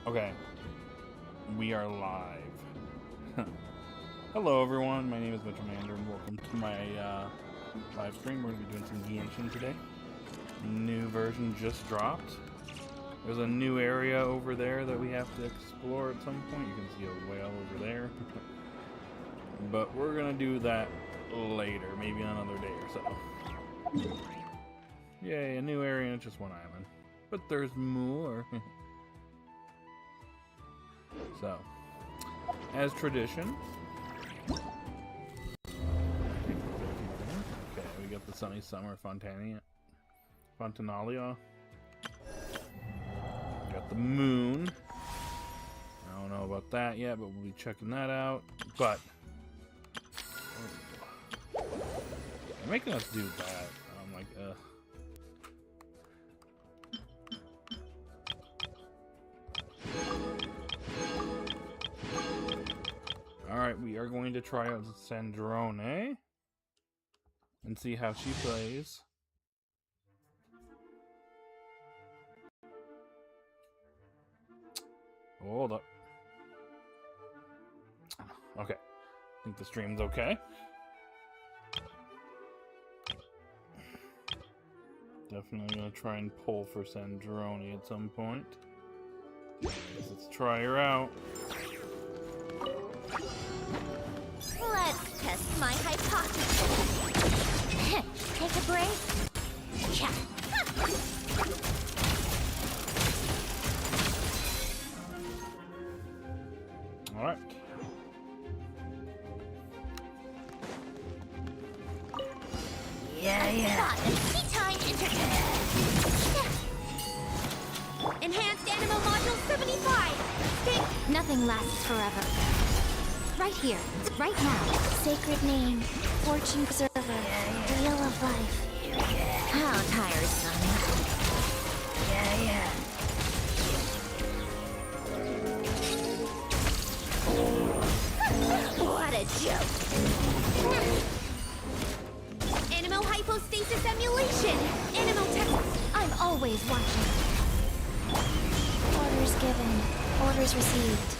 Okay, we are live. Hello everyone, my name is Fontinalia and welcome to my live stream. We're going to be doing some Genshin today. New version just dropped. There's a new area over there that we have to explore at some point. You can see a whale over there. But we're going to do that later, maybe another day or so. Yay, a new area and just one island. But there's more. So, as tradition, okay, we got the sunny summer Fontinalia. Got the moon. I don't know about that yet, but we'll be checking that out. But they're making us do that. I'm like, ugh. Alright, we are going to try out Sandrone and see how she plays. Hold up. Okay. I think the stream's okay. Definitely gonna try and pull for Sandrone at some point. Let's try her out. Let's test my hypothesis. Take a break. Yeah. All right. Yeah. Time Enhanced Animal Module 75. Nothing lasts forever. Right here, right now. Sacred name, fortune preserver, wheel of life. How tiresome. Yeah. What a joke. Animal hypostasis emulation. Animal tech. I'm always watching. Orders given. Orders received.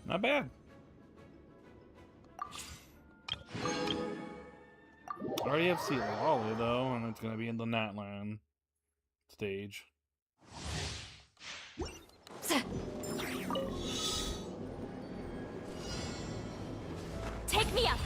Not bad. I already have Sea Lolly though, and it's gonna be in the Natland stage. Take me up.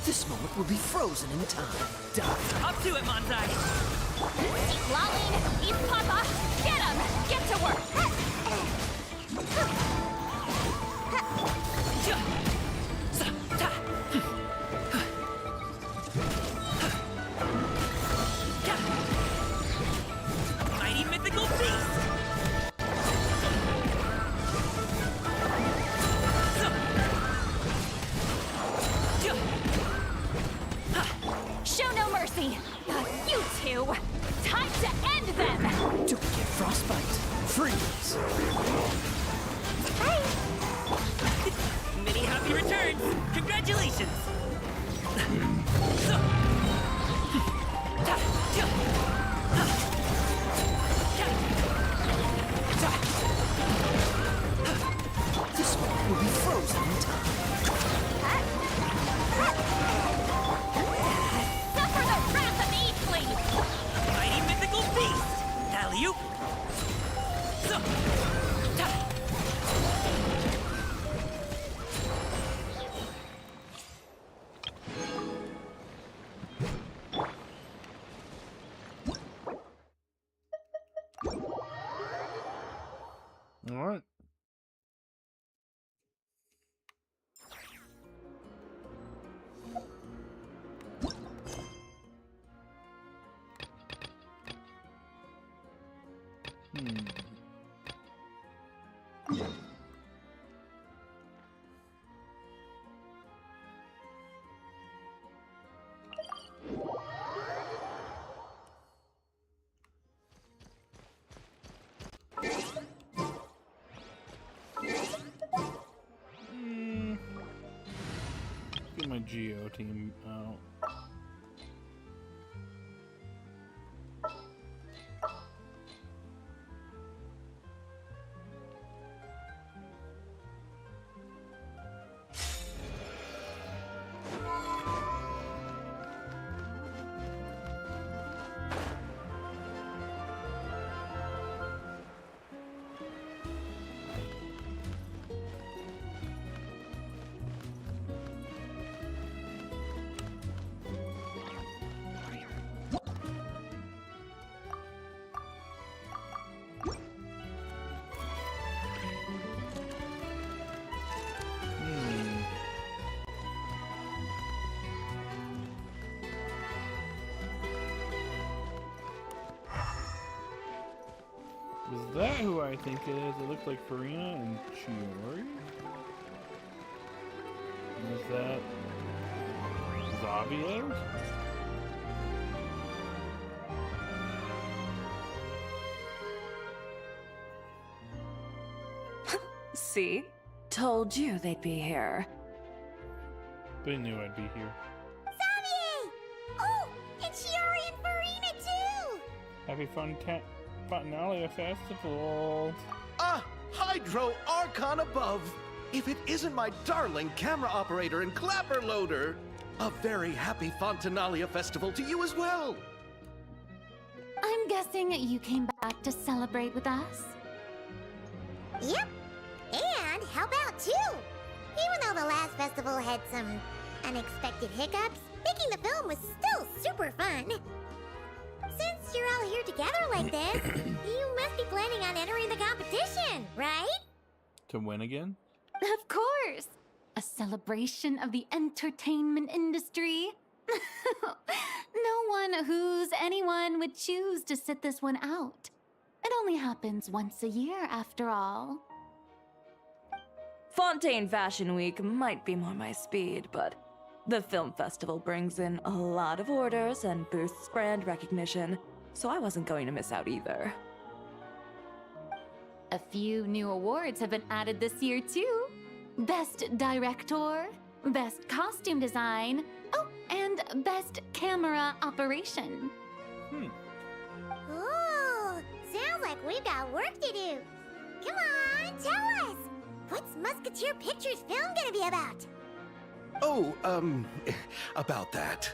This moment will be frozen in time. Die. Up to it, Monzai! Lolling, eat Papa! Get him! Get to work! Mighty mythical beast! Show no mercy! You two! Time to end them! Don't get frostbite. Freeze. Alright. Get my Geo team out. Is that who I think it is? It looks like Farina and Chiori. Is that Xavier? See? Told you they'd be here. They knew I'd be here. Xavier! Oh, and Chiori and Farina too! Happy Fontinalia Festival. Ah! Hydro Archon above! If it isn't my darling camera operator and clapper loader! A very happy Fontinalia festival to you as well! I'm guessing you came back to celebrate with us? Yep. And help out too! Even though the last festival had some unexpected hiccups, making the film was still super fun. Since you're all here together like this, you must be planning on entering the competition, right? To win again? Of course! A celebration of the entertainment industry. No one who's anyone would choose to sit this one out. It only happens once a year, after all. Fontaine Fashion Week might be more my speed, but the film festival brings in a lot of orders and boosts brand recognition, so I wasn't going to miss out either. A few new awards have been added this year, too. Best Director, Best Costume Design, oh, and Best Camera Operation. Oh, sounds like we've got work to do. Come on, tell us. What's Musketeer Pictures film gonna be about? Oh, about that.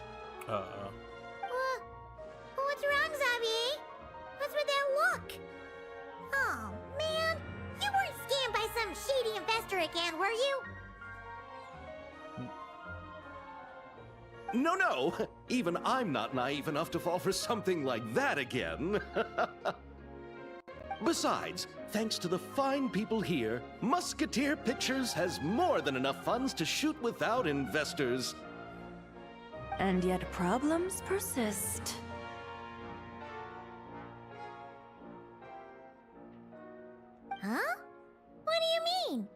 What's wrong, Xavier? What's with that look? Oh, man. You weren't scammed by some shady investor again, were you? No. Even I'm not naive enough to fall for something like that again. Besides, thanks to the fine people here, Musketeer Pictures has more than enough funds to shoot without investors. And yet problems persist. Huh? What do you mean?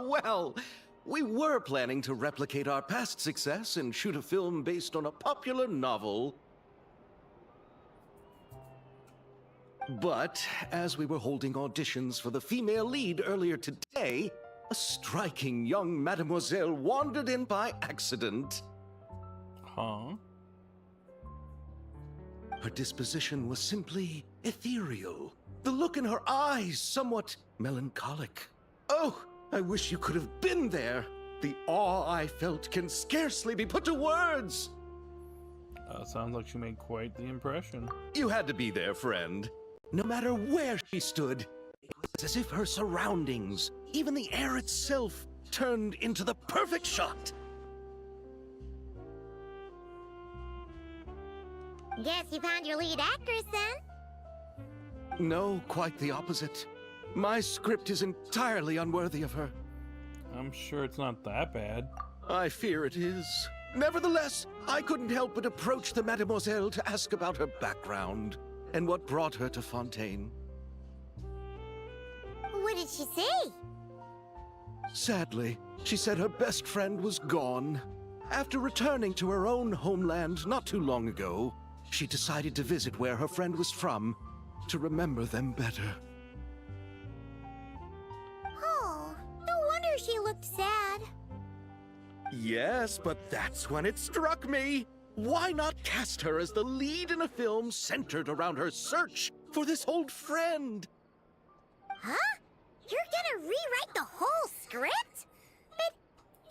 Well, we were planning to replicate our past success and shoot a film based on a popular novel. But as we were holding auditions for the female lead earlier today, a striking young mademoiselle wandered in by accident. Huh? Her disposition was simply ethereal. The look in her eyes somewhat melancholic. Oh, I wish you could have been there. The awe I felt can scarcely be put to words. Sounds like she made quite the impression. You had to be there, friend. No matter where she stood, it was as if her surroundings, even the air itself, turned into the perfect shot. Guess you found your lead actress, then? No, quite the opposite. My script is entirely unworthy of her. I'm sure it's not that bad. I fear it is. Nevertheless, I couldn't help but approach the Mademoiselle to ask about her background and what brought her to Fontaine. What did she say? Sadly, she said her best friend was gone. After returning to her own homeland not too long ago, she decided to visit where her friend was from to remember them better. Oh, no wonder she looked sad. Yes, but that's when it struck me. Why not cast her as the lead in a film centered around her search for this old friend? Huh? You're gonna rewrite the whole script? But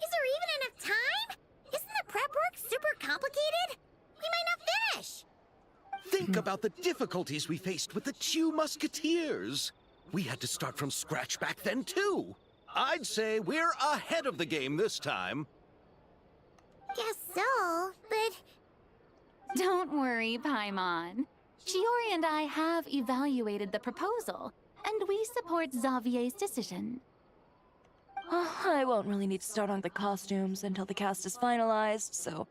is there even enough time? Isn't the prep work super complicated? We might not finish. Think about the difficulties we faced with the Two Musketeers. We had to start from scratch back then, too. I'd say we're ahead of the game this time. Guess so, but... Don't worry, Paimon. Shiori and I have evaluated the proposal, and we support Xavier's decision. I won't really need to start on the costumes until the cast is finalized, so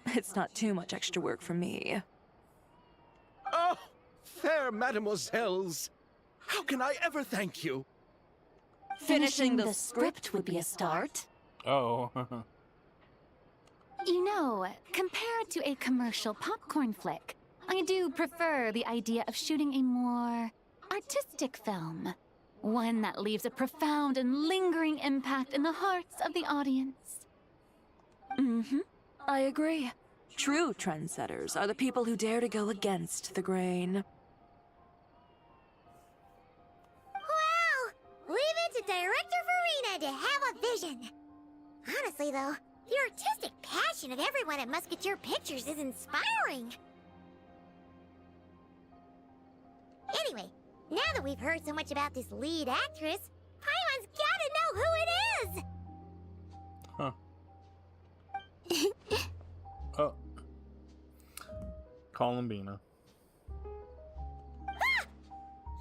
it's not too much extra work for me. Oh, fair mademoiselles. How can I ever thank you? Finishing the script would be a start. Oh. You know, compared to a commercial popcorn flick, I do prefer the idea of shooting a more artistic film. One that leaves a profound and lingering impact in the hearts of the audience. I agree. True trendsetters are the people who dare to go against the grain. Wow! Leave it to Director Farina to have a vision. Honestly, though, the artistic passion of everyone at Musketeer Pictures is inspiring. Anyway, now that we've heard so much about this lead actress, Paimon's gotta know who it is! Huh. Oh. Columbina. Ah!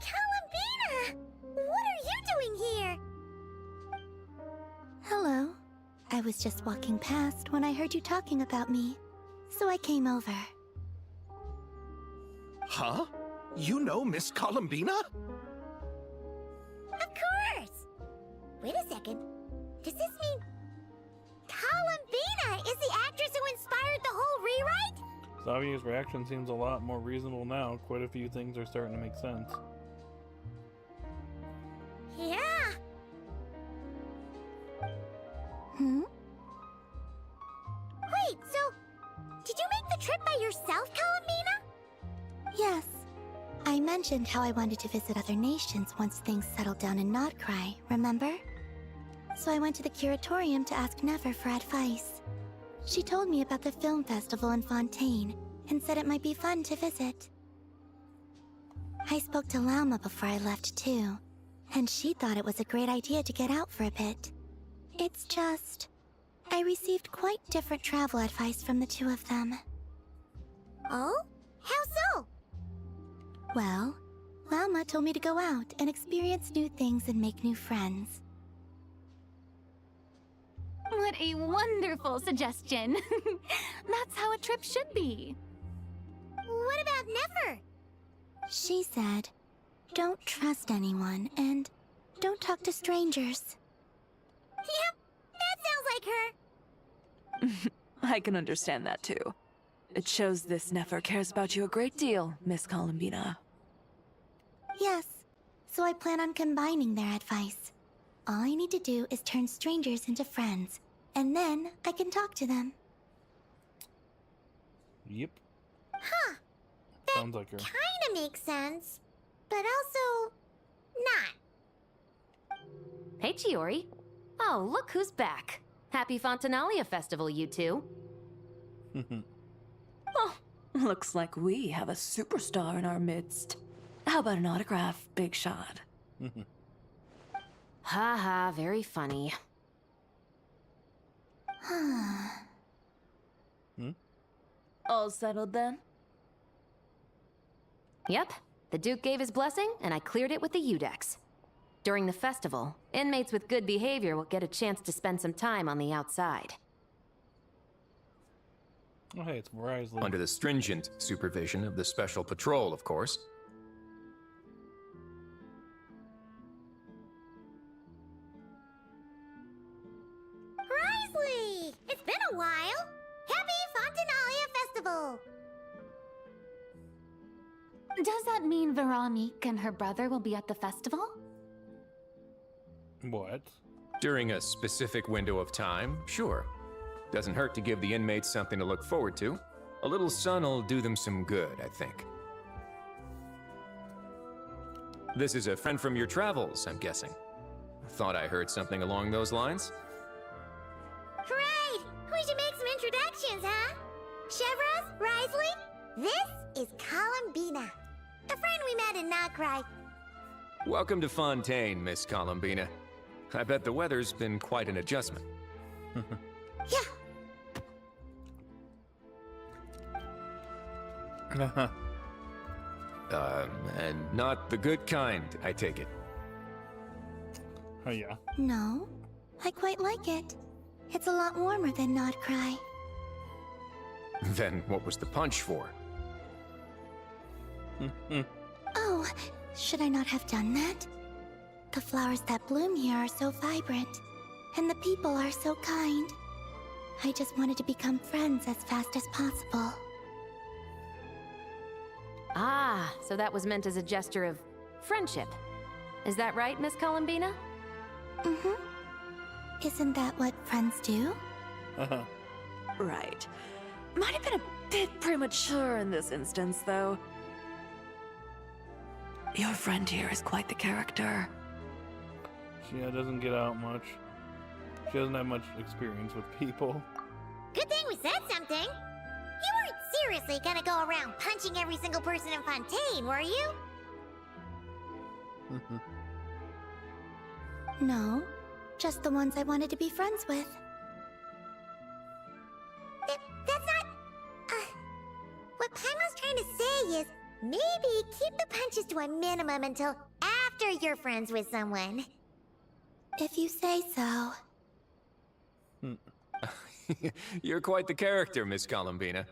Columbina! What are you doing here? Hello. I was just walking past when I heard you talking about me, so I came over. Huh? You know Miss Columbina? Of course! Wait a second. Does this mean... Columbina is the actress who inspired the whole rewrite? Xavier's reaction seems a lot more reasonable now. Quite a few things are starting to make sense. Yeah. Wait, so... Did you make the trip by yourself, Columbina? Yes. I mentioned how I wanted to visit other nations once things settled down in Nodcry, remember? So I went to the curatorium to ask Never for advice. She told me about the film festival in Fontaine and said it might be fun to visit. I spoke to Lauma before I left too, and she thought it was a great idea to get out for a bit. It's just... I received quite different travel advice from the two of them. Oh? How so? Well, Lauma told me to go out and experience new things and make new friends. What a wonderful suggestion. That's how a trip should be. What about Never? She said, don't trust anyone and don't talk to strangers. Yep, that sounds like her. I can understand that too. It shows this Nefer cares about you a great deal, Miss Columbina. Yes, so I plan on combining their advice. All I need to do is turn strangers into friends, and then I can talk to them. Yep. Huh. Sounds like her. Kinda makes sense, but also... not. Hey, Chiori. Oh, look who's back. Happy Fontinalia Festival, you two. Oh, looks like we have a superstar in our midst. How about an autograph, Big Shot? Ha ha, very funny. All settled then? Yep, The Duke gave his blessing, and I cleared it with the Udex. During the festival, inmates with good behavior will get a chance to spend some time on the outside. Oh, hey, it's Risley. Under the stringent supervision of the Special Patrol, of course. Risley! It's been a while! Happy Fontinalia Festival! Does that mean Veronique and her brother will be at the festival? What? During a specific window of time, sure. Doesn't hurt to give the inmates something to look forward to. A little sun'll do them some good, I think. This is a friend from your travels, I'm guessing. Thought I heard something along those lines. Great! We should make some introductions, huh? Chevros, Risley, this is Columbina, a friend we met in Nocry. Welcome to Fontaine, Miss Columbina. I bet the weather's been quite an adjustment. Yeah, And not the good kind, I take it. Oh, yeah. No, I quite like it. It's a lot warmer than Nodcry. Then what was the punch for? Oh, should I not have done that? The flowers that bloom here are so vibrant, and the people are so kind. I just wanted to become friends as fast as possible. Ah, so that was meant as a gesture of friendship. Is that right, Miss Columbina? Mm-hmm. Isn't that what friends do? Right. Might have been a bit premature in this instance, though. Your friend here is quite the character. She doesn't get out much. She doesn't have much experience with people. good thing we said something. You weren't seriously gonna go around punching every single person in Fontaine, were you? No, just the ones I wanted to be friends with. That's not... what Paimon's trying to say is, maybe keep the punches to a minimum until after you're friends with someone. If you say so. You're quite the character, Miss Columbina.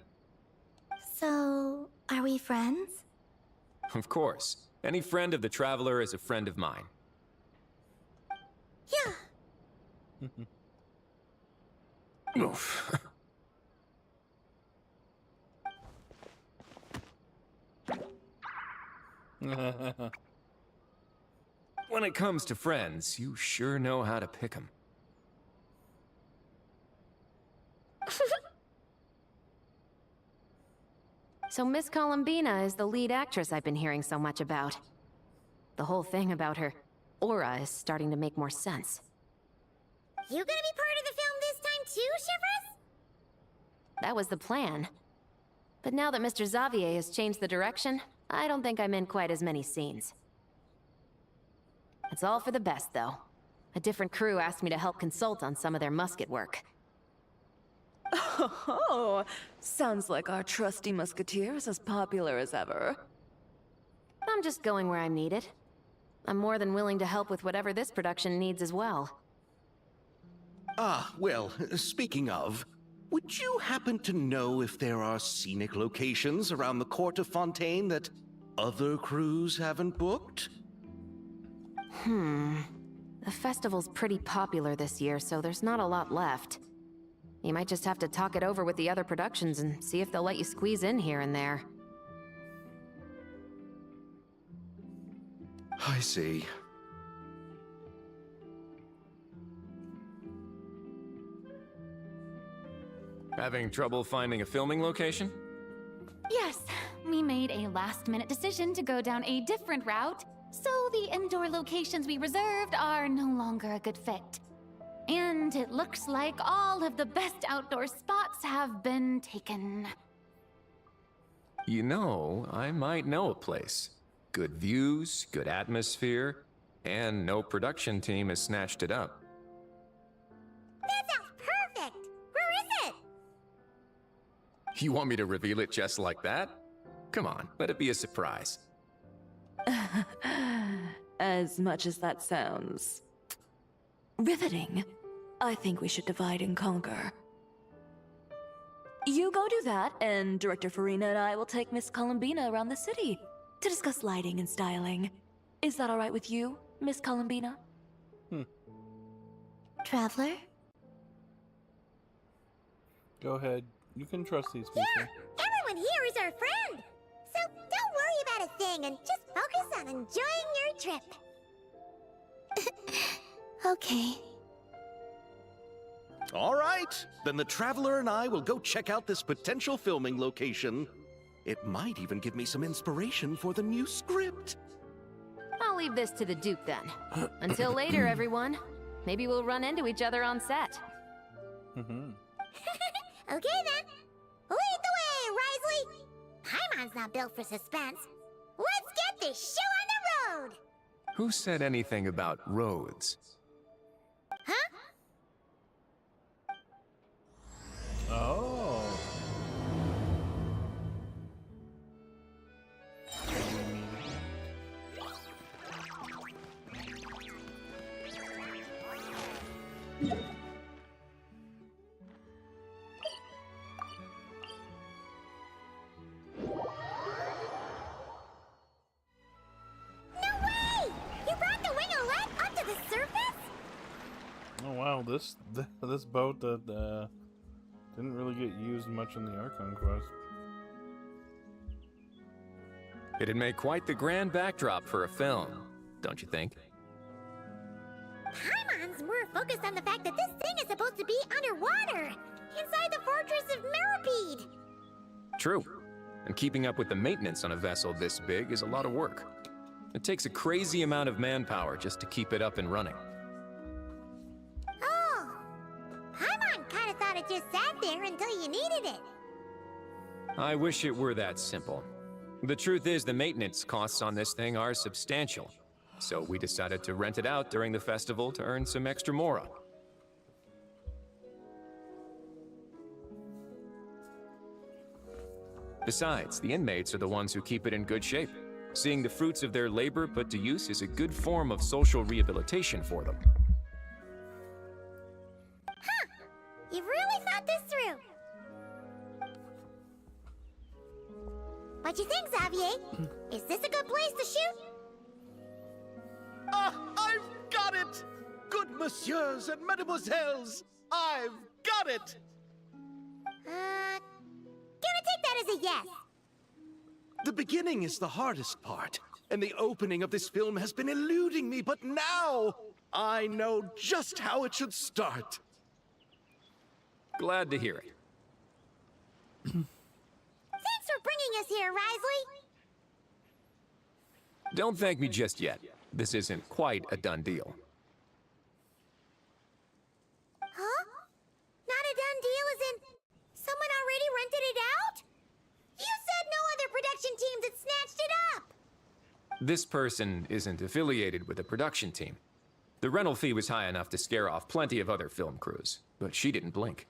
So, are we friends? Of course. Any friend of the Traveler is a friend of mine. Yeah. Oof. When it comes to friends, you sure know how to pick 'em. So Miss Columbina is the lead actress I've been hearing so much about. The whole thing about her aura is starting to make more sense. You gonna be part of the film this time too, Shivers? That was the plan. But now that Mr. Xavier has changed the direction, I don't think I'm in quite as many scenes. It's all for the best, though. A different crew asked me to help consult on some of their musket work. Oh, sounds like our trusty musketeer is as popular as ever. I'm just going where I'm needed. I'm more than willing to help with whatever this production needs as well. Ah, well, speaking of, would you happen to know if there are scenic locations around the court of Fontaine that other crews haven't booked? The festival's pretty popular this year, so there's not a lot left. You might just have to talk it over with the other productions and see if they'll let you squeeze in here and there. I see. Having trouble finding a filming location? Yes, we made a last-minute decision to go down a different route, so the indoor locations we reserved are no longer a good fit. And it looks like all of the best outdoor spots have been taken. You know, I might know a place. Good views, good atmosphere, and no production team has snatched it up. That sounds perfect! Where is it? You want me to reveal it just like that? Come on, let it be a surprise. As much as that sounds riveting, I think we should divide and conquer. You go do that, and Director Farina and I will take Miss Columbina around the city to discuss lighting and styling. Is that all right with you, Miss Columbina? Traveler? Go ahead. You can trust these people. Yeah, everyone here is our friend. So don't worry about a thing and just focus on enjoying your trip. Okay. All right, then the Traveler and I will go check out this potential filming location. It might even give me some inspiration for the new script. I'll leave this to the Duke then. Until later, everyone. Maybe we'll run into each other on set. Mm-hmm. Okay then. Lead the way, Risley. Paimon's not built for suspense. Let's get this show on the road. Who said anything about roads? Huh? Oh. Oh wow, this boat that didn't really get used much in the Archon quest. It'd make quite the grand backdrop for a film, don't you think? Paimon's more focused on the fact that this thing is supposed to be underwater, inside the fortress of Mirapede. True. And keeping up with the maintenance on a vessel this big is a lot of work. It takes a crazy amount of manpower just to keep it up and running. Oh, Paimon kind of thought it just sat there until you needed it. I wish it were that simple. The truth is, the maintenance costs on this thing are substantial. So we decided to rent it out during the festival to earn some extra mora. Besides, the inmates are the ones who keep it in good shape. Seeing the fruits of their labor put to use is a good form of social rehabilitation for them. Huh. You've really thought this through. What you think, Xavier? Is this a good place to shoot? Ah, I've got it! Good messieurs and mesdemoiselles, I've got it! Gonna take that as a yes. The beginning is the hardest part, and the opening of this film has been eluding me, but now I know just how it should start. Glad to hear it. Thanks for bringing us here, Risley. Don't thank me just yet. This isn't quite a done deal. Huh? Not a done deal as in someone already rented it out? You said no other production teams had snatched it up! This person isn't affiliated with a production team. The rental fee was high enough to scare off plenty of other film crews, but she didn't blink.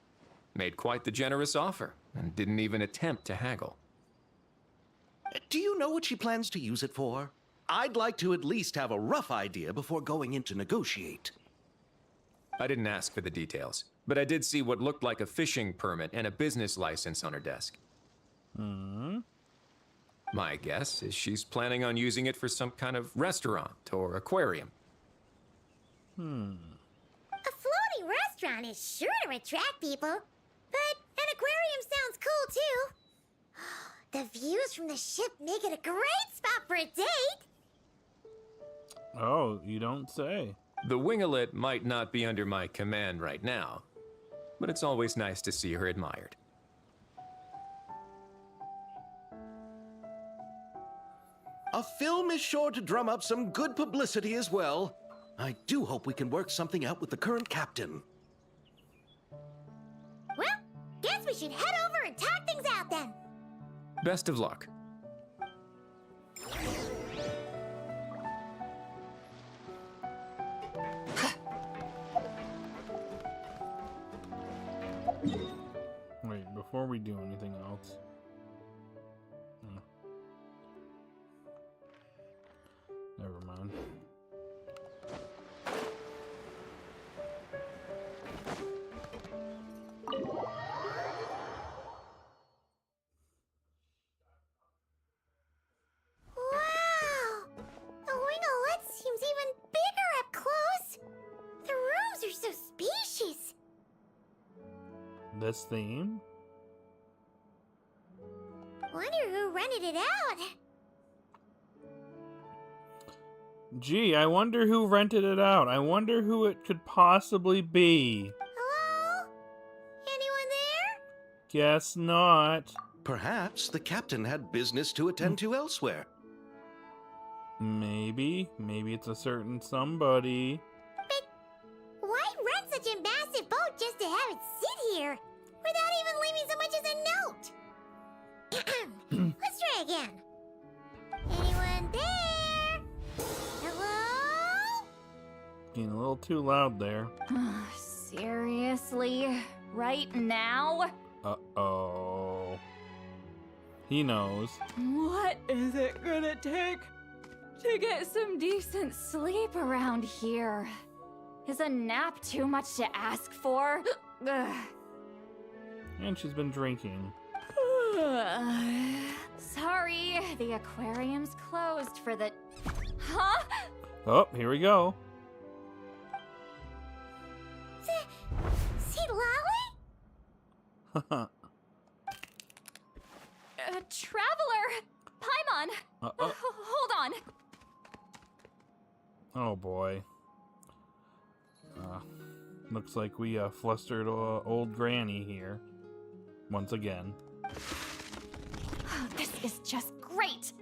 Made quite the generous offer, and didn't even attempt to haggle. Do you know what she plans to use it for? I'd like to at least have a rough idea before going in to negotiate. I didn't ask for the details, but I did see what looked like a fishing permit and a business license on her desk. My guess is she's planning on using it for some kind of restaurant or aquarium. A floating restaurant is sure to attract people, but an aquarium sounds cool too. The views from the ship make it a great spot for a date. Oh, you don't say. The winglet might not be under my command right now, but it's always nice to see her admired. A film is sure to drum up some good publicity as well. I do hope we can work something out with the current captain. Well, guess we should head over and talk things out then. Best of luck. Wait, before we do anything else. This theme? Wonder who rented it out. Gee, I wonder who rented it out. I wonder who it could possibly be. Hello? Anyone there? Guess not. Perhaps the captain had business to attend to elsewhere. Maybe. Maybe it's a certain somebody. But why rent such a massive boat just to have it sit here without even leaving so much as a note? Let's try again. Anyone there? Hello? Getting a little too loud there. Seriously? Right now? Uh-oh. He knows. What is it gonna take to get some decent sleep around here? Is a nap too much to ask for? Ugh. And she's been drinking. Sorry, the aquarium's closed for the... Huh? Oh, here we go. See Lolly? Traveler! Paimon! Hold on. Oh boy. Looks like we flustered old Granny here. Once again. This is just great!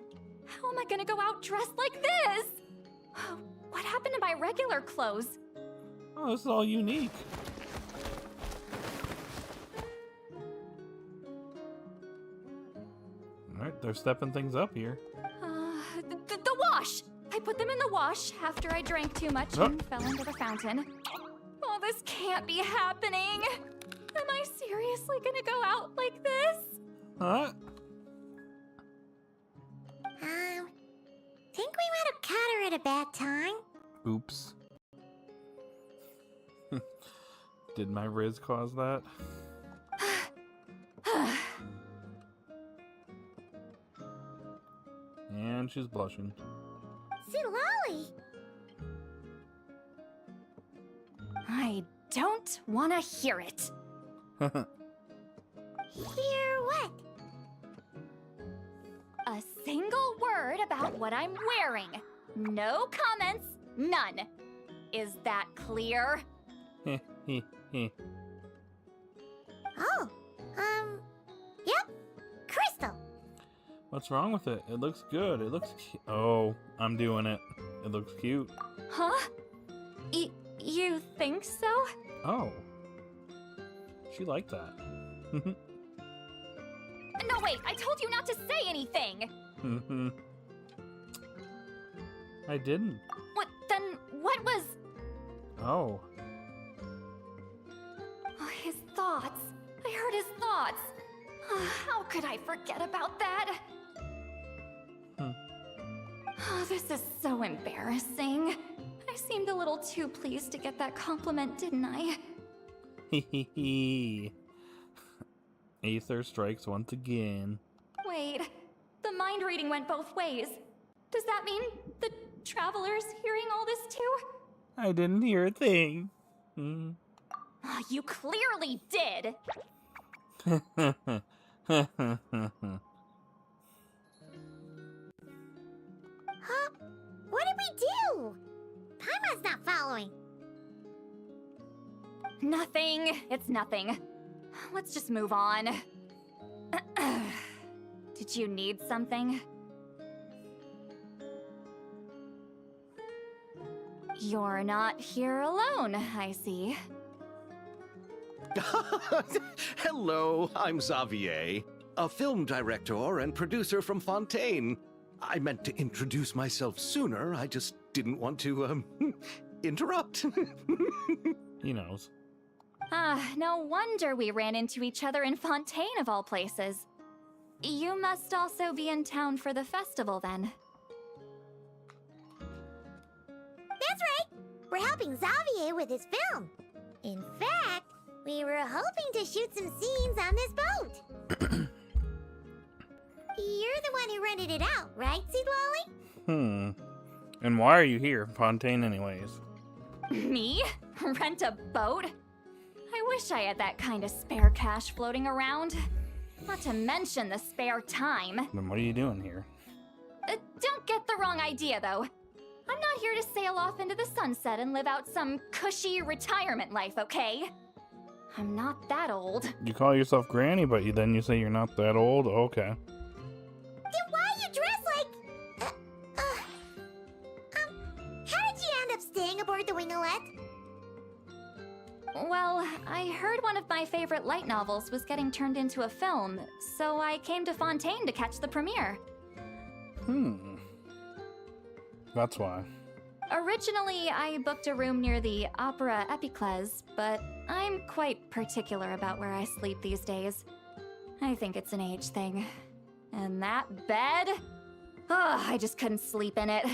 How am I gonna go out dressed like this? What happened to my regular clothes? Oh, this is all unique. Alright, they're stepping things up here. The wash! I put them in the wash after I drank too much and fell into the fountain. Oh, this can't be happening! Am I seriously gonna go out like this? Huh? Think we might have caught her at a bad time. Oops. Did my Riz cause that? And she's blushing. See Lolly? I don't want to hear it. Hear what? A single word about what I'm wearing. No comments, none. Is that clear? Oh, yep. Crystal. What's wrong with it? It looks good. It looks cute. Oh, I'm doing it. It looks cute. Huh? You think so? Oh. She liked that. No, wait, I told you not to say anything! I didn't. What was... Oh. His thoughts. I heard his thoughts. How could I forget about that? Oh, this is so embarrassing. I seemed a little too pleased to get that compliment, didn't I? Aether strikes once again. Wait, the mind reading went both ways. Does that mean the traveler's hearing all this too? I didn't hear a thing. You clearly did! Huh? What did we do? Paimon's not following. Nothing. It's nothing. Let's just move on. Did you need something? You're not here alone, I see. Hello, I'm Xavier, a film director and producer from Fontaine. I meant to introduce myself sooner, I just didn't want to, interrupt. He knows. No wonder we ran into each other in Fontaine of all places. You must also be in town for the festival then. That's right. We're helping Xavier with his film. In fact, we were hoping to shoot some scenes on this boat. You're the one who rented it out, right, Seed Lolly? And why are you here, Fontaine, anyways? Me? Rent a boat? I wish I had that kind of spare cash floating around. Not to mention the spare time. Then what are you doing here? Don't get the wrong idea, though. I'm not here to sail off into the sunset and live out some cushy retirement life, okay? I'm not that old. You call yourself Granny, but then you say you're not that old? Okay. Then why you dress like... how did you end up staying aboard the Winglet? Well, I heard one of my favorite light novels was getting turned into a film, so I came to Fontaine to catch the premiere. That's why. Originally, I booked a room near the Opera Epiclese, but I'm quite particular about where I sleep these days. I think it's an age thing. And that bed? Oh, I just couldn't sleep in it.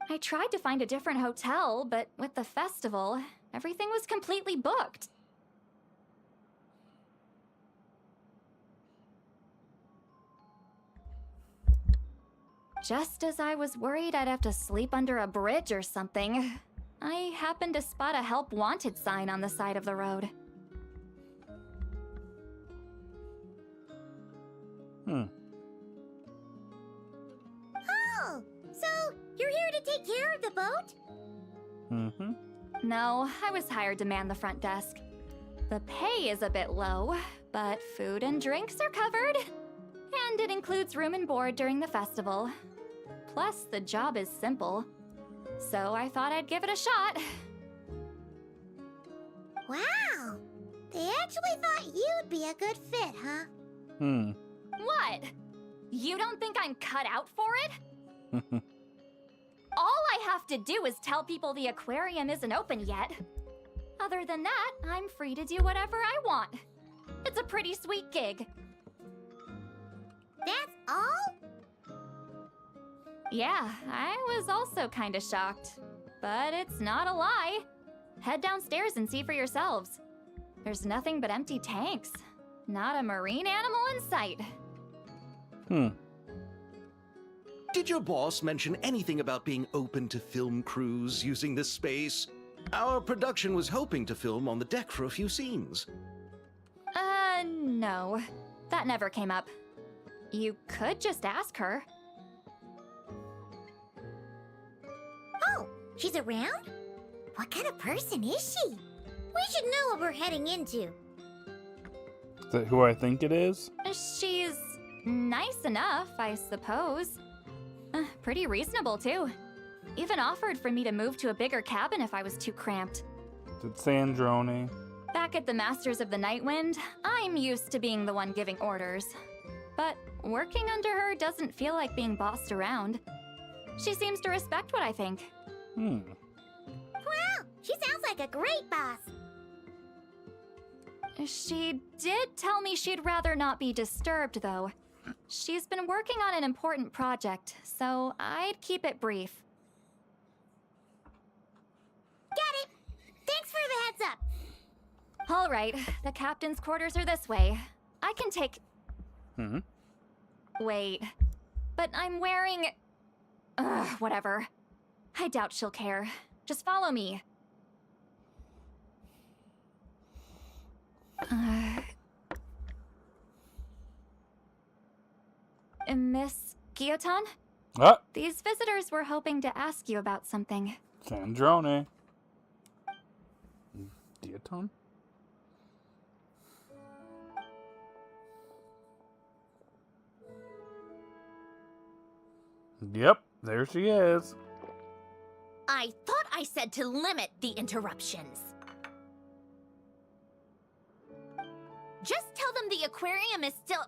I tried to find a different hotel, but with the festival, everything was completely booked. Just as I was worried I'd have to sleep under a bridge or something, I happened to spot a help wanted sign on the side of the road. Oh, so you're here to take care of the boat? No, I was hired to man the front desk. The pay is a bit low, but food and drinks are covered. And it includes room and board during the festival. Plus, the job is simple. So I thought I'd give it a shot. Wow, they actually thought you'd be a good fit, huh? What? You don't think I'm cut out for it? All I have to do is tell people the aquarium isn't open yet. Other than that, I'm free to do whatever I want. It's a pretty sweet gig. That's all? Yeah, I was also kinda shocked. But it's not a lie. Head downstairs and see for yourselves. There's nothing but empty tanks. Not a marine animal in sight. Did your boss mention anything about being open to film crews using this space? Our production was hoping to film on the deck for a few scenes. No. That never came up. You could just ask her. Oh, she's around? What kind of person is she? We should know what we're heading into. Is that who I think it is? She's nice enough, I suppose. Pretty reasonable, too. Even offered for me to move to a bigger cabin if I was too cramped. Is it Sandrone? Back at the Masters of the Nightwind, I'm used to being the one giving orders. But working under her doesn't feel like being bossed around. She seems to respect what I think. Wow, she sounds like a great boss. She did tell me she'd rather not be disturbed, though. She's been working on an important project, so I'd keep it brief. Got it. Thanks for the heads up. All right, the captain's quarters are this way. I can take... Wait, but I'm wearing... whatever. I doubt she'll care. Just follow me. Miss Guillotin? These visitors were hoping to ask you about something. Sandrone. Guillotin? Yep, there she is. I thought I said to limit the interruptions. Just tell them the aquarium is still...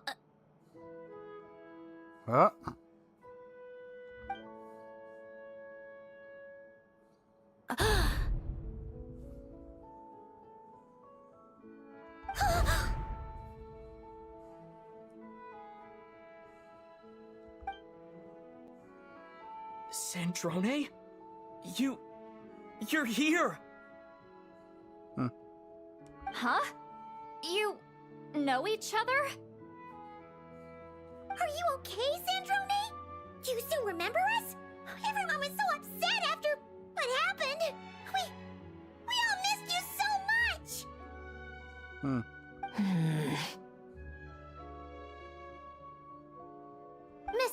Sandrone? You're here! Huh? You know each other? Are you okay, Sandrone? Do you still remember us? Everyone was so upset after what happened. We all missed you so Miss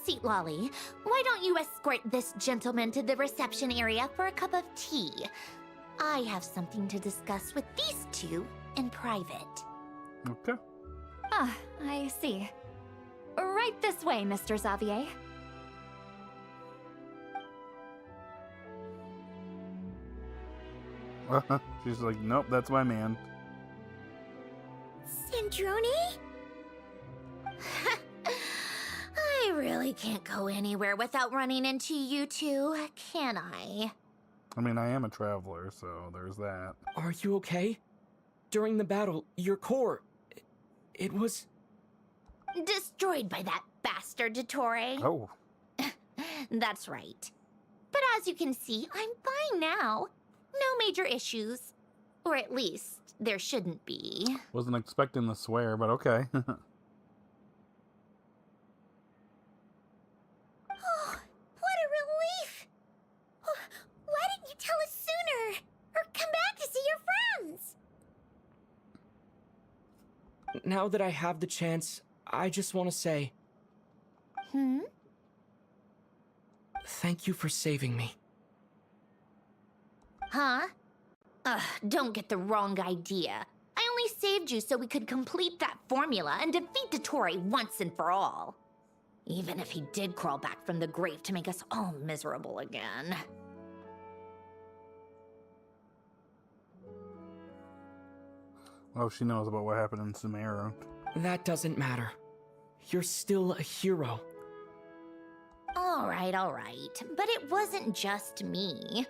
Seat Lolly, why don't you escort this gentleman to the reception area for a cup of tea? I have something to discuss with these two in private. Okay. Ah, I see. Right this way, Mr. Xavier. She's like, nope, that's my man. Sandrone? I really can't go anywhere without running into you two, can I? I mean, I am a traveler, so there's that. Are you okay? During the battle, your core... it was... Destroyed by that bastard Dottore. Oh. That's right. But as you can see, I'm fine now. No major issues. Or at least, there shouldn't be. Wasn't expecting the swear, but okay. Oh, what a relief! Why didn't you tell us sooner? Or come back to see your friends? Now that I have the chance, I just want to say... Thank you for saving me. Huh? Don't get the wrong idea. I only saved you so we could complete that formula and defeat Dottore once and for all. Even if he did crawl back from the grave to make us all miserable again. Oh, she knows about what happened in Sumeru. That doesn't matter. You're still a hero. All right. But it wasn't just me.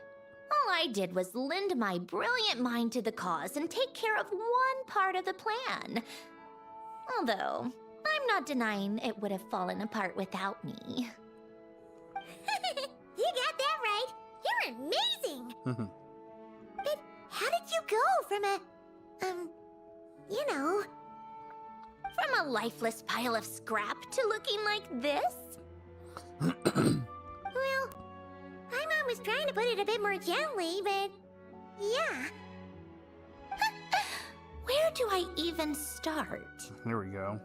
All I did was lend my brilliant mind to the cause and take care of one part of the plan. Although, I'm not denying it would have fallen apart without me. You got that right. You're amazing. But how did you go from a, from a lifeless pile of scrap to looking like this? Well, my mom was trying to put it a bit more gently, but yeah. Where do I even start? Here we go.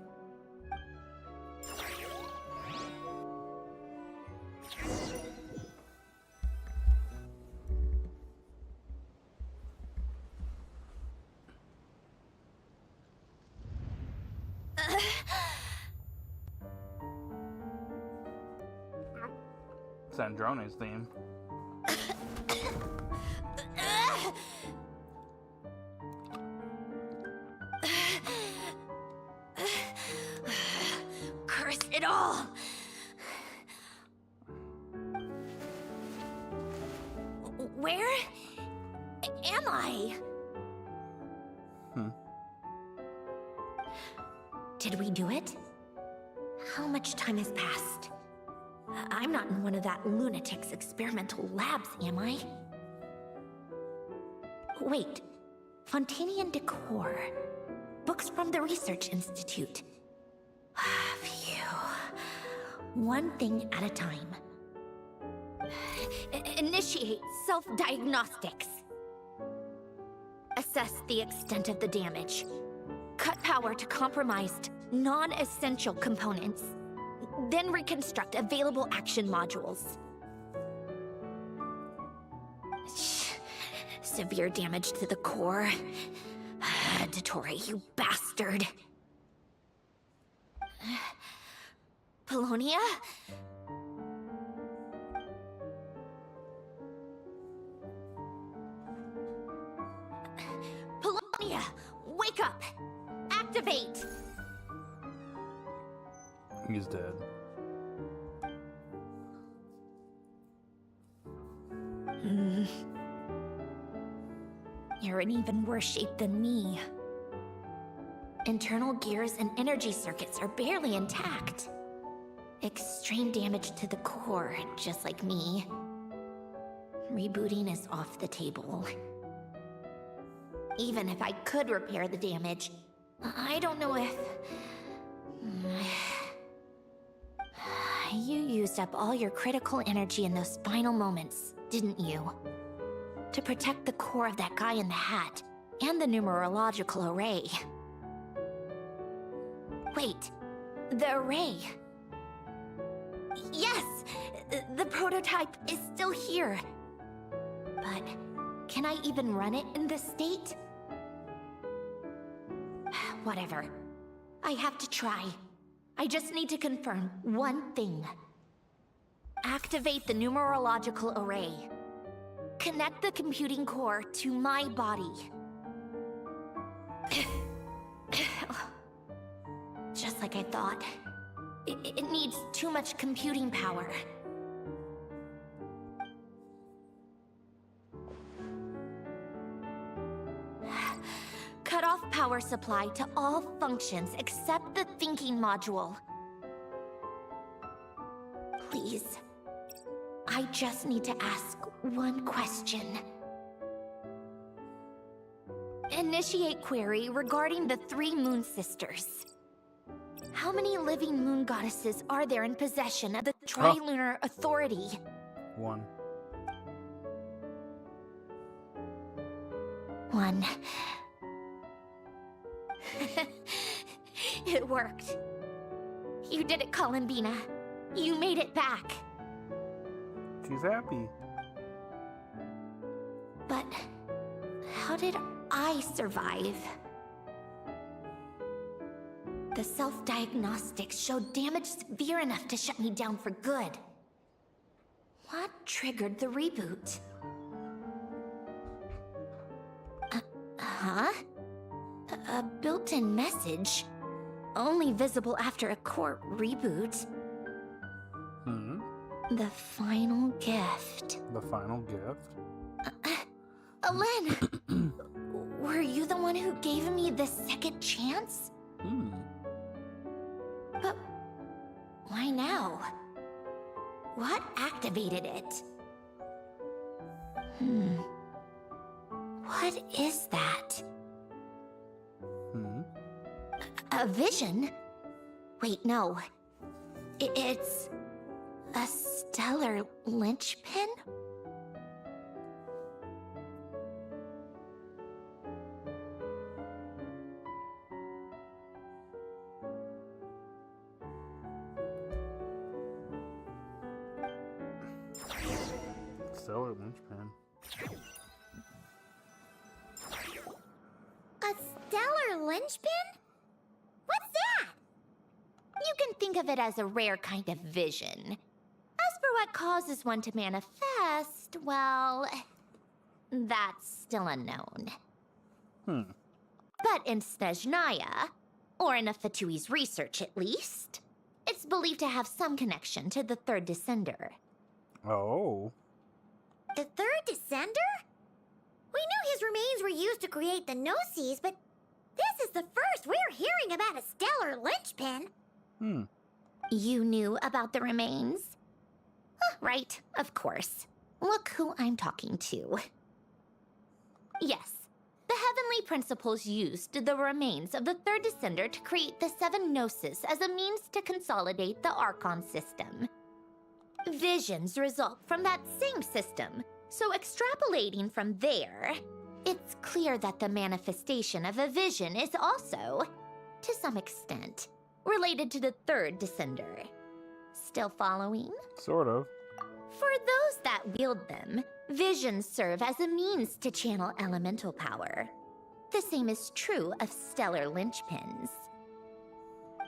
Sandrone's theme. Curse it all! Where am I? Did we do it? How much time has passed? I'm not in one of that lunatic's experimental labs, am I? Wait. Fontanian decor. Books from the Research Institute. Phew. One thing at a time. Initiate self-diagnostics. Assess the extent of the damage. Cut power to compromised, non-essential components. Then reconstruct available action modules. Severe damage to the core. Dottore, you bastard. Polonia? Polonia, wake up! Activate! He's dead. You're in even worse shape than me. Internal gears and energy circuits are barely intact. Extreme damage to the core, just like me. Rebooting is off the table. Even if I could repair the damage, I don't know if... You used up all your critical energy in those final moments, didn't you? To protect the core of that guy in the hat, and the numerological array. Wait, the array. Yes, the prototype is still here. But can I even run it in this state? Whatever. I have to try. I just need to confirm one thing. Activate the numerological array. Connect the computing core to my body. Just like I thought. It needs too much computing power. Cut off power supply to all functions except the thinking module. Please. I just need to ask one question. Initiate query regarding the 3 Moon Sisters. How many living moon goddesses are there in possession of the Trilunar Authority? 1. 1. It worked. You did it, Columbina. You made it back. She's happy. But how did I survive? The self-diagnostics showed damage severe enough to shut me down for good. What triggered the reboot? A built-in message? Only visible after a core reboot. The final gift. The final gift? Alen! Were you the one who gave me the second chance? But why now? What activated it? What is that? A vision? Wait, no. It's a stellar linchpin? Stellar linchpin. A stellar linchpin? What's that? You can think of it as a rare kind of vision. As for what causes one to manifest, well, that's still unknown. But in Snezhnaya, or in Afatui's research at least, it's believed to have some connection to the third descender. Oh. The third descender? We knew his remains were used to create the Gnosis, but this is the first we're hearing about a stellar linchpin. You knew about the remains? Right, of course. Look who I'm talking to. Yes, the heavenly principles used the remains of the third descender to create the 7 Gnosis as a means to consolidate the Archon system. Visions result from that same system, so extrapolating from there, it's clear that the manifestation of a vision is also, to some extent, related to the third descender. Still following? Sort of. For those that wield them, visions serve as a means to channel elemental power. The same is true of stellar linchpins.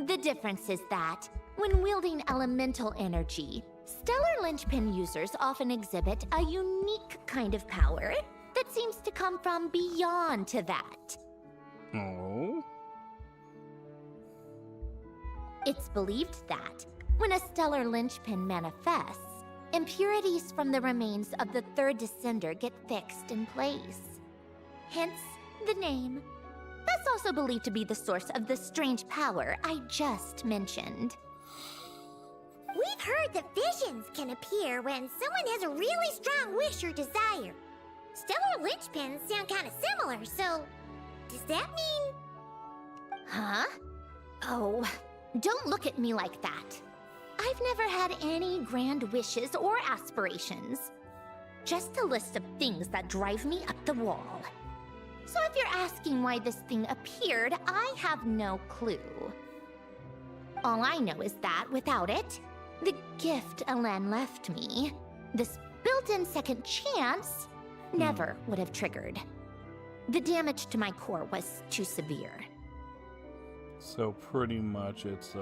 The difference is that, when wielding elemental energy, stellar linchpin users often exhibit a unique kind of power that seems to come from beyond to that. Oh? It's believed that, when a stellar linchpin manifests, impurities from the remains of the third descender get fixed in place. Hence, the name. That's also believed to be the source of the strange power I just mentioned. We've heard that visions can appear when someone has a really strong wish or desire. Stellar linchpins sound kind of similar, so does that mean... Huh? Oh, don't look at me like that. I've never had any grand wishes or aspirations. Just a list of things that drive me up the wall. So if you're asking why this thing appeared, I have no clue. All I know is that, without it, the gift Elen left me, this built-in second chance, never would have triggered. The damage to my core was too severe. So pretty much it's,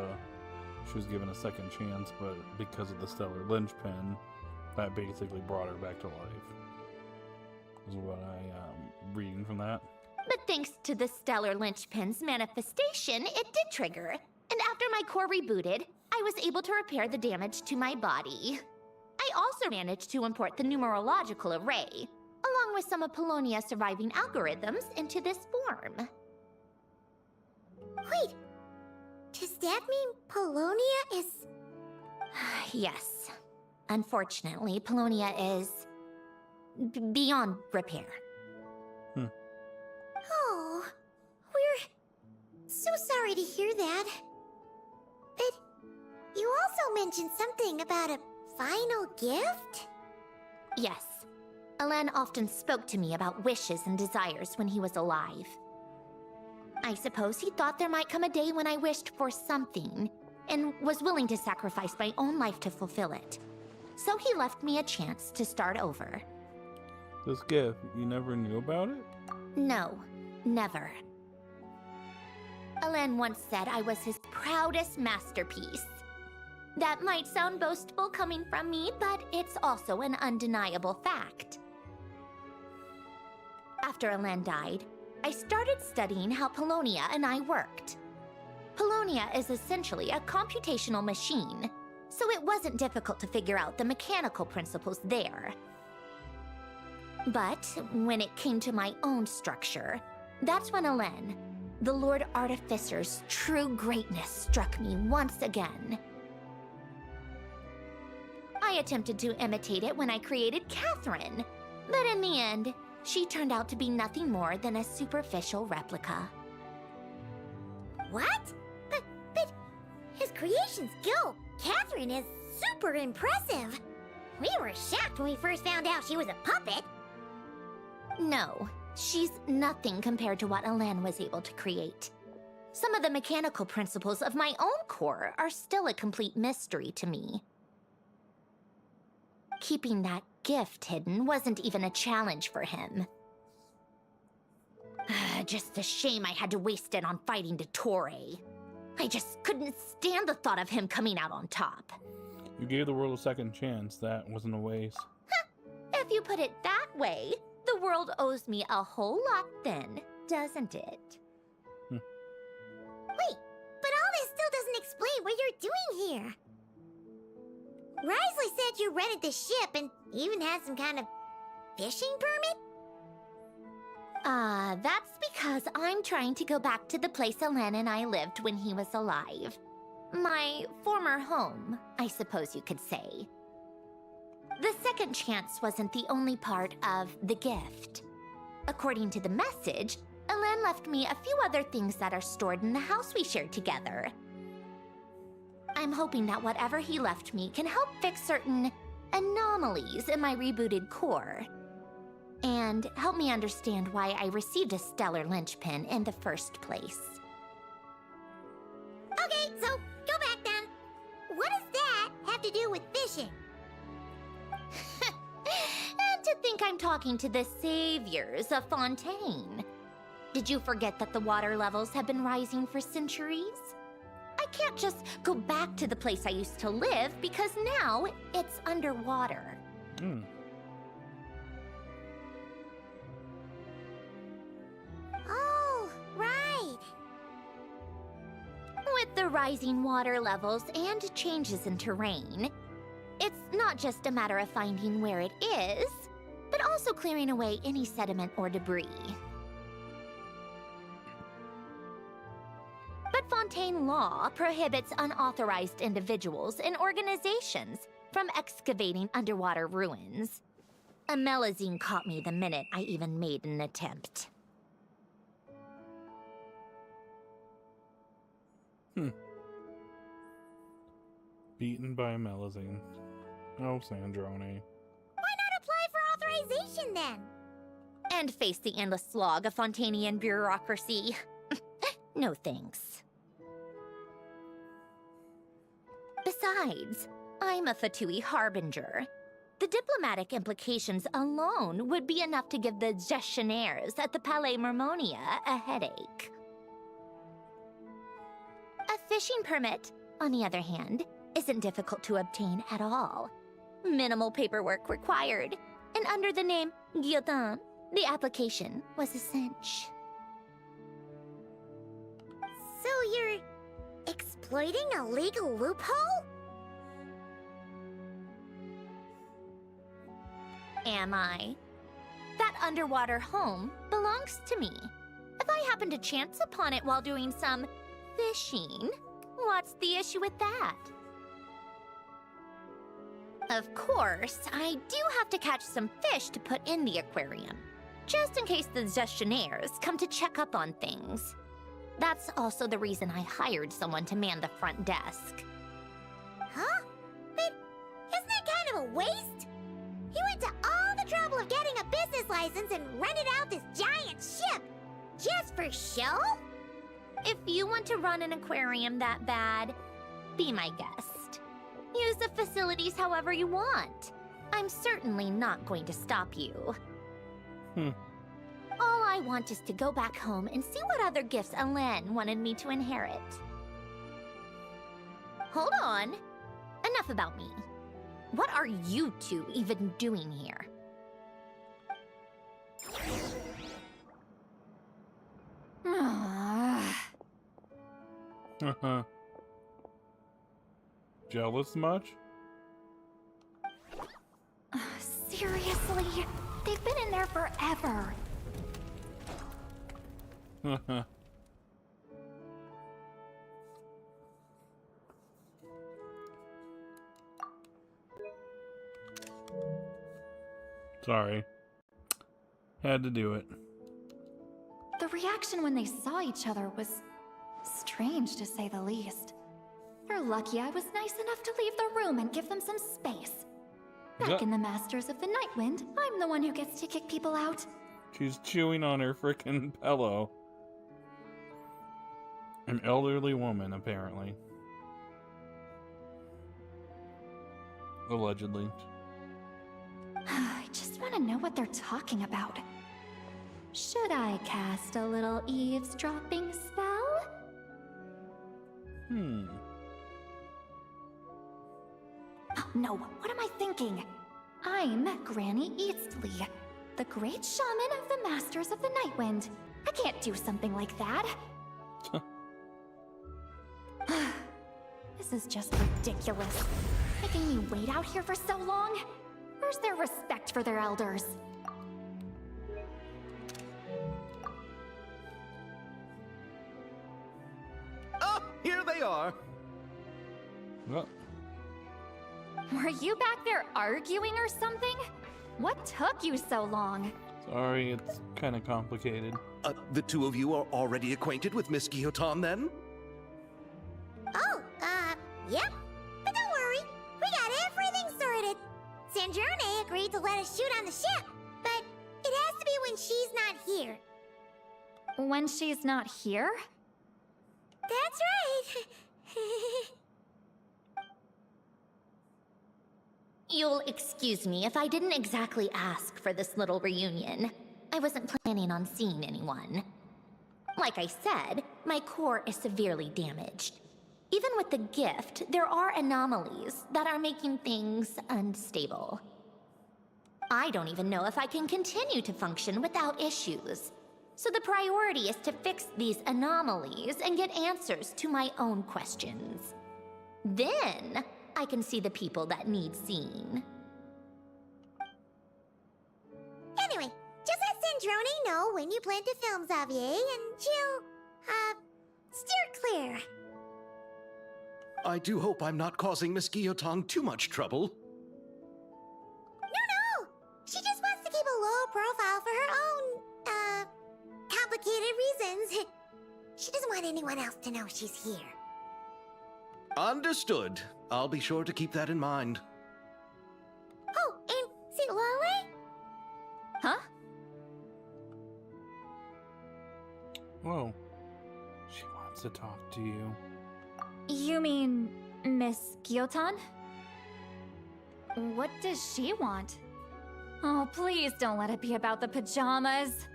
she was given a second chance, but because of the stellar linchpin, that basically brought her back to life. Is what I'm reading from that. But thanks to the stellar linchpin's manifestation, it did trigger. And after my core rebooted, I was able to repair the damage to my body. I also managed to import the numerological array, along with some of Polonia's surviving algorithms, into this form. Wait, does that mean Polonia is... Yes. Unfortunately, Polonia is... beyond repair. Oh, we're so sorry to hear that. But you also mentioned something about a final gift? Yes. Elen often spoke to me about wishes and desires when he was alive. I suppose he thought there might come a day when I wished for something, and was willing to sacrifice my own life to fulfill it. So he left me a chance to start over. This gift, you never knew about it? No, never. Elen once said I was his proudest masterpiece. That might sound boastful coming from me, but it's also an undeniable fact. After Elen died, I started studying how Polonia and I worked. Polonia is essentially a computational machine, so it wasn't difficult to figure out the mechanical principles there. But when it came to my own structure, that's when Elen, the Lord Artificer's true greatness, struck me once again. I attempted to imitate it when I created Catherine, but in the end, she turned out to be nothing more than a superficial replica. What? But his creation skill, Catherine, is super impressive. We were shocked when we first found out she was a puppet. No, she's nothing compared to what Elen was able to create. Some of the mechanical principles of my own core are still a complete mystery to me. Keeping that gift hidden wasn't even a challenge for him. Just a shame I had to waste it on fighting Dottore. I just couldn't stand the thought of him coming out on top. You gave the world a second chance. That wasn't a waste. If you put it that way, the world owes me a whole lot then, doesn't it? Wait, but all this still doesn't explain what you're doing here. Risley said you rented the ship and even had some kind of fishing permit? That's because I'm trying to go back to the place Elen and I lived when he was alive. My former home, I suppose you could say. The second chance wasn't the only part of the gift. According to the message, Elen left me a few other things that are stored in the house we shared together. I'm hoping that whatever he left me can help fix certain anomalies in my rebooted core. And help me understand why I received a stellar linchpin in the first place. Okay, so go back then. What does that have to do with fishing? And to think I'm talking to the saviors of Fontaine. Did you forget that the water levels have been rising for centuries? I can't just go back to the place I used to live because now it's underwater. Oh, right. With the rising water levels and changes in terrain, it's not just a matter of finding where it is, but also clearing away any sediment or debris. But Fontaine law prohibits unauthorized individuals and organizations from excavating underwater ruins. A Melazine caught me the minute I even made an attempt. Beaten by a Melazine. Oh, Sandrone. Why not apply for authorization then? And face the endless slog of Fontanian bureaucracy. No thanks. Besides, I'm a Fatui harbinger. The diplomatic implications alone would be enough to give the gestionnaires at the Palais Mermonia a headache. A fishing permit, on the other hand, isn't difficult to obtain at all. Minimal paperwork required, and under the name Guillotin, the application was a cinch. So you're exploiting a legal loophole? Am I? That underwater home belongs to me. If I happen to chance upon it while doing some fishing, what's the issue with that? Of course, I do have to catch some fish to put in the aquarium, just in case the gestionnaires come to check up on things. That's also the reason I hired someone to man the front desk. Huh? But isn't that kind of a waste? He went to all the trouble of getting a business license and rented out this giant ship just for show? If you want to run an aquarium that bad, be my guest. Use the facilities however you want. I'm certainly not going to stop you. All I want is to go back home and see what other gifts Alain wanted me to inherit. Hold on. Enough about me. What are you two even doing here? Jealous much? Seriously? They've been in there forever. Sorry. Had to do it. The reaction when they saw each other was strange, to say the least. They're lucky I was nice enough to leave the room and give them some space. Back in the Masters of the Nightwind, I'm the one who gets to kick people out. She's chewing on her frickin' pillow. An elderly woman, apparently. Allegedly. I just want to know what they're talking about. Should I cast a little eavesdropping spell? No, what am I thinking? I'm Granny Eastley, the great shaman of the Masters of the Nightwind. I can't do something like that. This is just ridiculous. Making me wait out here for so long? Where's their respect for their elders? Oh, here they are. Well, Were you back there arguing or something? What took you so long? sorry, it's kind of complicated. The two of you are already acquainted with Miss Guillotin, then? Oh, yep. But don't worry, we got everything sorted. Sandrone agreed to let us shoot on the ship, but it has to be when she's not here. When she's not here? That's right. You'll excuse me if I didn't exactly ask for this little reunion. I wasn't planning on seeing anyone. Like I said, my core is severely damaged. Even with the gift, there are anomalies that are making things unstable. I don't even know if I can continue to function without issues. So the priority is to fix these anomalies and get answers to my own questions. Then, I can see the people that need seeing. Anyway, just let Sandrone know when you plan to film Xavier, and she'll, steer clear. I do hope I'm not causing Miss Guillotin too much trouble. No! She just wants to keep a low profile for her own, complicated reasons. She doesn't want anyone else to know she's here. Understood. I'll be sure to keep that in mind. Oh, and see Lale? Huh? Whoa. She wants to talk to you. You mean Miss Gyotan? What does she want? Oh, please don't let it be about the pajamas.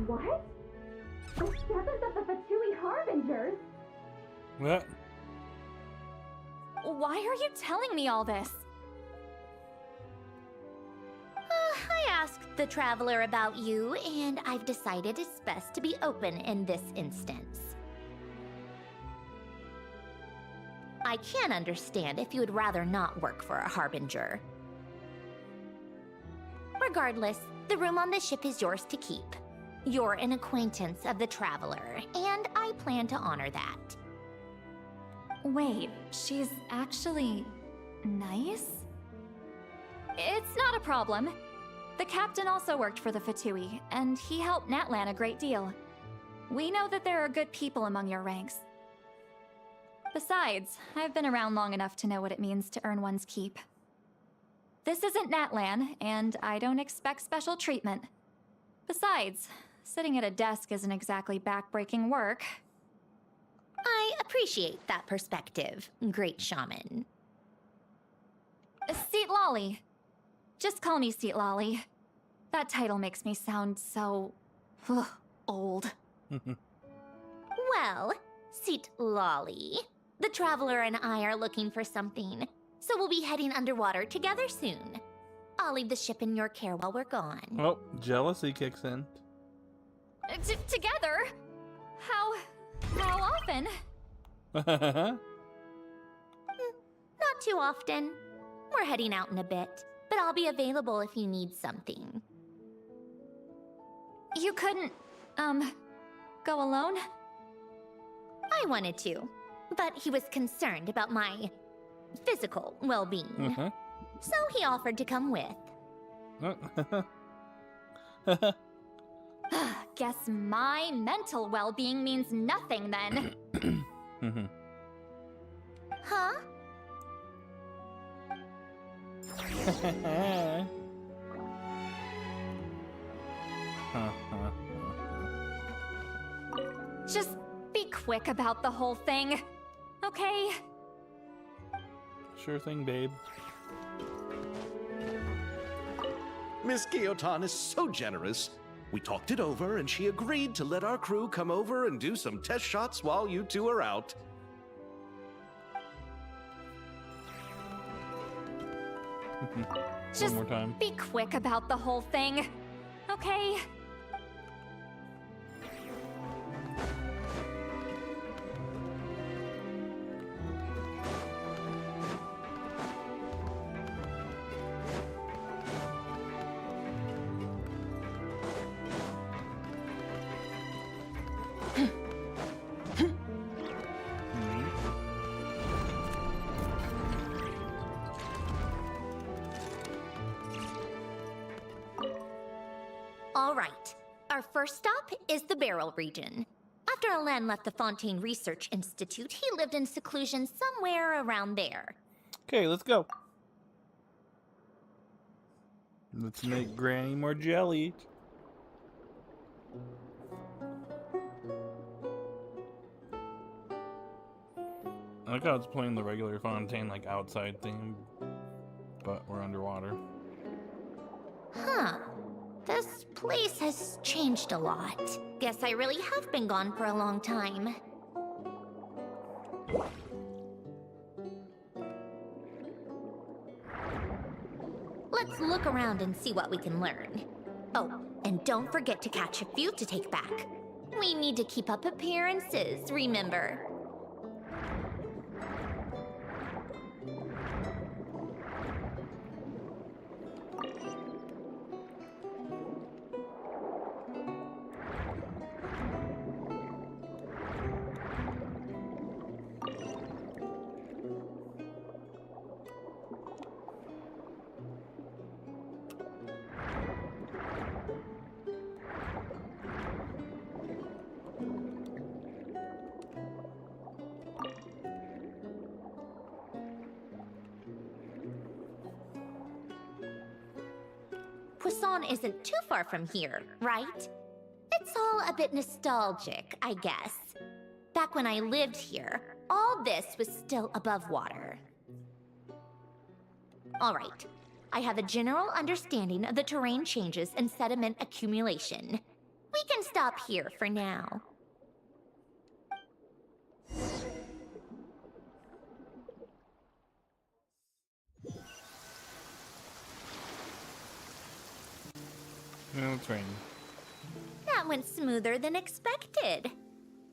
What? The 7th of the VIII Harbingers? What? Why are you telling me all this? I asked the Traveler about you, and I've decided it's best to be open in this instance. I can understand if you would rather not work for a Harbinger. Regardless, the room on the ship is yours to keep. You're an acquaintance of the Traveler, and I plan to honor that. Wait, she's actually nice? It's not a problem. The captain also worked for the Fatui, and he helped Natlan a great deal. We know that there are good people among your ranks. Besides, I've been around long enough to know what it means to earn one's keep. This isn't Natlan, and I don't expect special treatment. Besides, sitting at a desk isn't exactly backbreaking work. I appreciate that perspective, great shaman. Seat Lolly. Just call me Seat Lolly. That title makes me sound so... old. Well, Seat Lolly, the Traveler and I are looking for something, so we'll be heading underwater together soon. I'll leave the ship in your care while we're gone. Oh, jealousy kicks in. Together? How often? Not too often. We're heading out in a bit, but I'll be available if you need something. You couldn't, go alone? I wanted to, but he was concerned about my physical well-being. So he offered to come with. Guess my mental well-being means nothing then. Huh? Just be quick about the whole thing, okay? Sure thing, babe. Miss Gyotan is so generous. We talked it over, and she agreed to let our crew come over and do some test shots while you two are out. Just One more time. be quick about the whole thing, okay? All right. Our first stop is the Beryl region. After Alen left the Fontaine Research Institute, he lived in seclusion somewhere around there. Okay, let's go. Let's make Granny more jelly. I like how it's playing the regular Fontaine, like, outside theme, but we're underwater. Huh. This place has changed a lot. Guess I really have been gone for a long time. Let's look around and see what we can learn. Oh, and don't forget to catch a few to take back. We need to keep up appearances, remember? Poisson isn't too far from here, right? It's all a bit nostalgic, I guess. Back when I lived here, all this was still above water. All right. I have a general understanding of the terrain changes and sediment accumulation. We can stop here for now. No, it's raining. That went smoother than expected.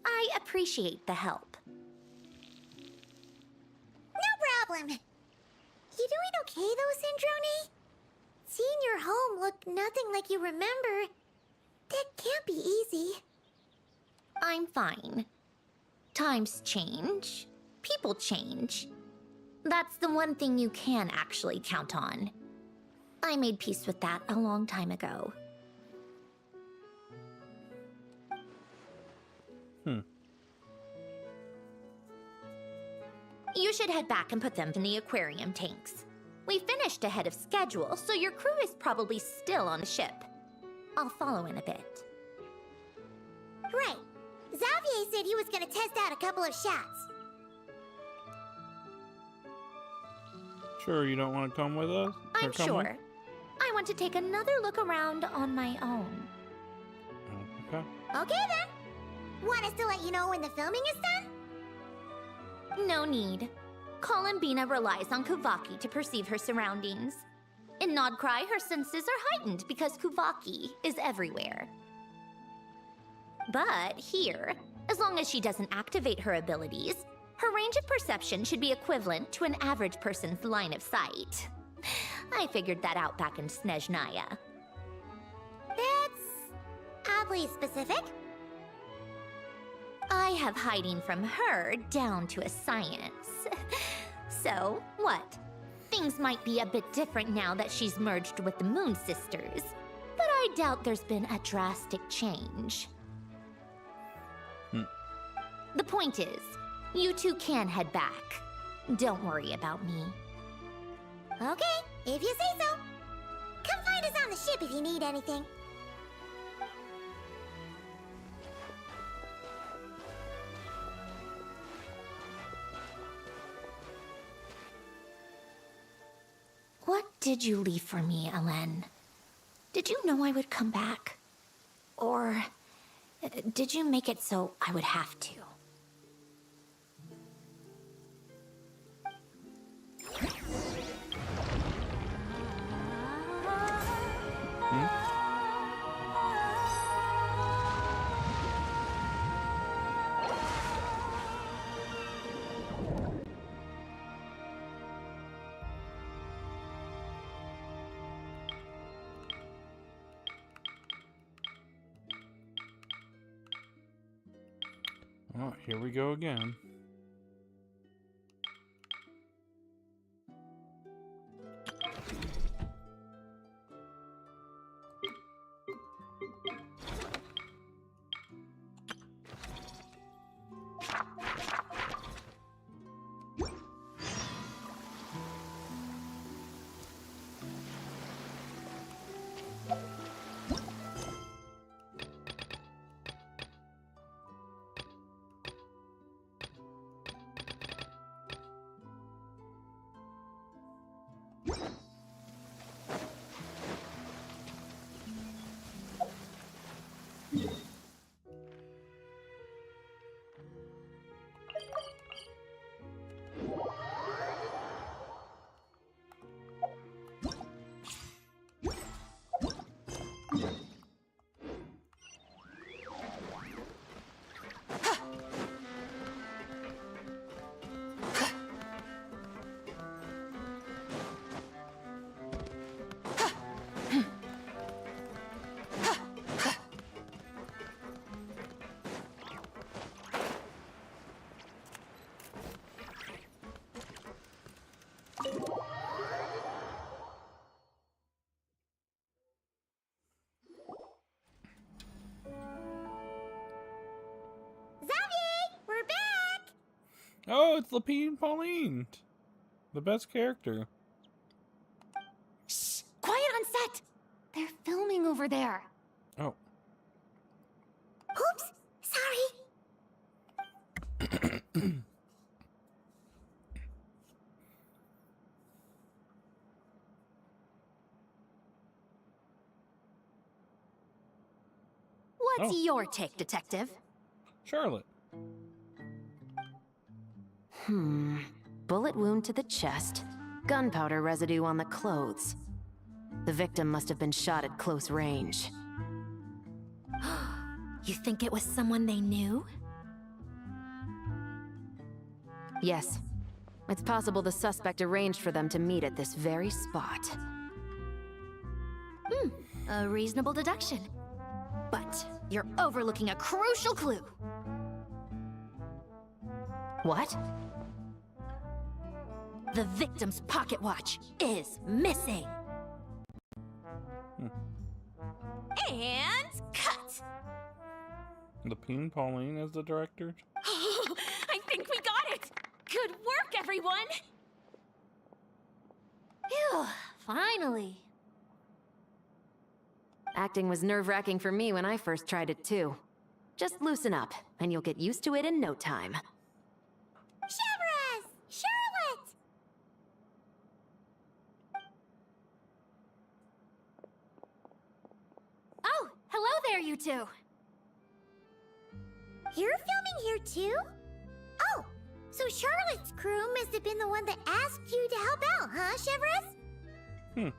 I appreciate the help. No problem. You doing okay though, Sandrone? Seeing your home look nothing like you remember, that can't be easy. I'm fine. Times change. People change. That's the one thing you can actually count on. I made peace with that a long time ago. You should head back and put them in the aquarium tanks. We finished ahead of schedule, so your crew is probably still on the ship. I'll follow in a bit. Right. Xavier said he was gonna test out a couple of shots. Sure, you don't want to come with us? I'm sure. I want to take another look around on my own. Okay. Okay then. Want us to let you know when the filming is done? No need. Columbina relies on Kuvaki to perceive her surroundings. In Nodcry, her senses are heightened because Kuvaki is everywhere. But here, as long as she doesn't activate her abilities, her range of perception should be equivalent to an average person's line of sight. I figured that out back in Snezhnaya. That's oddly specific. I have hiding from her down to a science. So, what? Things might be a bit different now that she's merged with the Moon Sisters, but I doubt there's been a drastic change. The point is, you two can head back. Don't worry about me. Okay, if you say so. Come find us on the ship if you need anything. What did you leave for me, Elen? Did you know I would come back? Or did you make it so I would have to? Oh, here we go again. Oh, it's Lapine Pauline, the best character. Shh! Quiet on set! They're filming over there. Oh. What's Oh. your take, Detective? Charlotte. Bullet wound to the chest. Gunpowder residue on the clothes. The victim must have been shot at close range. You think it was someone they knew? Yes. It's possible the suspect arranged for them to meet at this very spot. A reasonable deduction. But you're overlooking a crucial clue. What? The victim's pocket watch is missing. And cut! Lapine Pauline is the director. I think we got it! Good work, everyone! Phew, finally. Acting was nerve-wracking for me when I first tried it too. Just loosen up, and you'll get used to it in no time. Chevres! Charlotte! Oh, hello there, you two. You're filming here too? Oh, so Charlotte's crew must have been the one that asked you to help out, huh, Chevres?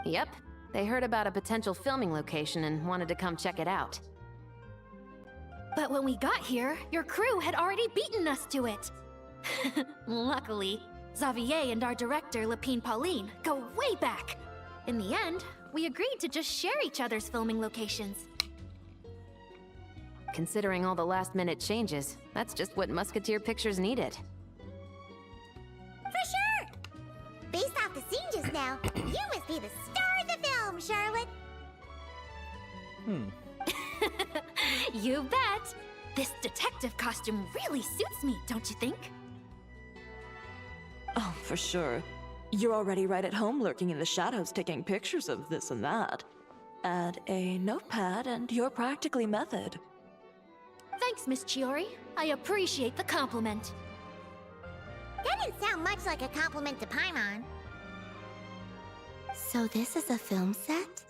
Yep. They heard about a potential filming location and wanted to come check it out. But when we got here, your crew had already beaten us to it. Luckily, Xavier and our director, Lapine Pauline, go way back. In the end, we agreed to just share each other's filming locations. Considering all the last-minute changes, that's just what Musketeer Pictures needed. For sure! Based off the scene just now, you must be the star of the film, Charlotte! You bet! This detective costume really suits me, don't you think? Oh, for sure. You're already right at home lurking in the shadows taking pictures of this and that. Add a notepad and you're practically method. Thanks, Miss Chiori. I appreciate the compliment. That didn't sound much like a compliment to Paimon. So this is a film set?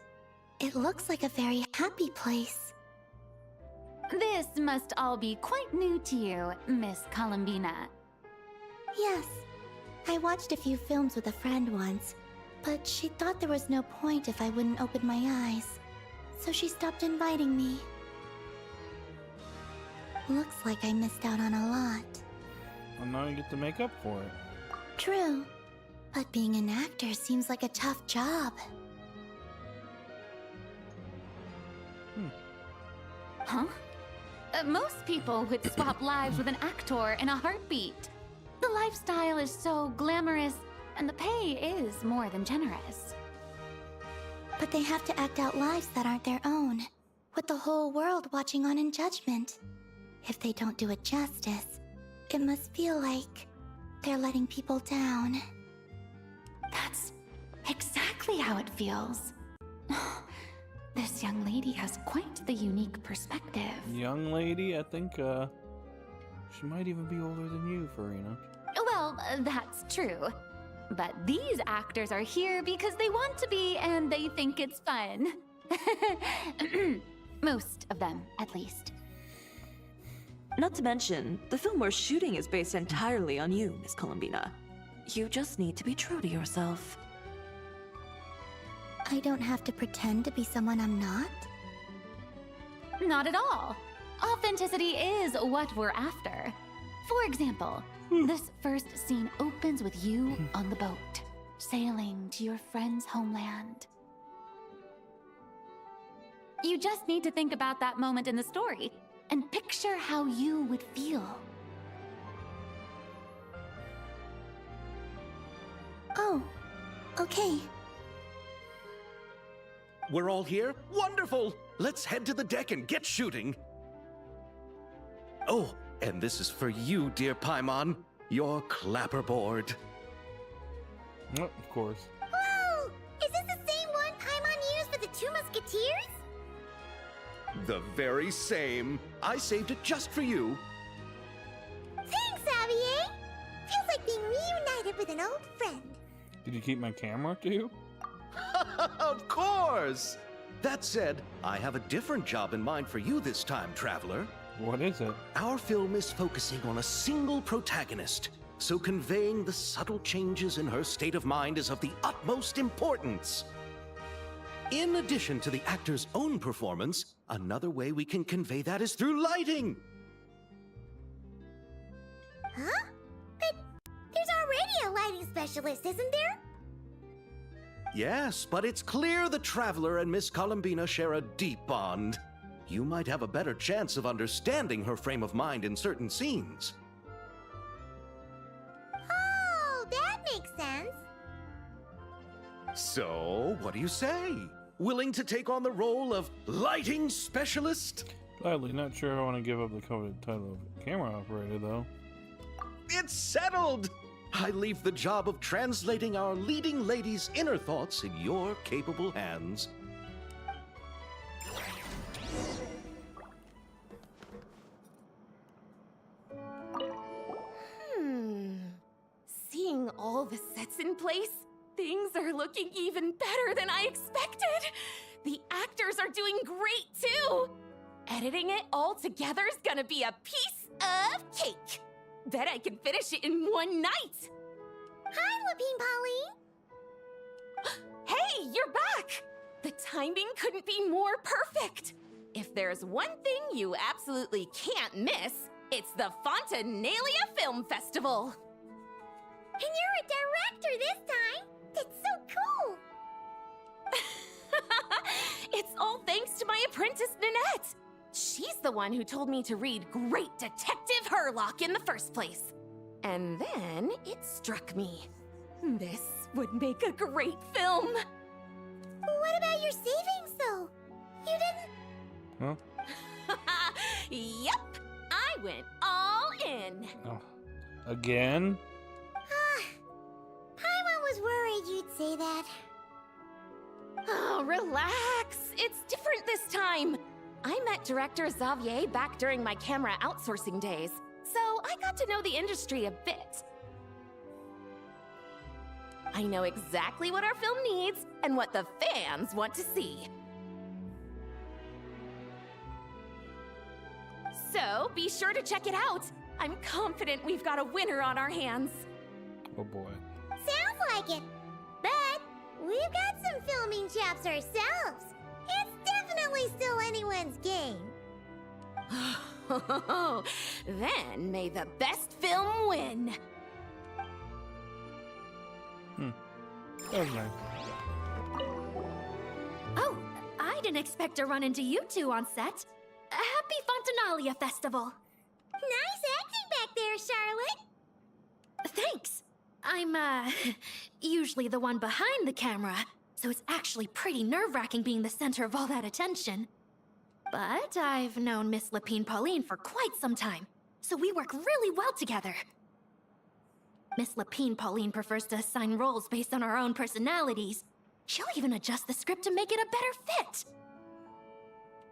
It looks like a very happy place. This must all be quite new to you, Miss Columbina. Yes. I watched a few films with a friend once, but she thought there was no point if I wouldn't open my eyes. So she stopped inviting me. Looks like I missed out on a lot. Well, now you get to make up for it. True. But being an actor seems like a tough job. Huh? Most people would swap lives with an actor in a heartbeat. The lifestyle is so glamorous, and the pay is more than generous. But they have to act out lives that aren't their own, with the whole world watching on in judgment. If they don't do it justice, it must feel like they're letting people down. That's exactly how it feels. This young lady has quite the unique perspective. Young lady, I think, she might even be older than you, Farina. Well, that's true. But these actors are here because they want to be and they think it's fun. Most of them, at least. Not to mention, the film we're shooting is based entirely on you, Miss Columbina. You just need to be true to yourself. I don't have to pretend to be someone I'm not? Not at all. Authenticity is what we're after. For example, this first scene opens with you on the boat, sailing to your friend's homeland. You just need to think about that moment in the story and picture how you would feel. Oh, okay. We're all here? Wonderful! Let's head to the deck and get shooting. Oh, and this is for you, dear Paimon. Your clapperboard. Oh, of course. Whoa! Is this the same one Paimon used for the Two Musketeers? The very same. I saved it just for you. Thanks, with an old friend. Did you keep my camera too? Of course! That said, I have a different job in mind for you this time, traveler. What is it? Our film is focusing on a single protagonist, so conveying the subtle changes in her state of mind is of the utmost importance. In addition to the actor's own performance, another way we can convey that is through lighting. Huh? But there's already a lighting specialist, isn't there? Yes, but it's clear the Traveler and Miss Columbina share a deep bond. You might have a better chance of understanding her frame of mind in certain scenes. Oh, that makes sense. So, what do you say? Willing to take on the role of lighting specialist? Gladly, not sure I want to give up the coveted title of camera operator, though. It's settled! I leave the job of translating our leading lady's inner thoughts in your capable hands. Seeing all the sets in place, things are looking even better than I expected. The actors are doing great too. Editing it all together is gonna be a piece of cake. Bet I can finish it in one night. Hi, Lapine Pauline. Hey, you're back! The timing couldn't be more perfect. If there's one thing you absolutely can't miss, it's the Fontinalia Film Festival. And you're a director this time. That's so cool. It's all thanks to my apprentice, Nanette. She's the one who told me to read Great Detective Herlock in the first place. And then it struck me. This would make a great film. What about your savings, though? You didn't... Huh? Yep, I went all in. Oh. Again? Paimon was worried you'd say that. Oh, relax. It's different this time. I met director Xavier back during my camera outsourcing days, so I got to know the industry a bit. I know exactly what our film needs and what the fans want to see. So be sure to check it out. I'm confident we've got a winner on our hands. Oh boy. Sounds like it. But we've got some filming chops ourselves. It's definitely still anyone's game. Then may the best film win. That was nice. Oh, I didn't expect to run into you two on set. Happy Fontinalia Festival. Nice acting back there, Charlotte. Thanks. I'm, usually the one behind the camera, so it's actually pretty nerve-wracking being the center of all that attention. But I've known Miss Lapine Pauline for quite some time, so we work really well together. Miss Lapine Pauline prefers to assign roles based on our own personalities. She'll even adjust the script to make it a better fit.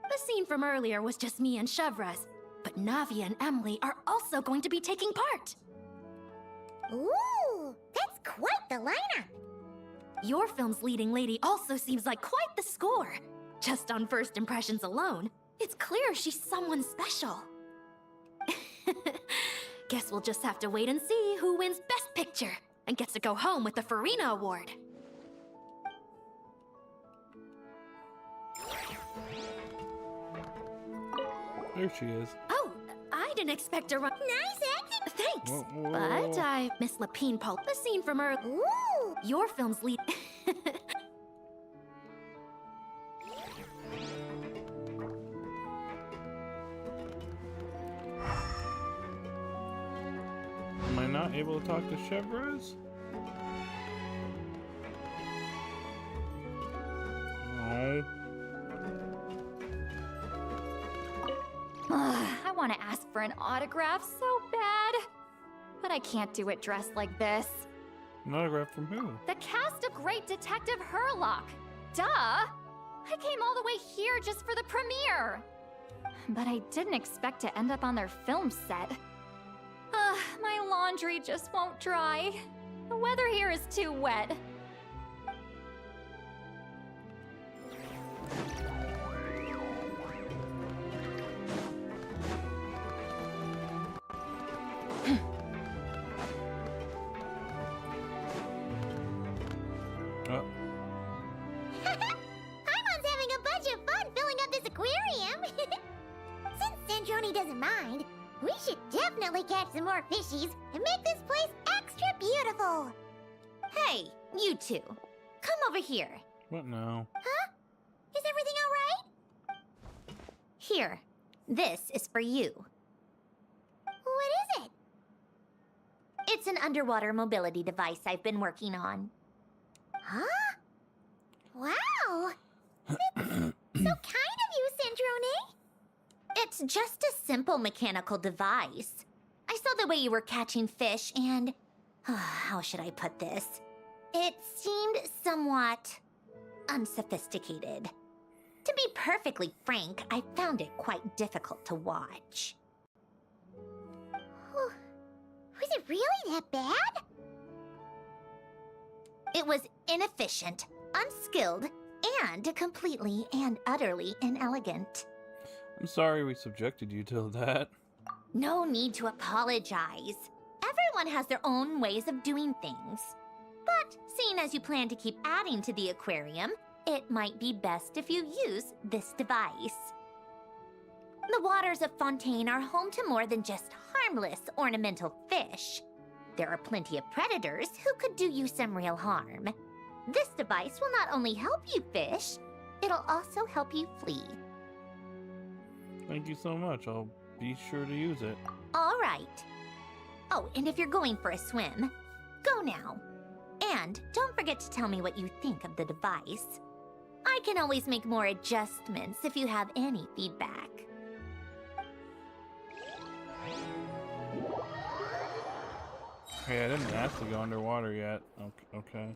The scene from earlier was just me and Chevres, but Navia and Emily are also going to be taking part. Ooh, that's quite the lineup. Your film's leading lady also seems like quite the score. Just on first impressions alone, it's clear she's someone special. Guess we'll just have to wait and see who wins Best Picture and gets to go home with the Farina Award. There she is. Oh, I didn't expect to run. Nice acting. Thanks. Whoa, whoa, But whoa. I Miss Lapine Paul. The scene from earlier. Ooh. Your film's lead. Am I not able to talk to Chevres? No. I want to ask for an autograph so bad. But I can't do it dressed like this. An autograph from who? The cast of Great Detective Herlock. Duh! I came all the way here just for the premiere. But I didn't expect to end up on their film set. My laundry just won't dry. The The weather here is too wet. Paimon's having a bunch of fun filling up this aquarium. Since Sandrone doesn't mind, we should definitely catch some more fishies and make this place extra beautiful. Hey, you two. Come over here. What now? Huh? Is everything all right? Here. This is for you. What is it? It's an underwater mobility device I've been working on. Huh? Wow! That's so kind of you, Sandrone. It's just a simple mechanical device. I saw the way you were catching fish and... how should I put this? It seemed somewhat unsophisticated. To be perfectly frank, I found it quite difficult to watch. Was it really that bad? It was inefficient, unskilled, and completely and utterly inelegant. I'm sorry we subjected you to that. No need to apologize. Everyone has their own ways of doing things. But seeing as you plan to keep adding to the aquarium, it might be best if you use this device. The waters of Fontaine are home to more than just harmless ornamental fish. There are plenty of predators who could do you some real harm. This device will not only help you fish, it'll also help you flee. Thank you so much. I'll be sure to use it. All right. Oh, and if you're going for a swim, go now. And don't forget to tell me what you think of the device. I can always make more adjustments if you have any feedback. Hey, I didn't ask to go underwater yet. Okay.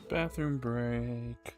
Bathroom break.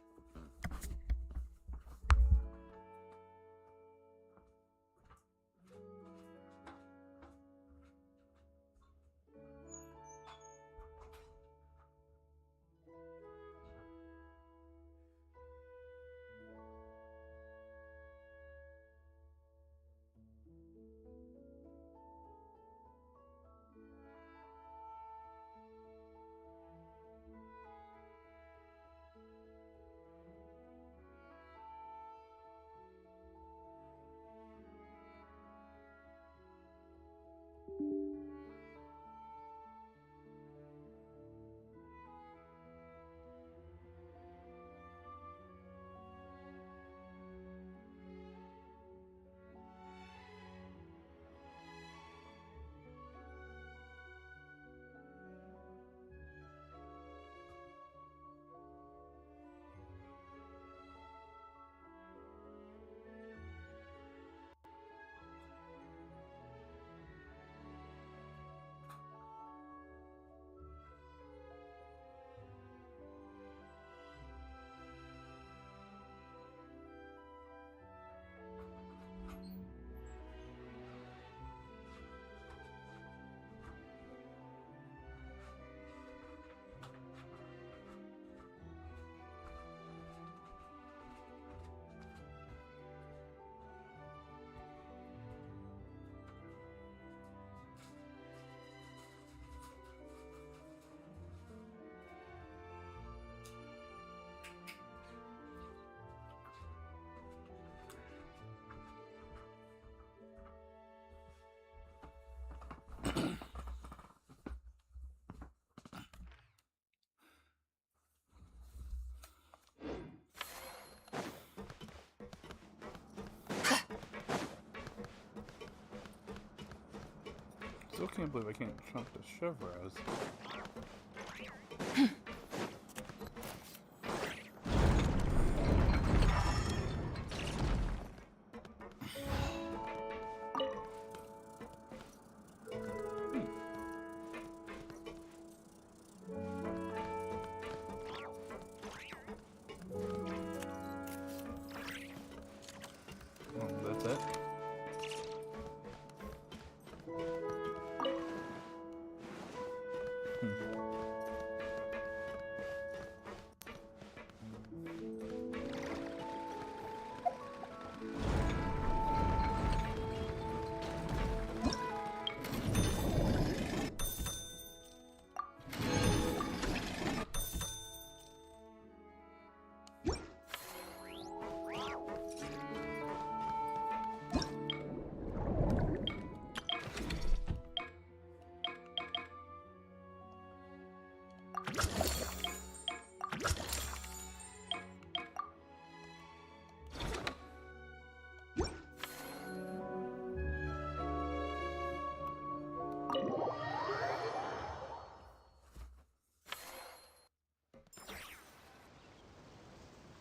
Still can't believe I can't jump the Chevros. That's it.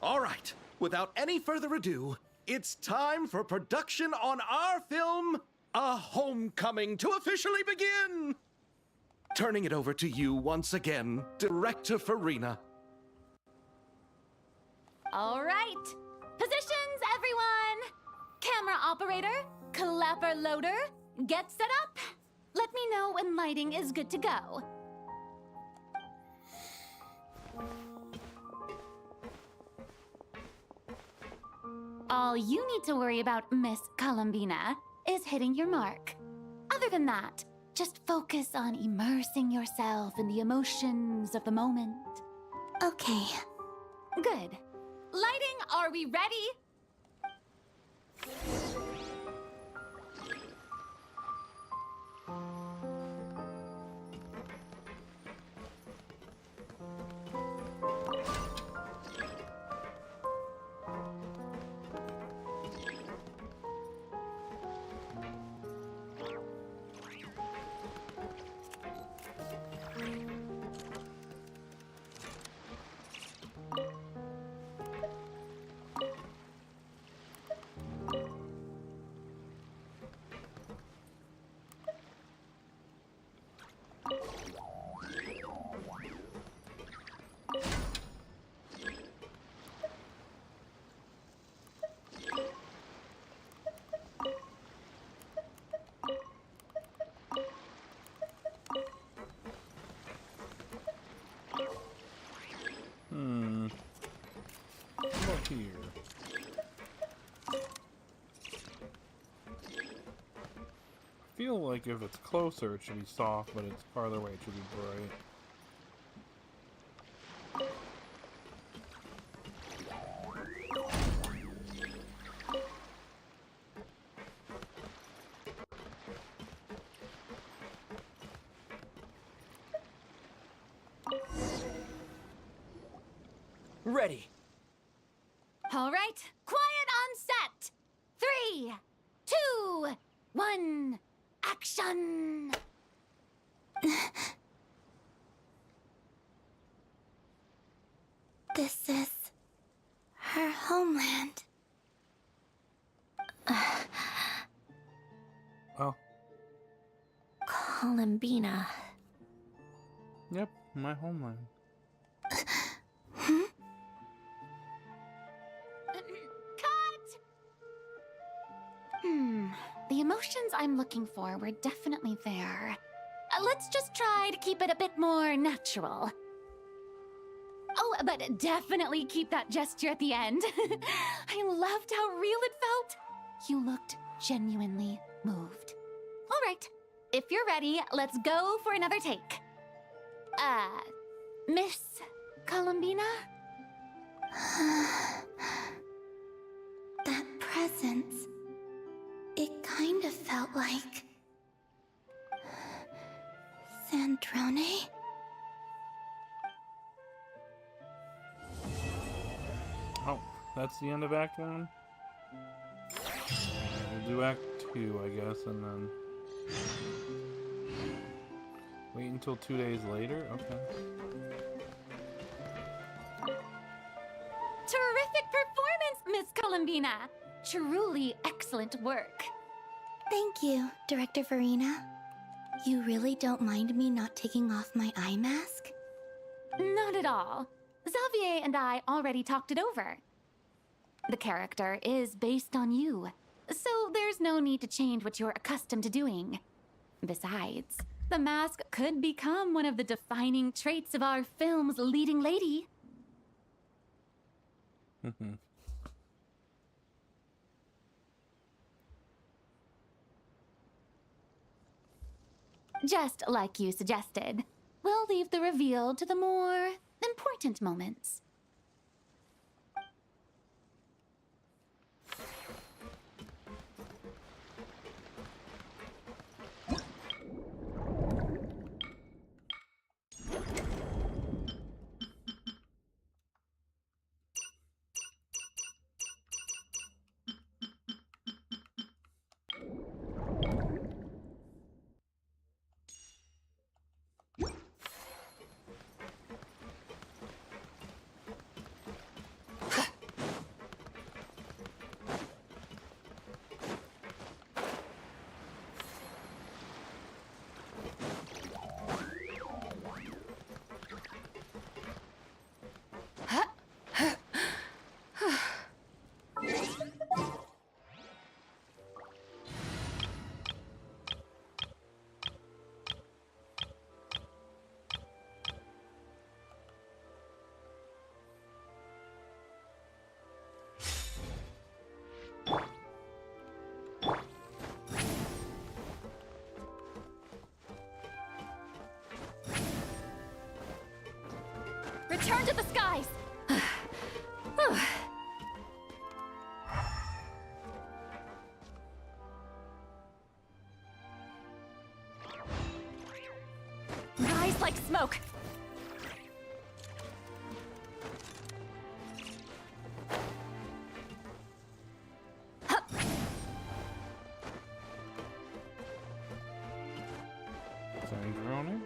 All right, without any further ado, it's time for production on our film, A Homecoming, to officially begin! Turning it over to you once again, Director Farina. All right. Positions, everyone. Camera operator, clapper loader, get set up. Let me know when lighting is good to go. All you need to worry about, Miss Columbina, is hitting your mark. Other than that, just focus on immersing yourself in the emotions of the moment. Okay. Good. Lighting, are we ready? here. I feel like if it's closer, it should be soft, but it's farther away, it should be bright. Ready. All right, quiet on set. 3, 2, 1, action! This is her homeland. Oh, Columbina. yep, my homeland. Cut! The emotions I'm looking for were definitely there. Let's just try to keep it a bit more natural. Oh, but definitely keep that gesture at the end. I loved how real it felt. You looked genuinely moved. All right, if you're ready, let's go for another take. Miss Columbina? That presence. It kind of felt like Sandrone? Oh, that's the end of Act 1? We'll do Act 2, I guess, and then... wait until 2 days later? Okay. Terrific performance, Miss Columbina! Truly excellent work. Thank you, Director Verena. You really don't mind me not taking off my eye mask? Not at all. Xavier and I already talked it over. The character is based on you, so there's no need to change what you're accustomed to doing. Besides, the mask could become one of the defining traits of our film's leading lady. Just like you suggested, we'll leave the reveal to the more important moments. Return to the skies! Rise like smoke! Sandrone?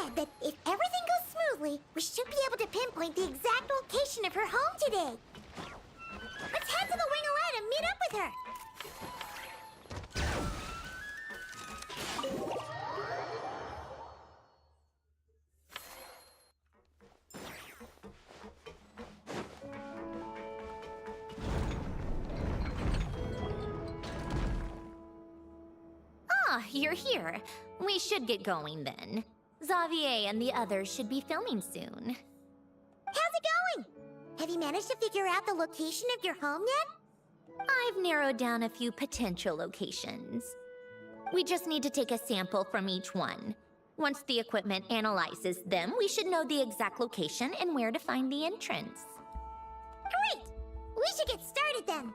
said that if everything goes smoothly, we should be able to pinpoint the exact location of her home today. Let's head to the wing-a-let and meet up with her. Ah, you're here. We should get going then. Xavier and the others should be filming soon. How's it going? Have you managed to figure out the location of your home yet? I've narrowed down a few potential locations. We just need to take a sample from each one. Once the equipment analyzes them, we should know the exact location and where to find the entrance. Great! We should get started then.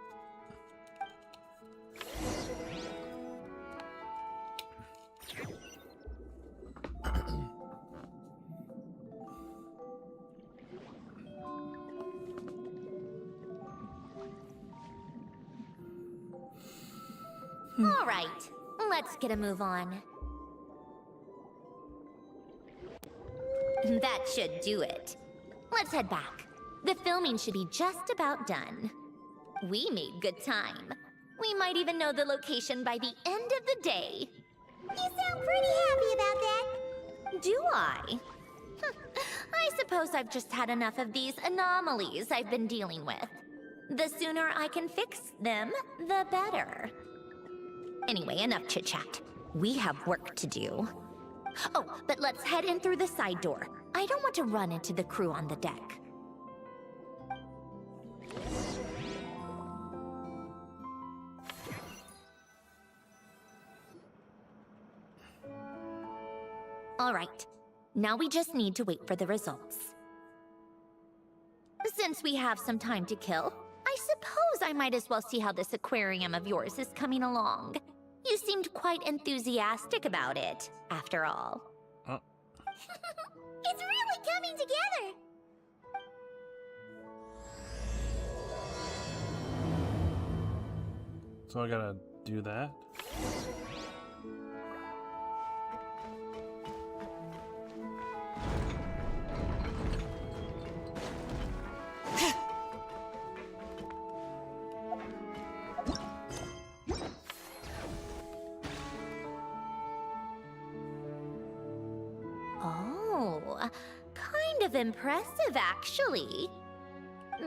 All right, let's get a move on. That should do it. Let's head back. The filming should be just about done. We made good time. We might even know the location by the end of the day. You sound pretty happy about that. Do I? I suppose I've just had enough of these anomalies I've been dealing with. The sooner I can fix them, the better. Anyway, enough chit-chat. We have work to do. Oh, but let's head in through the side door. I don't want to run into the crew on the deck. All right. Now we just need to wait for the results. Since we have some time to kill, I suppose I might as well see how this aquarium of yours is coming along. You seemed quite enthusiastic about it, after all. It's really coming together! So I gotta do that? Oh, kind of impressive, actually.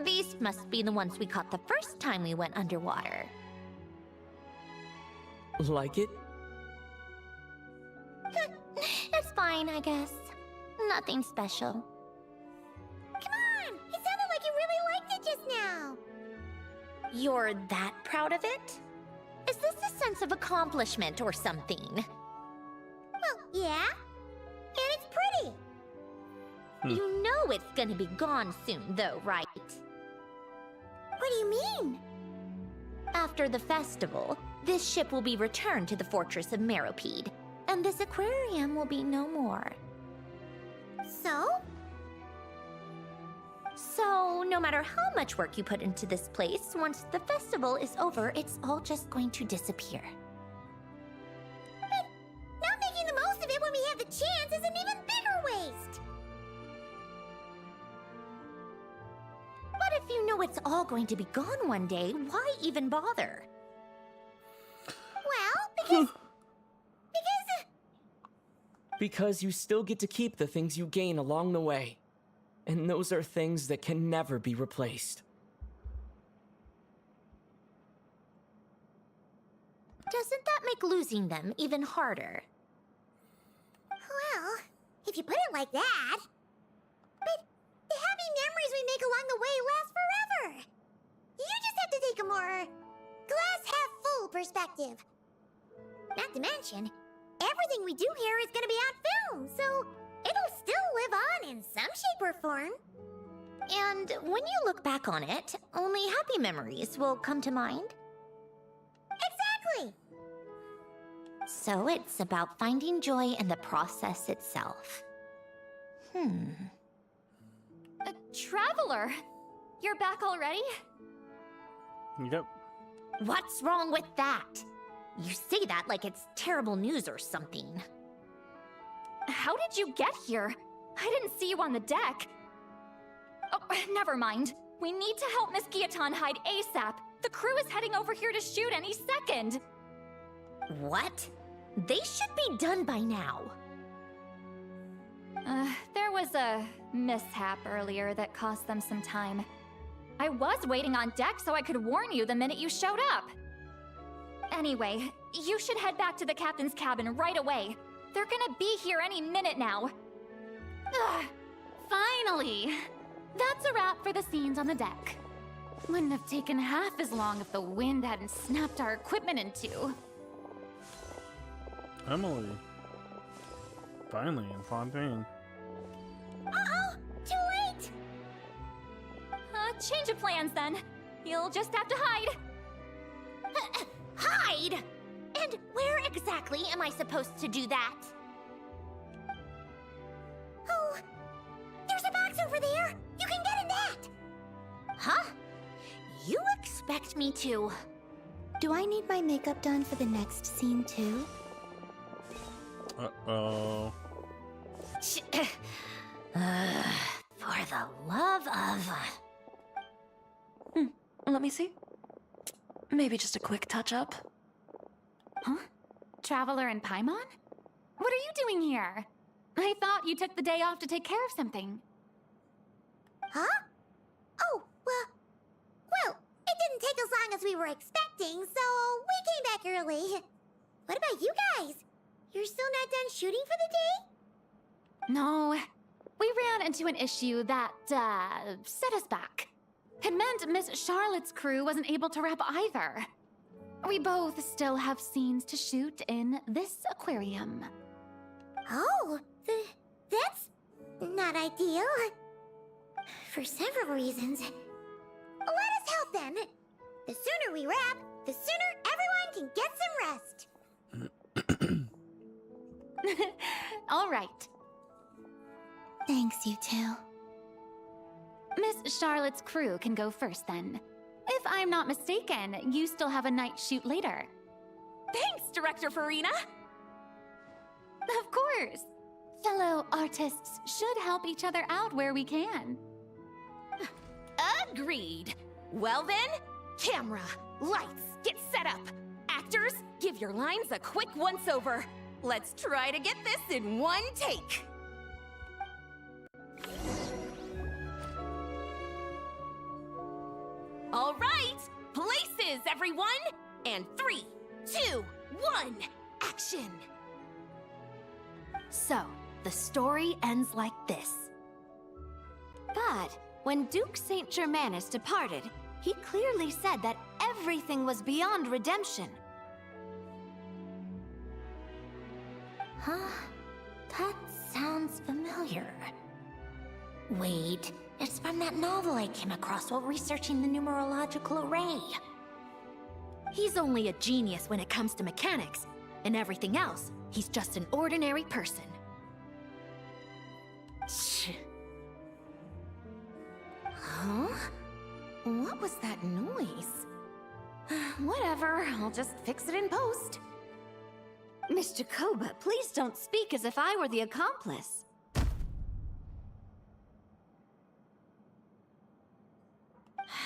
These must be the ones we caught the first time we went underwater. Like it? It's fine, I guess. Nothing special. Come on! It sounded like you really liked it just now! You're that proud of it? Is this a sense of accomplishment or something? Well, yeah. And it's pretty! You know it's gonna be gone soon, though, right? What do you mean? After the festival, this ship will be returned to the fortress of Meropide, and this aquarium will be no more. So? So, no matter how much work you put into this place, once the festival is over, it's all just going to disappear. But not making the most of it when we have the chance is an even bigger waste! But if you know it's all going to be gone one day, why even bother? Well, Because you still get to keep the things you gain along the way. And those are things that can never be replaced. Doesn't that make losing them even harder? well, if you put it like that... But the happy memories we make along the way last forever! You just have to take a more glass-half-full perspective. Not to mention, everything we do here is gonna be on film, so it'll still live on in some shape or form. And when you look back on it, only happy memories will come to mind. Exactly! So it's about finding joy in the process itself. Traveler! You're back already? Yep. What's wrong with that? You say that like it's terrible news or something. How did you get here? I didn't see you on the deck. Oh, never mind. We need to help Miss Guillotin hide ASAP. The crew is heading over here to shoot any second. What? They should be done by now. There was a mishap earlier that cost them some time. I was waiting on deck so I could warn you the minute you showed up. Anyway, you should head back to the captain's cabin right away. They're gonna be here any minute now. Ugh, finally! That's a wrap for the scenes on the deck. Wouldn't have taken half as long if the wind hadn't snapped our equipment in two. Emily. Finally, in Fontaine. Uh-oh! Too late! Change of plans then. You'll just have to hide. Hide? And where exactly am I supposed to do that? Oh, there's a box over there. You can get in that. Huh? You expect me to? Do I need my makeup done for the next scene too? Uh-oh. For the love of... Let me see. Maybe just a quick touch-up. Huh? Traveler and Paimon? What are you doing here? I thought you took the day off to take care of something. Huh? Oh, well, it didn't take as long as we were expecting, so we came back early. What about you guys? You're still not done shooting for the day? No. We ran into an issue that, set us back. It meant Miss Charlotte's crew wasn't able to wrap either. We both still have scenes to shoot in this aquarium. Oh, that's not ideal. For several reasons. Let us help then. The sooner we wrap, the sooner everyone can get some rest. All right. Thanks, you two. Miss Charlotte's crew can go first then. If I'm not mistaken, you still have a night shoot later. Thanks, Director Farina! Of course. Fellow artists should help each other out where we can. Agreed. Well then, camera, lights, get set up. Actors, give your lines a quick once-over. Let's try to get this in one take. All right, places, everyone! And 3, 2, 1, action! So, the story ends like this. But when Duke Saint Germanus departed, he clearly said that everything was beyond redemption. Huh? That sounds familiar. Wait, it's from that novel I came across while researching the numerological array. He's only a genius when it comes to mechanics, and everything else, he's just an ordinary person. Huh? What was that noise? Whatever, I'll just fix it in post. Miss Jacoba, please don't speak as if I were the accomplice.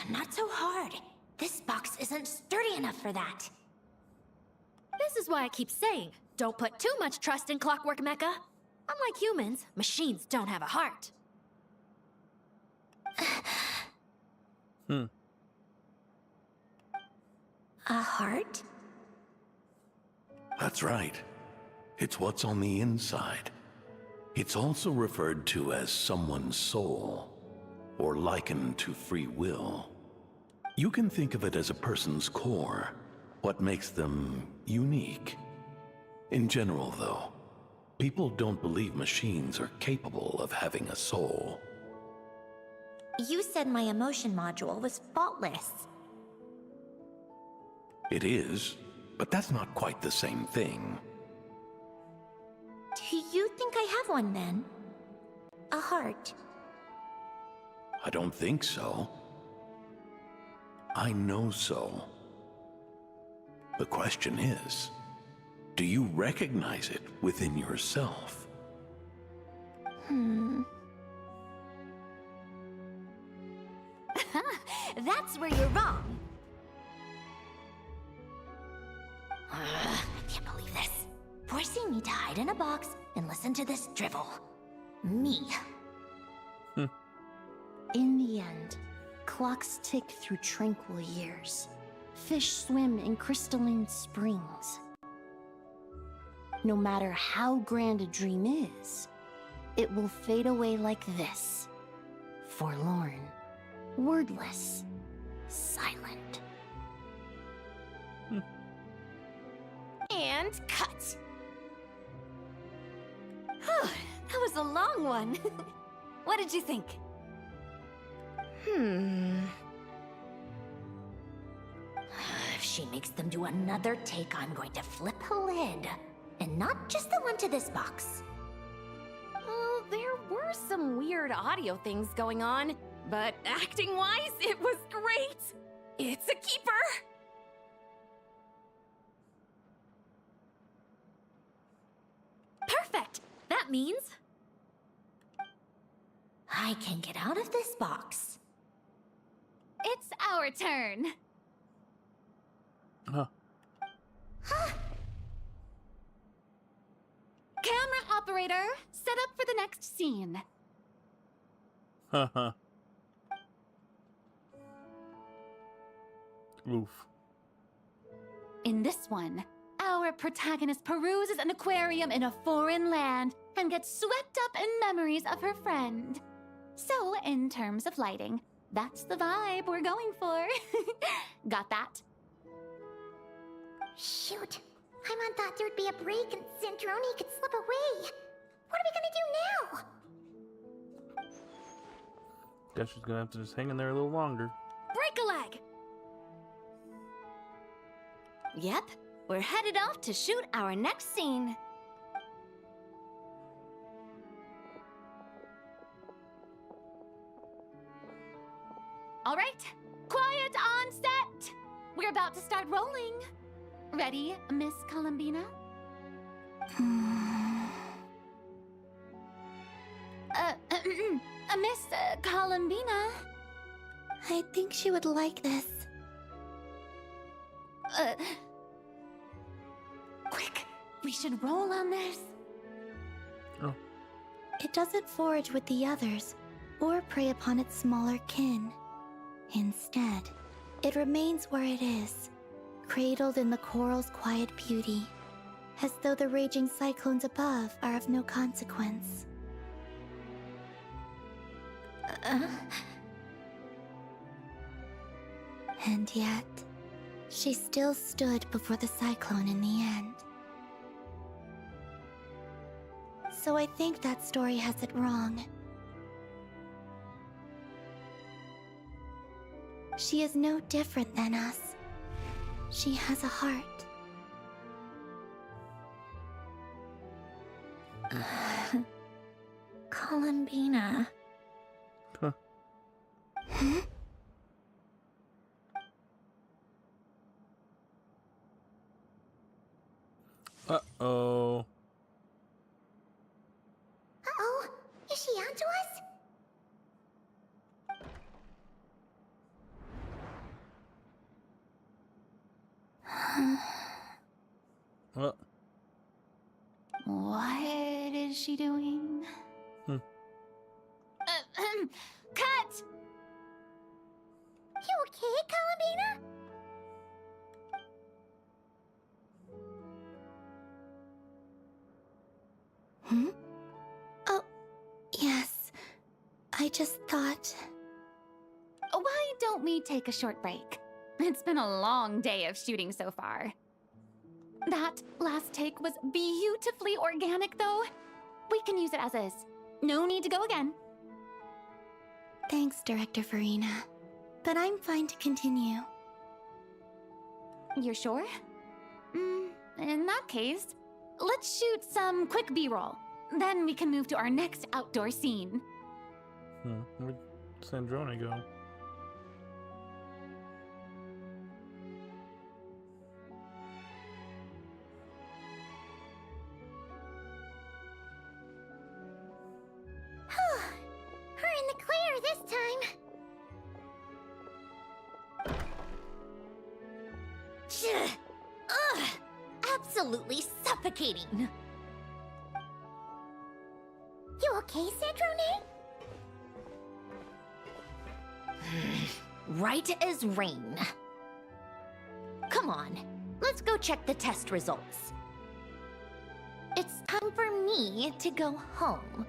Not so hard. This box isn't sturdy enough for that. This is why I keep saying, don't put too much trust in Clockwork Mecha. Unlike humans, machines don't have a heart. A heart? That's right. It's what's on the inside. It's also referred to as someone's soul, or likened to free will. You can think of it as a person's core, what makes them unique. In general, though, people don't believe machines are capable of having a soul. You said my emotion module was faultless. It is, but that's not quite the same thing. Do you think I have one then? A heart? I don't think so. I know so. The question is, do you recognize it within yourself? That's where you're wrong. I can't believe this. Forcing me to hide in a box and listen to this drivel. Me. In the end, clocks tick through tranquil years. Fish swim in crystalline springs. No matter how grand a dream is, it will fade away like this. Forlorn, wordless, silent. And cut. Whew, that was a long one. What did you think? If she makes them do another take, I'm going to flip a lid. And not just the one to this box. Well, there were some weird audio things going on, but acting-wise, it was great. It's a keeper. Perfect! That means... I can get out of this box. It's our turn. Huh. Camera operator, set up for the next scene. Haha. Oof. In this one, our protagonist peruses an aquarium in a foreign land and gets swept up in memories of her friend. So, in terms of lighting, that's the vibe we're going for. Got that? Shoot. Paimon thought there'd be a break and Sandrone could slip away. What are we gonna do now? Guess she's gonna have to just hang in there a little longer. Break a leg! Yep, we're headed off to shoot our next scene. All right, quiet on set. We're about to start rolling. Ready, Miss Columbina? Miss Columbina? I think she would like this. Quick, we should roll on this. Oh. It doesn't forage with the others, or prey upon its smaller kin. Instead, it remains where it is, cradled in the coral's quiet beauty, as though the raging cyclones above are of no consequence. And yet, she still stood before the cyclone in the end. So I think that story has it wrong. She is no different than us. She has a heart. Columbina. Huh. Hmm? Uh-oh. Uh-oh. Is she onto us? Well. What is she doing? Cut! You okay, Columbina? Hmm? Oh, yes. I just thought... Why don't we take a short break? It's been a long day of shooting so far. That last take was beautifully organic, though. We can use it as is. No need to go again. Thanks, Director Farina. But I'm fine to continue. You're sure? In that case, let's shoot some quick B-roll. Then we can move to our next outdoor scene. Where'd Sandrone go? time. Ugh! Absolutely suffocating. You okay, Sandrone? Right as rain. Come on, let's go check the test results. It's time for me to go home.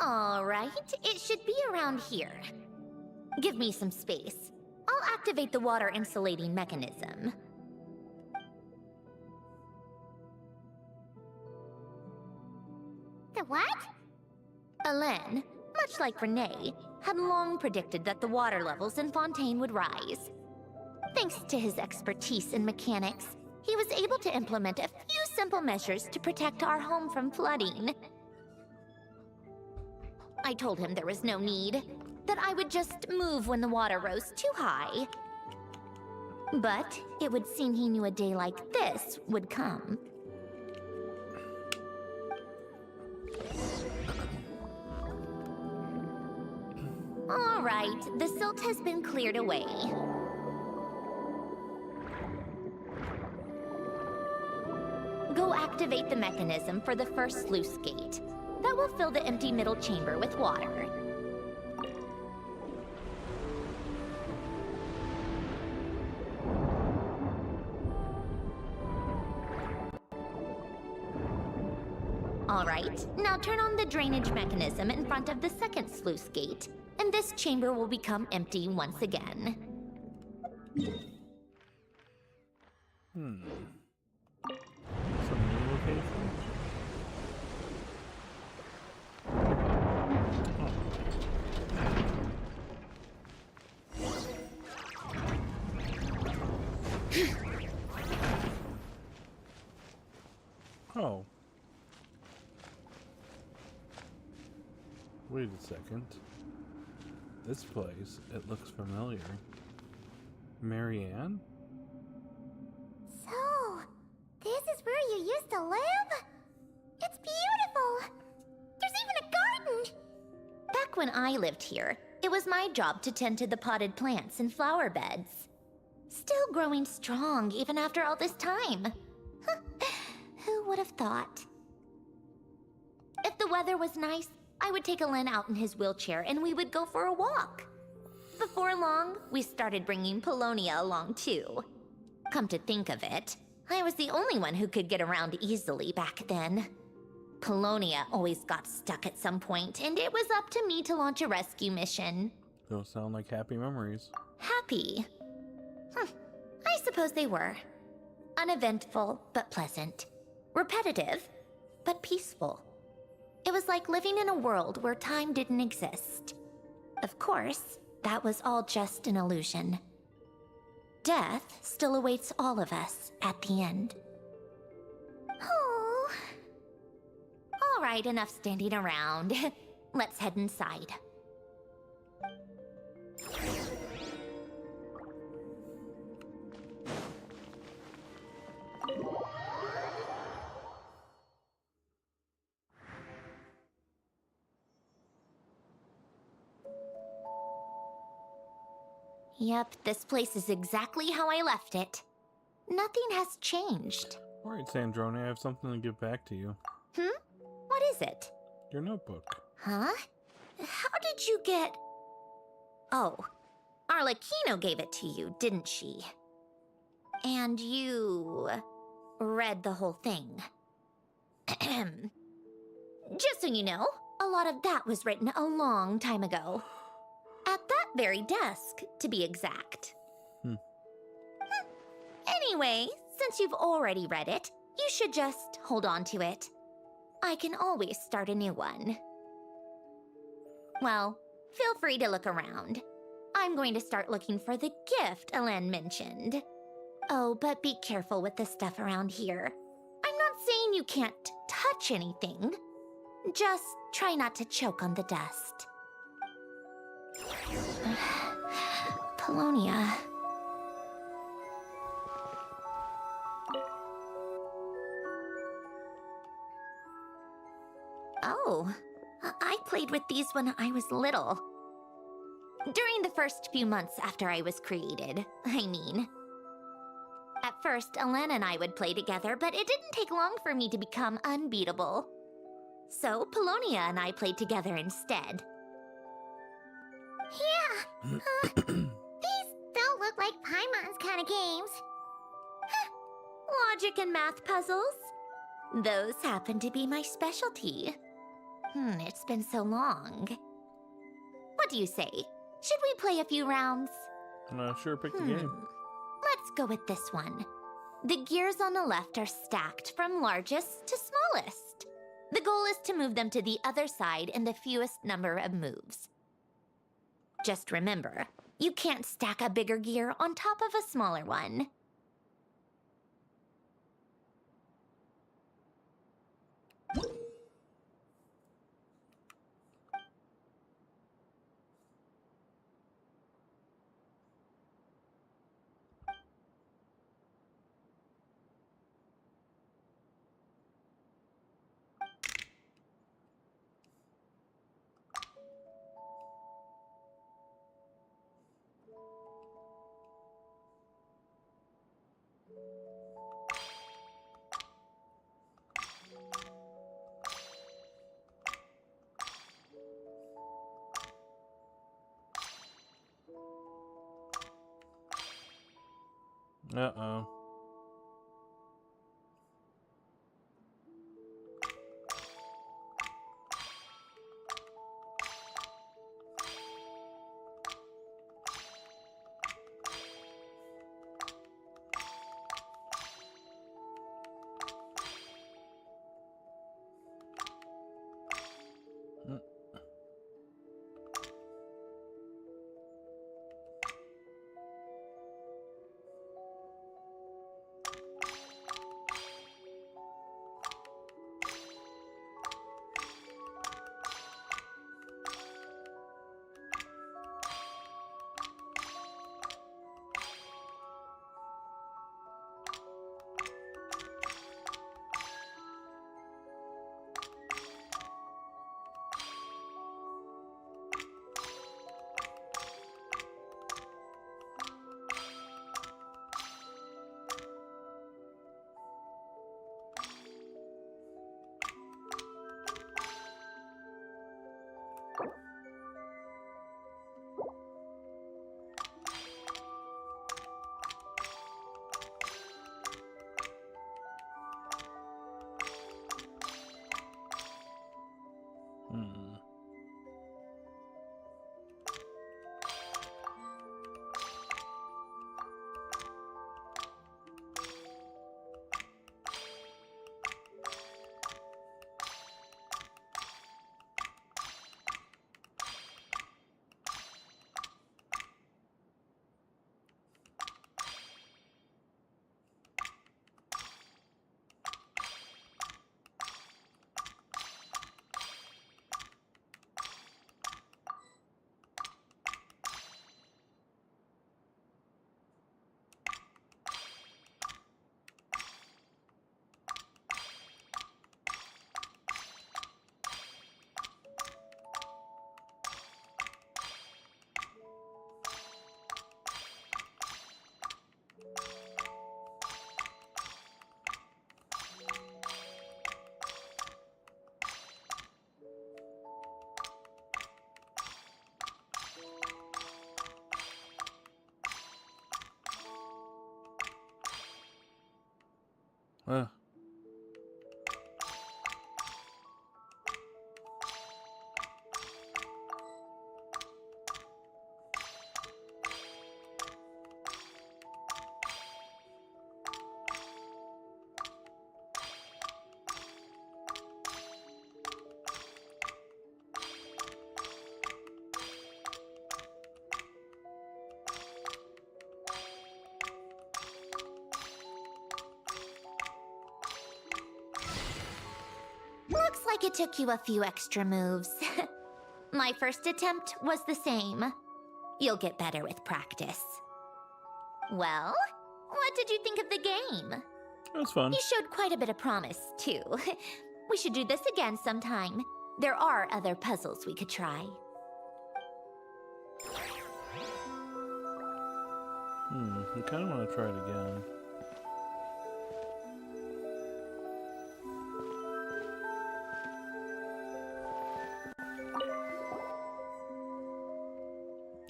All right, it should be around here. Give me some space. I'll activate the water insulating mechanism. The what? Alain, much like Renee, had long predicted that the water levels in Fontaine would rise. Thanks to his expertise in mechanics, he was able to implement a few simple measures to protect our home from flooding. I told him there was no need, that I would just move when the water rose too high. But it would seem he knew a day like this would come. All right, the silt has been cleared away. Go activate the mechanism for the first sluice gate. That will fill the empty middle chamber with water. All right, now turn on the drainage mechanism in front of the second sluice gate, and this chamber will become empty once again. Some new location? Oh. Wait a second. This place, it looks familiar. Marianne? So, this is where you used to live? It's beautiful! There's even a garden! Back when I lived here, it was my job to tend to the potted plants and flower beds. Still growing strong even after all this time. Who would have thought? If the weather was nice, I would take Alain out in his wheelchair and we would go for a walk. Before long, we started bringing Polonia along too. Come to think of it, I was the only one who could get around easily back then. Polonia always got stuck at some point, and it was up to me to launch a rescue mission. Those sound like happy memories. Happy? I suppose they were. Uneventful, but pleasant. Repetitive, but peaceful. It was like living in a world where time didn't exist. Of course, that was all just an illusion. Death still awaits all of us at the end. Oh. All right, enough standing around. Let's head inside. Yep, this place is exactly how I left it. Nothing has changed. Alright, Sandrone, I have something to give back to you. What is it? Your notebook. Huh? How did you get... Oh, Arlecchino gave it to you, didn't she? And you... read the whole thing. Just so you know, a lot of that was written a long time ago. At that very desk, to be exact. Anyway, since you've already read it, you should just hold on to it. I can always start a new one. Well, feel free to look around. I'm going to start looking for the gift Elen mentioned. Oh, but be careful with the stuff around here. I'm not saying you can't touch anything. Just try not to choke on the dust. Polonia. Oh, I played with these when I was little. During the first few months after I was created, I mean. At first, Elen and I would play together, but it didn't take long for me to become unbeatable. So, Polonia and I played together instead. Yeah, these don't look like Paimon's kind of games. Logic and math puzzles? Those happen to be my specialty. It's been so long. What do you say? Should we play a few rounds? Sure, pick the game. Let's go with this one. The gears on the left are stacked from largest to smallest. The goal is to move them to the other side in the fewest number of moves. Just remember, you can't stack a bigger gear on top of a smaller one. Uh-oh. like it took you a few extra moves. My first attempt was the same. You'll get better with practice. Well, what did you think of the game? It was fun. You showed quite a bit of promise, too. We should do this again sometime. There are other puzzles we could try. I kind of want to try it again.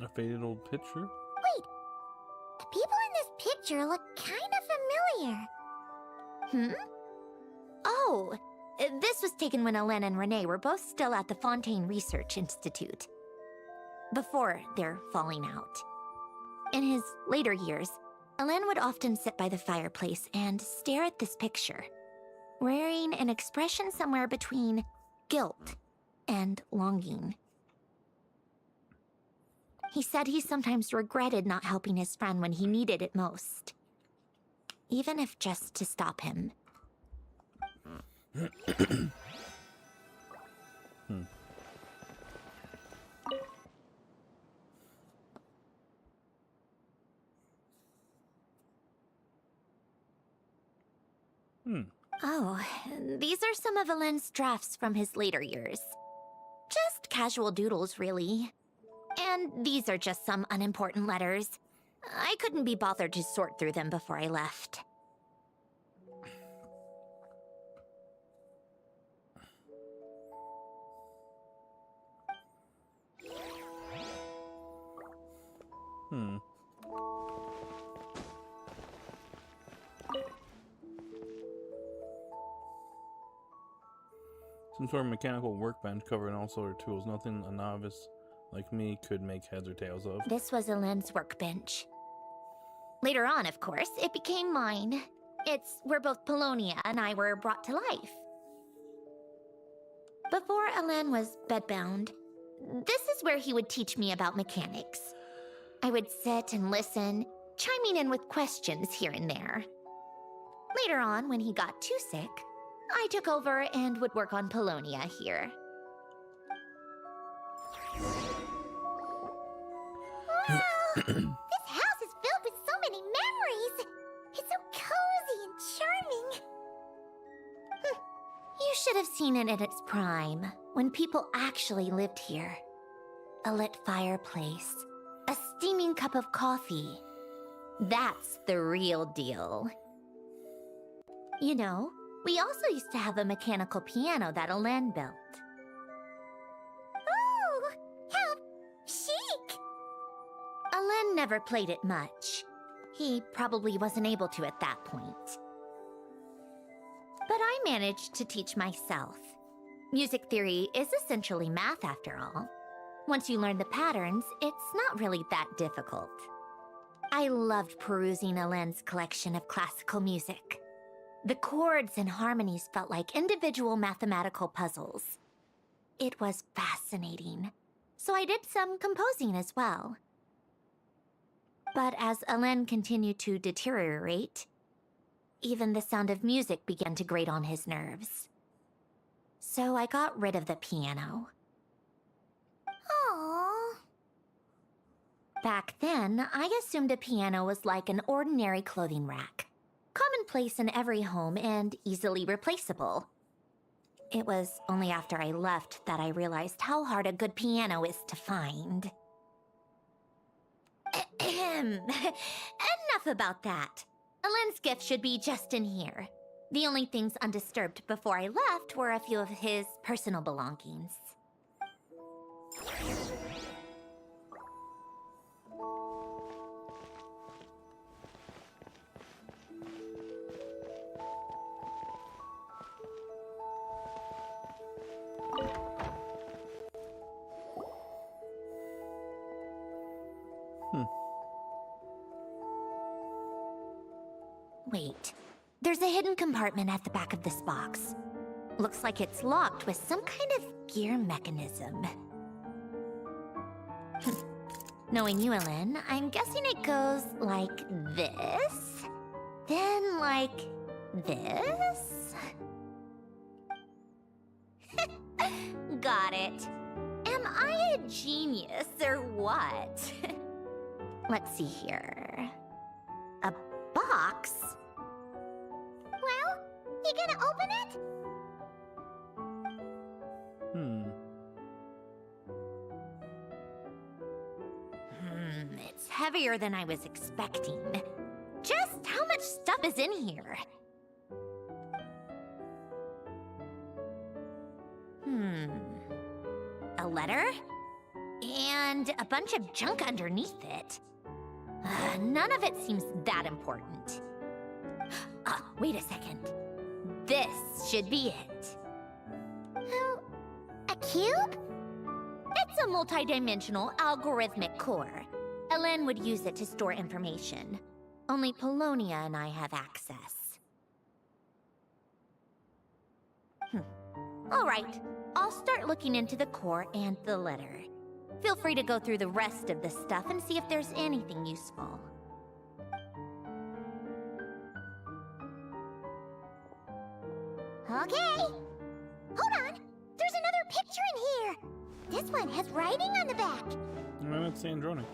A faded old picture? Wait, the people in this picture look kind of familiar. Oh, this was taken when Hélène and Renee were both still at the Fontaine Research Institute. Before their falling out. In his later years, Hélène would often sit by the fireplace and stare at this picture, wearing an expression somewhere between guilt and longing. He said he sometimes regretted not helping his friend when he needed it most, even if just to stop him. Oh, these are some of Hélène's drafts from his later years. Just casual doodles, really. And these are just some unimportant letters. I couldn't be bothered to sort through them before I left. Some sort of mechanical workbench covering all sort of tools. Nothing a novice like me could make heads or tails of. This was Hélène's workbench. Later on, of course, it became mine. It's where both Polonia and I were brought to life. Before Hélène was bedbound, this is where he would teach me about mechanics. I would sit and listen, chiming in with questions here and there. Later on, when he got too sick, I took over and would work on Polonia here. Wow! This house is filled with so many memories! It's so cozy and charming! You should have seen it in its prime, when people actually lived here. A lit fireplace, a steaming cup of coffee. That's the real deal. You know, we also used to have a mechanical piano that Hélène built. Oh, how chic! Hélène never played it much. He probably wasn't able to at that point. But I managed to teach myself. Music theory is essentially math after all. Once you learn the patterns, it's not really that difficult. I loved perusing Hélène's collection of classical music. The chords and harmonies felt like individual mathematical puzzles. It was fascinating, so I did some composing as well. But as Hélène continued to deteriorate, even the sound of music began to grate on his nerves. So I got rid of the piano. Aww. Back then, I assumed a piano was like an ordinary clothing rack. Commonplace in every home and easily replaceable. It was only after I left that I realized how hard a good piano is to find. Enough about that. Hélène's gift should be just in here. The only things undisturbed before I left were a few of his personal belongings. Wait, there's a hidden compartment at the back of this box. Looks like it's locked with some kind of gear mechanism. Knowing you, Hélène, I'm guessing it goes like this, then like this. Got it. Am I a genius or what? Let's see here. A box? Well, you gonna open it? It's heavier than I was expecting. Just how much stuff is in here? A letter? And a bunch of junk underneath it. None of it seems that important. Wait a second. This should be it. Oh, a cube? It's a multi-dimensional algorithmic core. Ellen would use it to store information. Only Polonia and I have access. All right, I'll start looking into the core and the letter. Feel free to go through the rest of the stuff and see if there's anything useful. Okay. Hold on. There's another picture in here. This one has writing on the back. No, it's Sandrone.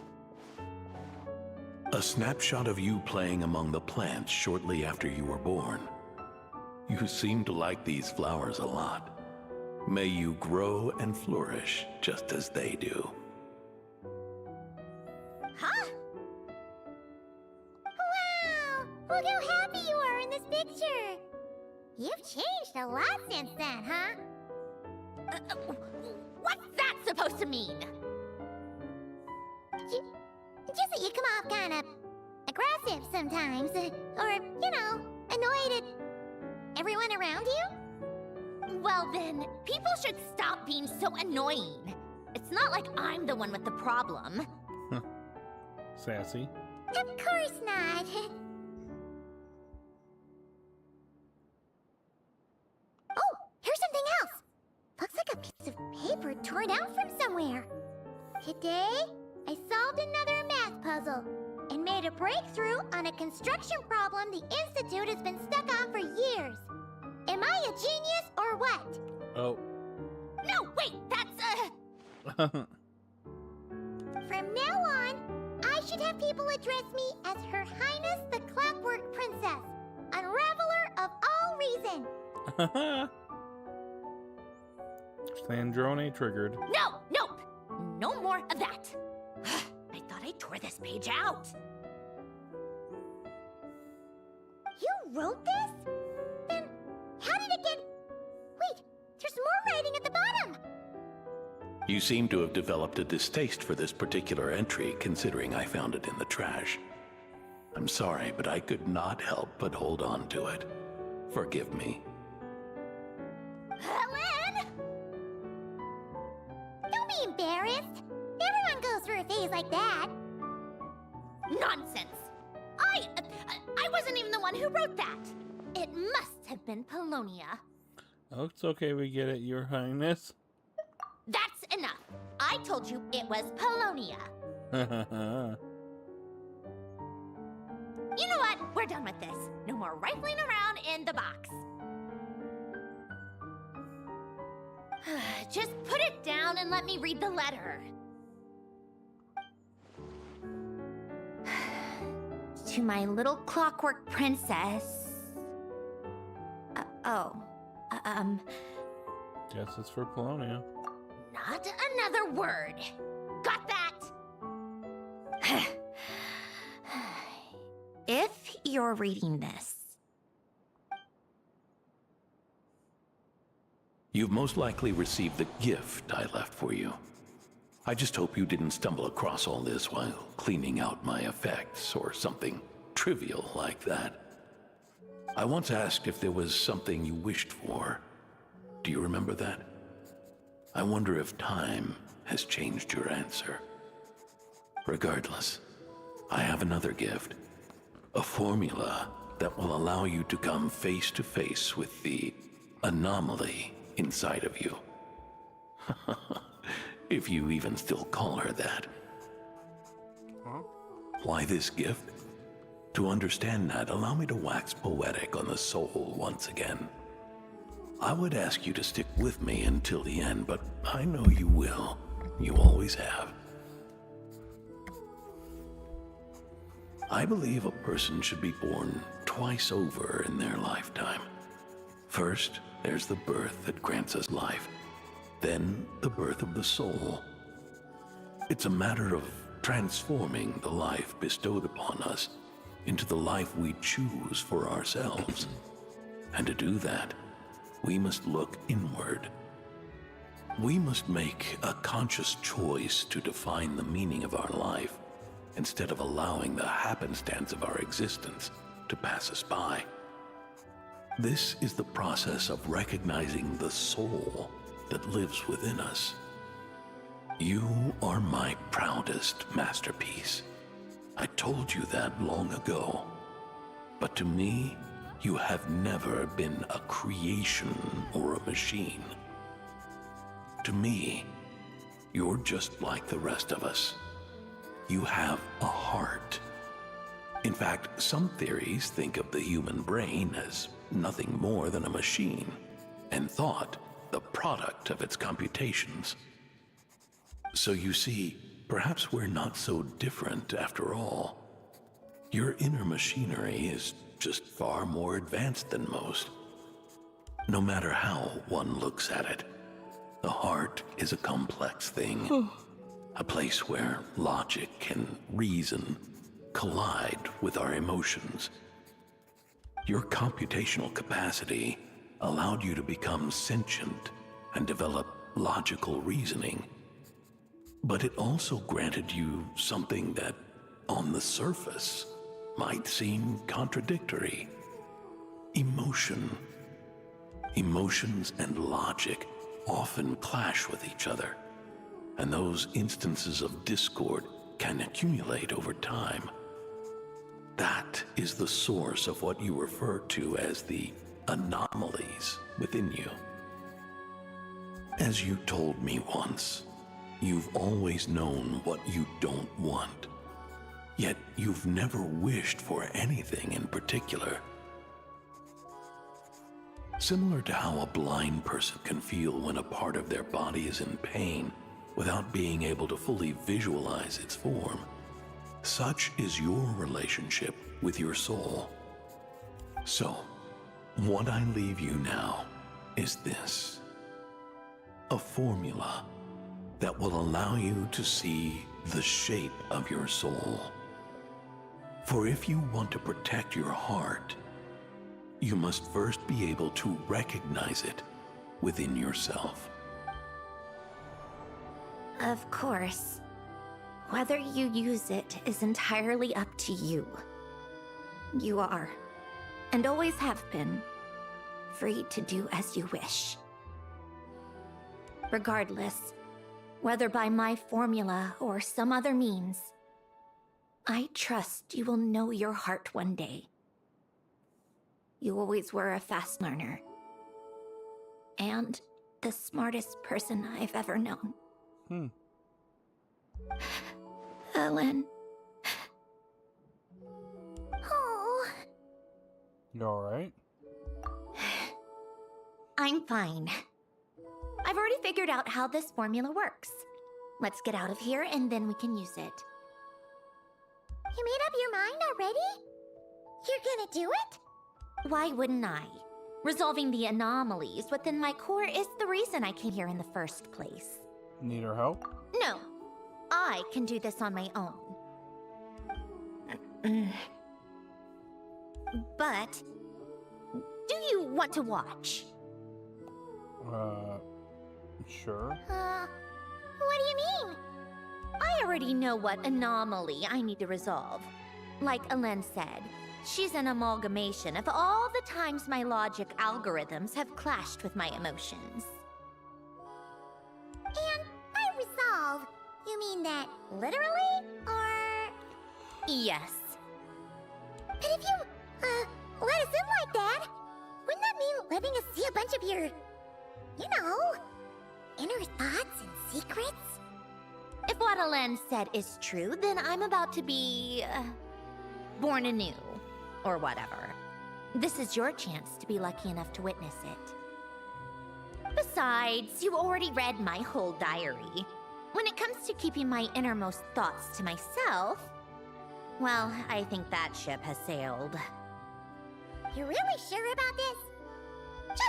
A snapshot of you playing among the plants shortly after you were born. You seem to like these flowers a lot. May you grow and flourish just as they do. Huh? Wow! Look how happy you are in this picture. You've changed a lot since then, huh? What's that supposed to mean? Just that you come off kind of aggressive sometimes, or, you know, annoyed at everyone around you? Well then, people should stop being so annoying. It's not like I'm the one with the problem. Sassy. Of course not. Oh, here's something else. Looks like a piece of paper torn out from somewhere. Today, I solved another math puzzle and made a breakthrough on a construction problem the Institute has been stuck on for years. Am I a genius or what? Oh. No, wait, that's From now on, I should have people address me as Her Highness the Clockwork Princess, Unraveler of all reason. Sandrone triggered. No, nope, no more of that. I thought I tore this page out. You wrote this? Then how did it get... Wait, there's more writing at the bottom. You seem to have developed a distaste for this particular entry, considering I found it in the trash. I'm sorry, but I could not help but hold on to it. Forgive me. Ellen! Don't be embarrassed. Everyone goes through a phase like that. Nonsense! I wasn't even the one who wrote that. It must have been Polonia. Oh, it's okay, we get it, Your Highness. That's enough. I told you it was Polonia. You know what? We're done with this. No more rifling around in the box. Just put it down and let me read the letter. To my little clockwork princess. Guess it's for Polonia. Not another word. Got that? If you're reading this, You've most likely received the gift I left for you. I just hope you didn't stumble across all this while cleaning out my effects or something trivial like that. I once asked if there was something you wished for. Do you remember that? I wonder if time has changed your answer. Regardless, I have another gift. A formula that will allow you to come face to face with the anomaly inside of you. If you even still call her that. Huh? Why this gift? To understand that, allow me to wax poetic on the soul once again. I would ask you to stick with me until the end, but I know you will. You always have. I believe a person should be born twice over in their lifetime. First, there's the birth that grants us life. Then, the birth of the soul. It's a matter of transforming the life bestowed upon us into the life we choose for ourselves. And to do that, we must look inward. We must make a conscious choice to define the meaning of our life instead of allowing the happenstance of our existence to pass us by. This is the process of recognizing the soul that lives within us. You are my proudest masterpiece. I told you that long ago. But to me, you have never been a creation or a machine. To me, you're just like the rest of us. You have a heart. In fact, some theories think of the human brain as nothing more than a machine, and thought the product of its computations. So you see, perhaps we're not so different after all. Your inner machinery is just far more advanced than most. No matter how one looks at it, the heart is a complex thing. A place where logic and reason collide with our emotions. Your computational capacity allowed you to become sentient and develop logical reasoning. But it also granted you something that, on the surface, might seem contradictory. Emotion. Emotions and logic often clash with each other, and those instances of discord can accumulate over time. That is the source of what you refer to as the anomalies within you. As you told me once, you've always known what you don't want, yet you've never wished for anything in particular. Similar to how a blind person can feel when a part of their body is in pain without being able to fully visualize its form, such is your relationship with your soul. So, what I leave you now is this: a formula that will allow you to see the shape of your soul. For if you want to protect your heart, you must first be able to recognize it within yourself. Of course. Whether you use it is entirely up to you. You are, and always have been, free to do as you wish. Regardless, whether by my formula or some other means, I trust you will know your heart one day. You always were a fast learner, and the smartest person I've ever known. Ellen. Oh. You alright? I'm fine. I've already figured out how this formula works. Let's get out of here and then we can use it. You made up your mind already? You're gonna do it? Why wouldn't I? Resolving the anomalies within my core is the reason I came here in the first place. Need our help? No, I can do this on my own. But, do you want to watch? Sure. What do you mean? I already know what anomaly I need to resolve. Like Ellen said, she's an amalgamation of all the times my logic algorithms have clashed with my emotions. And by resolve, you mean that literally, or...? Yes. But if you, let us in like that, wouldn't that mean letting us see a bunch of your, you know, inner thoughts and secrets? If what Ellen said is true, then I'm about to be, born anew, or whatever. This is your chance to be lucky enough to witness it. Besides, you already read my whole diary. When it comes to keeping my innermost thoughts to myself, well, I think that ship has sailed. You're really sure about this?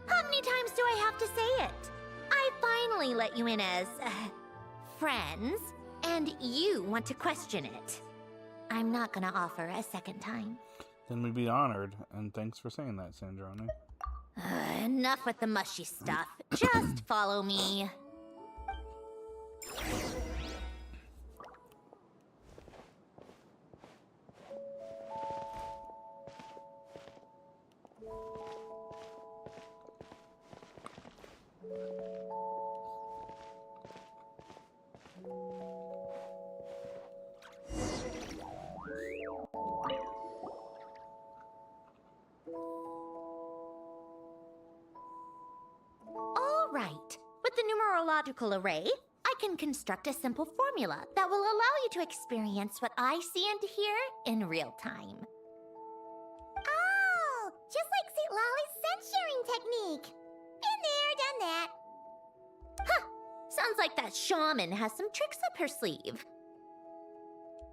How many times do I have to say it? I finally let you in as, friends, and you want to question it. I'm not gonna offer a second time. Then we'd be honored, and thanks for saying that, Sandrone. Enough with the mushy stuff. Just follow me. All right. With the numerological array, I can construct a simple formula that will allow you to experience what I see and hear in real time. Oh, just like St. Lolly's scent-sharing technique. Been there, done that. Huh! Sounds like that shaman has some tricks up her sleeve.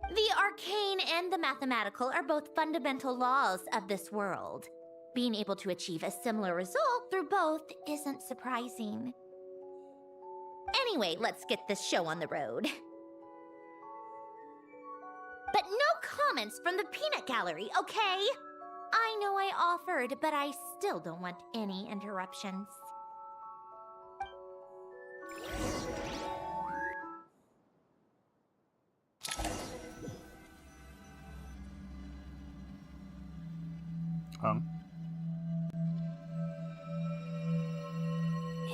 The arcane and the mathematical are both fundamental laws of this world. Being able to achieve a similar result through both isn't surprising. Anyway, let's get this show on the road. But no comments from the peanut gallery, okay? I know I offered, but I still don't want any interruptions.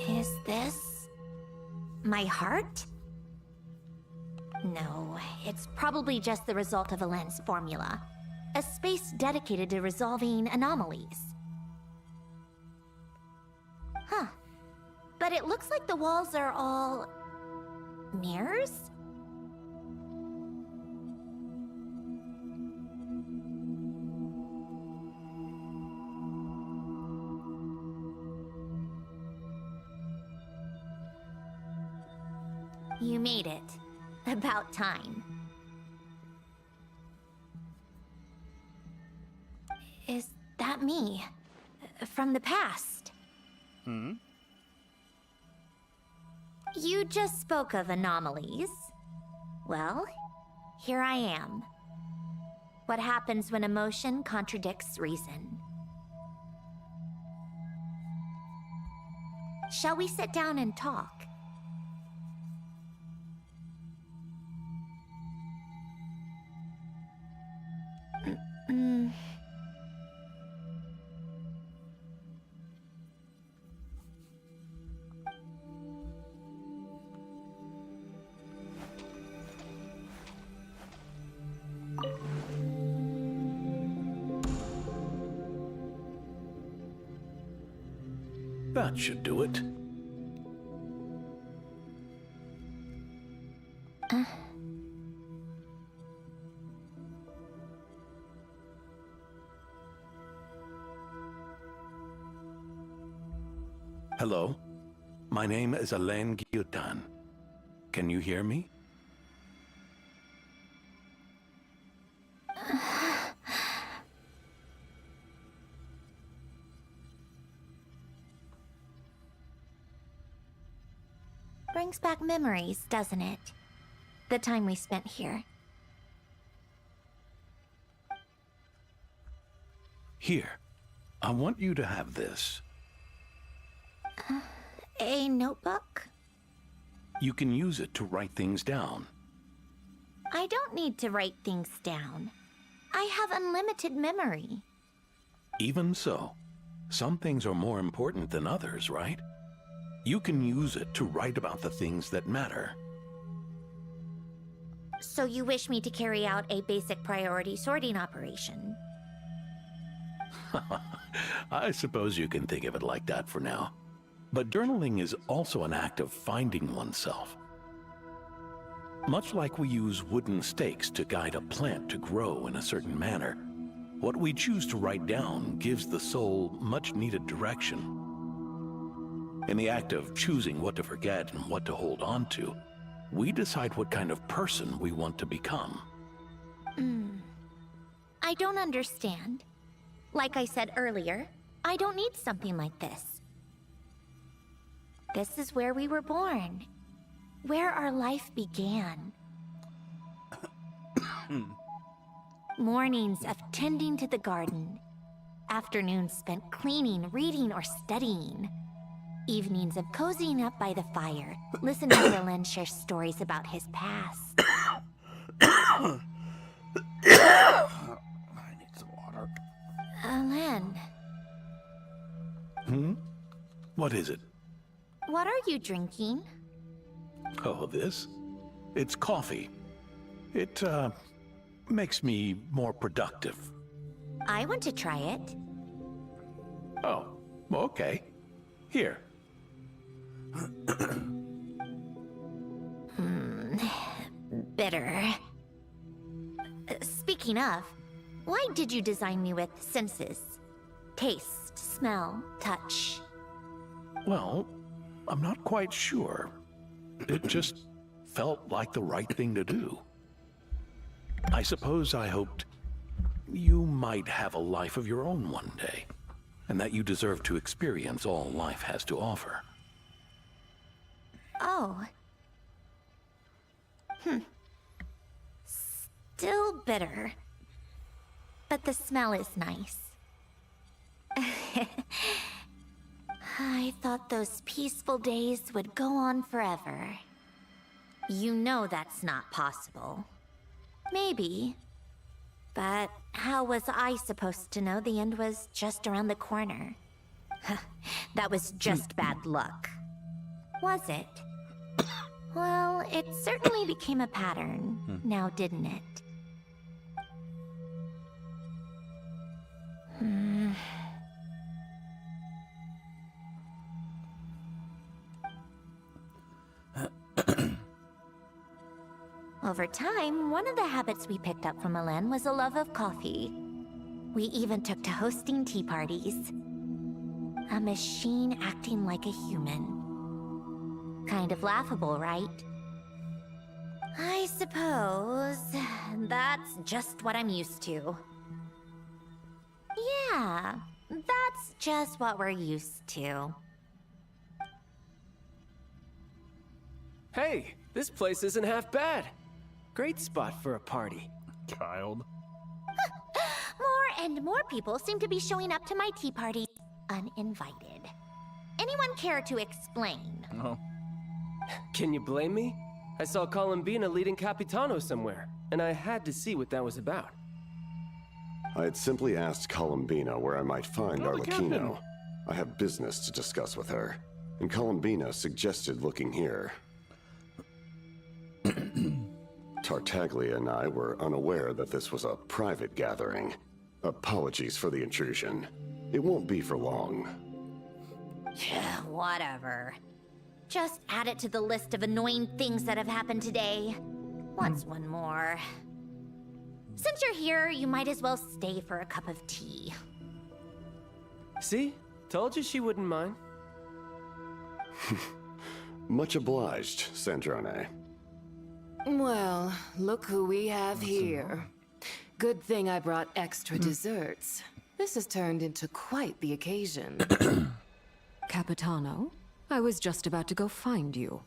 Is this my heart? No, it's probably just the result of a lens formula. A space dedicated to resolving anomalies. Huh. But it looks like the walls are all mirrors? You made it. About time. Is that me? From the past? You just spoke of anomalies. Well, here I am. What happens when emotion contradicts reason? Shall we sit down and talk? That should do it. Hello? My name is Alain Guillotin. Can you hear me? Brings back memories, doesn't it? The time we spent here. Here. I want you to have this. A notebook? You can use it to write things down. I don't need to write things down. I have unlimited memory. Even so, some things are more important than others, right? You can use it to write about the things that matter. So you wish me to carry out a basic priority sorting operation? I suppose you can think of it like that for now. But journaling is also an act of finding oneself. Much like we use wooden stakes to guide a plant to grow in a certain manner, what we choose to write down gives the soul much needed direction. In the act of choosing what to forget and what to hold on to, we decide what kind of person we want to become. I don't understand. Like I said earlier, I don't need something like this. This is where we were born. Where our life began. Mornings of tending to the garden. Afternoons spent cleaning, reading, or studying. Evenings of cozying up by the fire, listening to Alen share stories about his past. I need some water. Alen, What is it? what are you drinking? Oh, this? It's coffee. It, makes me more productive. I want to try it. Oh, okay. Here. Bitter. Speaking of, why did you design me with senses? Taste, smell, touch. Well, I'm not quite sure. It just felt like the right thing to do. I suppose I hoped you might have a life of your own one day, and that you deserve to experience all life has to offer. Oh. Still bitter. But the smell is nice. I thought those peaceful days would go on forever. You know that's not possible. Maybe. But how was I supposed to know the end was just around the corner? That was just bad luck. Was it? Well, it certainly became a pattern, now didn't it? Over time, one of the habits we picked up from Alen was a love of coffee. We even took to hosting tea parties. A machine acting like a human. Kind of laughable, right? I suppose that's just what I'm used to. Yeah, that's just what we're used to. Hey, this place isn't half bad. Great spot for a party. Child. More and more people seem to be showing up to my tea parties uninvited. Anyone care to explain? No. Can you blame me? I saw Columbina leading Capitano somewhere, and I had to see what that was about. I had simply asked Columbina where I might find Oh, the captain. Arlecchino. I have business to discuss with her, and Columbina suggested looking here. Tartaglia and I were unaware that this was a private gathering. Apologies for the intrusion. It won't be for long. Whatever. Just add it to the list of annoying things that have happened today. What's one more? Since you're here, you might as well stay for a cup of tea. See? Told you she wouldn't mind. Much obliged, Sandrone. Well, look who we have here. Good thing I brought extra desserts. This has turned into quite the occasion. Capitano, I was just about to go find you.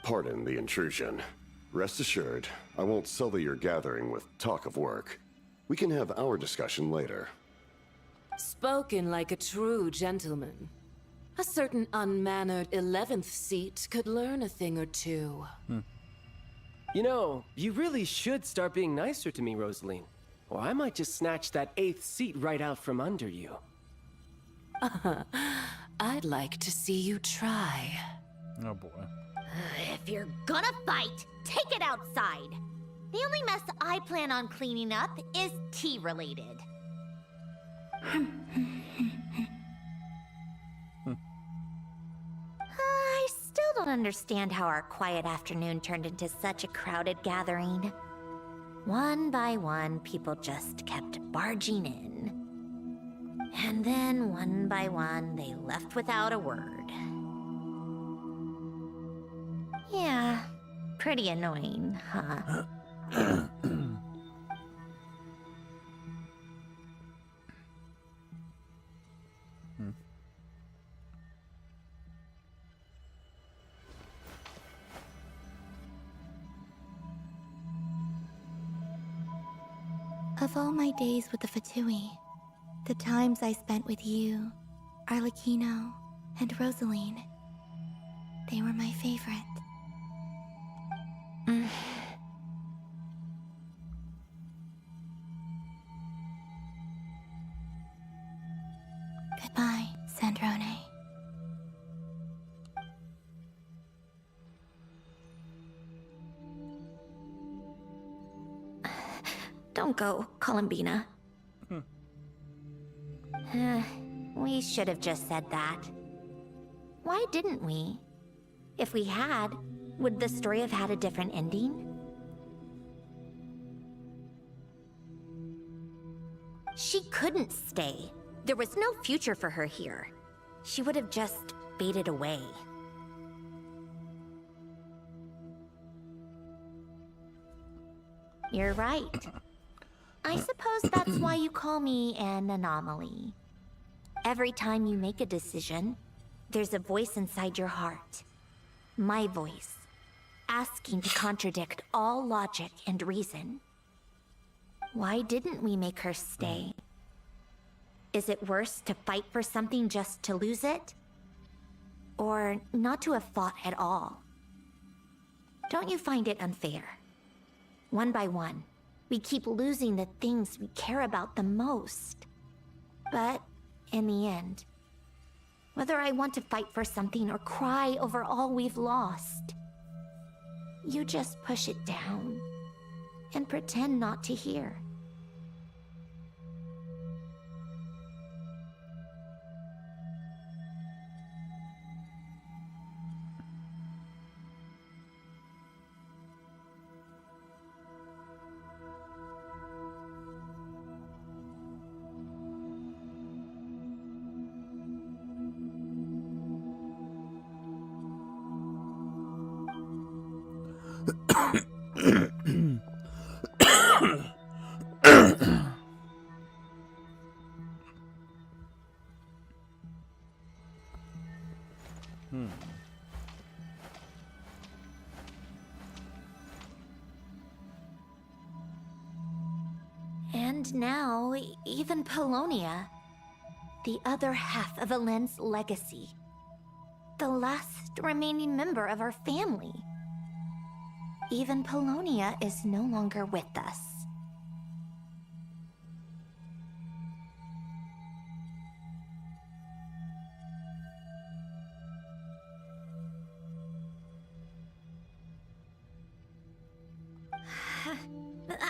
Pardon the intrusion. Rest assured, I won't sully your gathering with talk of work. We can have our discussion later. Spoken like a true gentleman. A certain unmannered 11th seat could learn a thing or two. You know, you really should start being nicer to me, Rosaline. Or I might just snatch that 8th seat right out from under you. I'd like to see you try. Oh boy. If you're gonna fight, take it outside. The only mess I plan on cleaning up is tea-related. I still don't understand how our quiet afternoon turned into such a crowded gathering. One by one, people just kept barging in. And then, one by one, they left without a word. Yeah, pretty annoying, huh? Of all my days with the Fatui, the times I spent with you, Arlecchino, and Rosaline, they were my favorite. Goodbye, Sandrone. Don't go, Columbina. We should have just said that. Why didn't we? If we had, would the story have had a different ending? She couldn't stay. There was no future for her here. She would have just faded away. You're right. I suppose that's why you call me an anomaly. Every time you make a decision, there's a voice inside your heart. My voice, asking to contradict all logic and reason. Why didn't we make her stay? Is it worse to fight for something just to lose it? Or not to have fought at all? Don't you find it unfair? One by one, we keep losing the things we care about the most. But in the end, whether I want to fight for something or cry over all we've lost, you just push it down and pretend not to hear. And now, even Polonia, the other half of Alen's legacy, the last remaining member of our family. Even Polonia is no longer with us.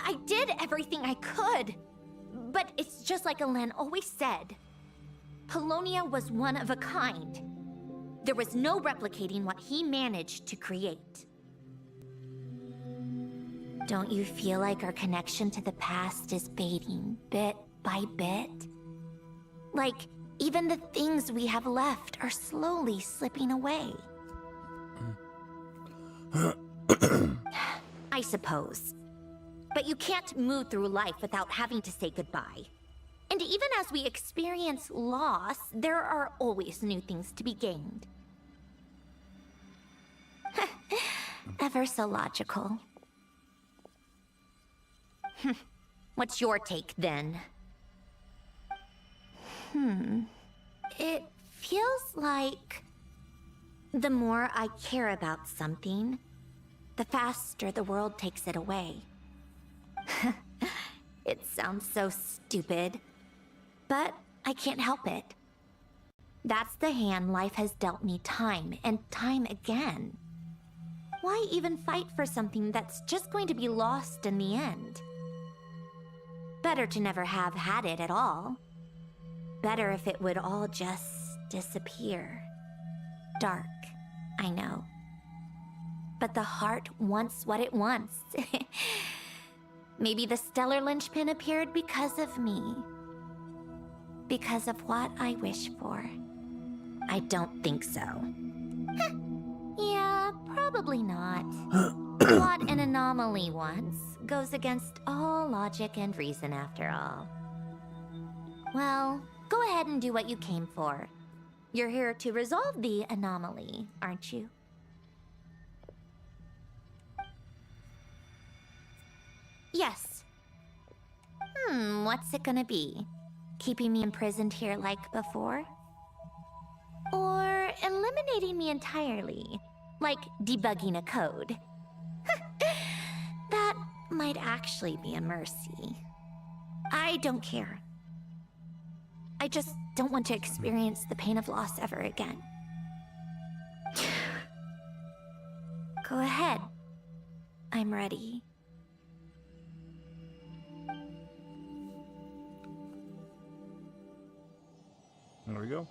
I did everything I could. But it's just like Alen always said. Polonia was one of a kind. There was no replicating what he managed to create. Don't you feel like our connection to the past is fading bit by bit? Like, even the things we have left are slowly slipping away. I suppose. But you can't move through life without having to say goodbye. And even as we experience loss, there are always new things to be gained. Ever so logical. What's your take, then? It feels like the more I care about something, the faster the world takes it away. It sounds so stupid, but I can't help it. That's the hand life has dealt me time and time again. Why even fight for something that's just going to be lost in the end? Better to never have had it at all. Better if it would all just disappear. Dark, I know. But the heart wants what it wants. Maybe the stellar linchpin appeared because of me. because of what I wish for? I don't think so. Yeah, probably not. What an anomaly wants goes against all logic and reason after all. Well, go ahead and do what you came for. You're here to resolve the anomaly, aren't you? Yes. What's it gonna be? Keeping me imprisoned here like before? Or eliminating me entirely, like debugging a code? That might actually be a mercy. I don't care. I just don't want to experience the pain of loss ever again. Go ahead. I'm ready. There we go.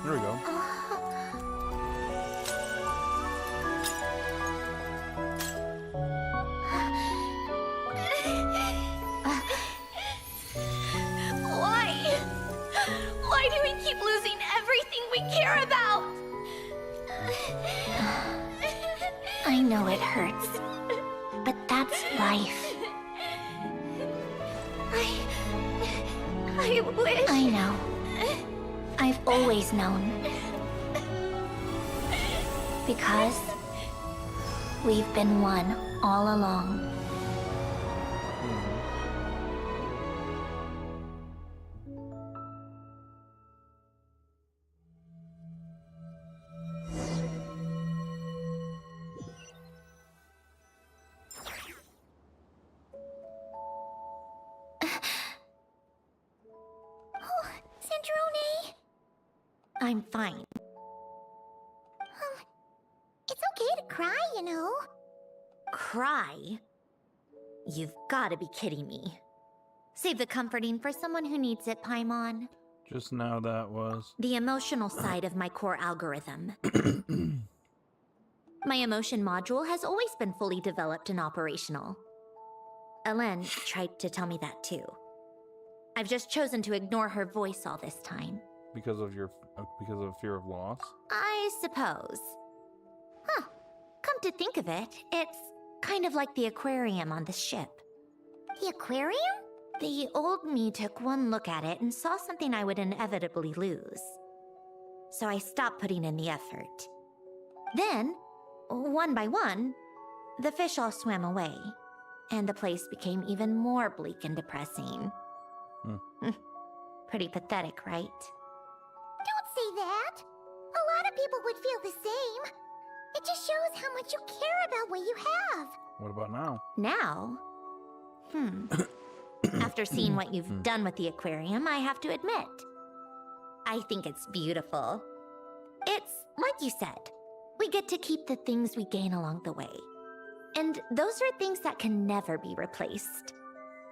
There we go. Why do we keep losing everything we care about? I know it hurts, but that's life. I wish... I know. I've always known. Because we've been one all along. Sandrone! I'm fine. It's okay to cry, you know. Cry? You've got to be kidding me. Save the comforting for someone who needs it, Paimon. Just now that was... The emotional side of my core algorithm. My emotion module has always been fully developed and operational. Elen tried to tell me that too. I've just chosen to ignore her voice all this time. Because of fear of loss? I suppose. Huh. Come to think of it, it's kind of like the aquarium on the ship. The aquarium? The old me took one look at it and saw something I would inevitably lose. So I stopped putting in the effort. Then, one by one, the fish all swam away, and the place became even more bleak and depressing. Pretty pathetic, right? Don't say that! A lot of people would feel the same. It just shows how much you care about what you have. What about now? Now? After seeing what you've done with the aquarium, I have to admit, I think it's beautiful. It's like you said, we get to keep the things we gain along the way. And those are things that can never be replaced,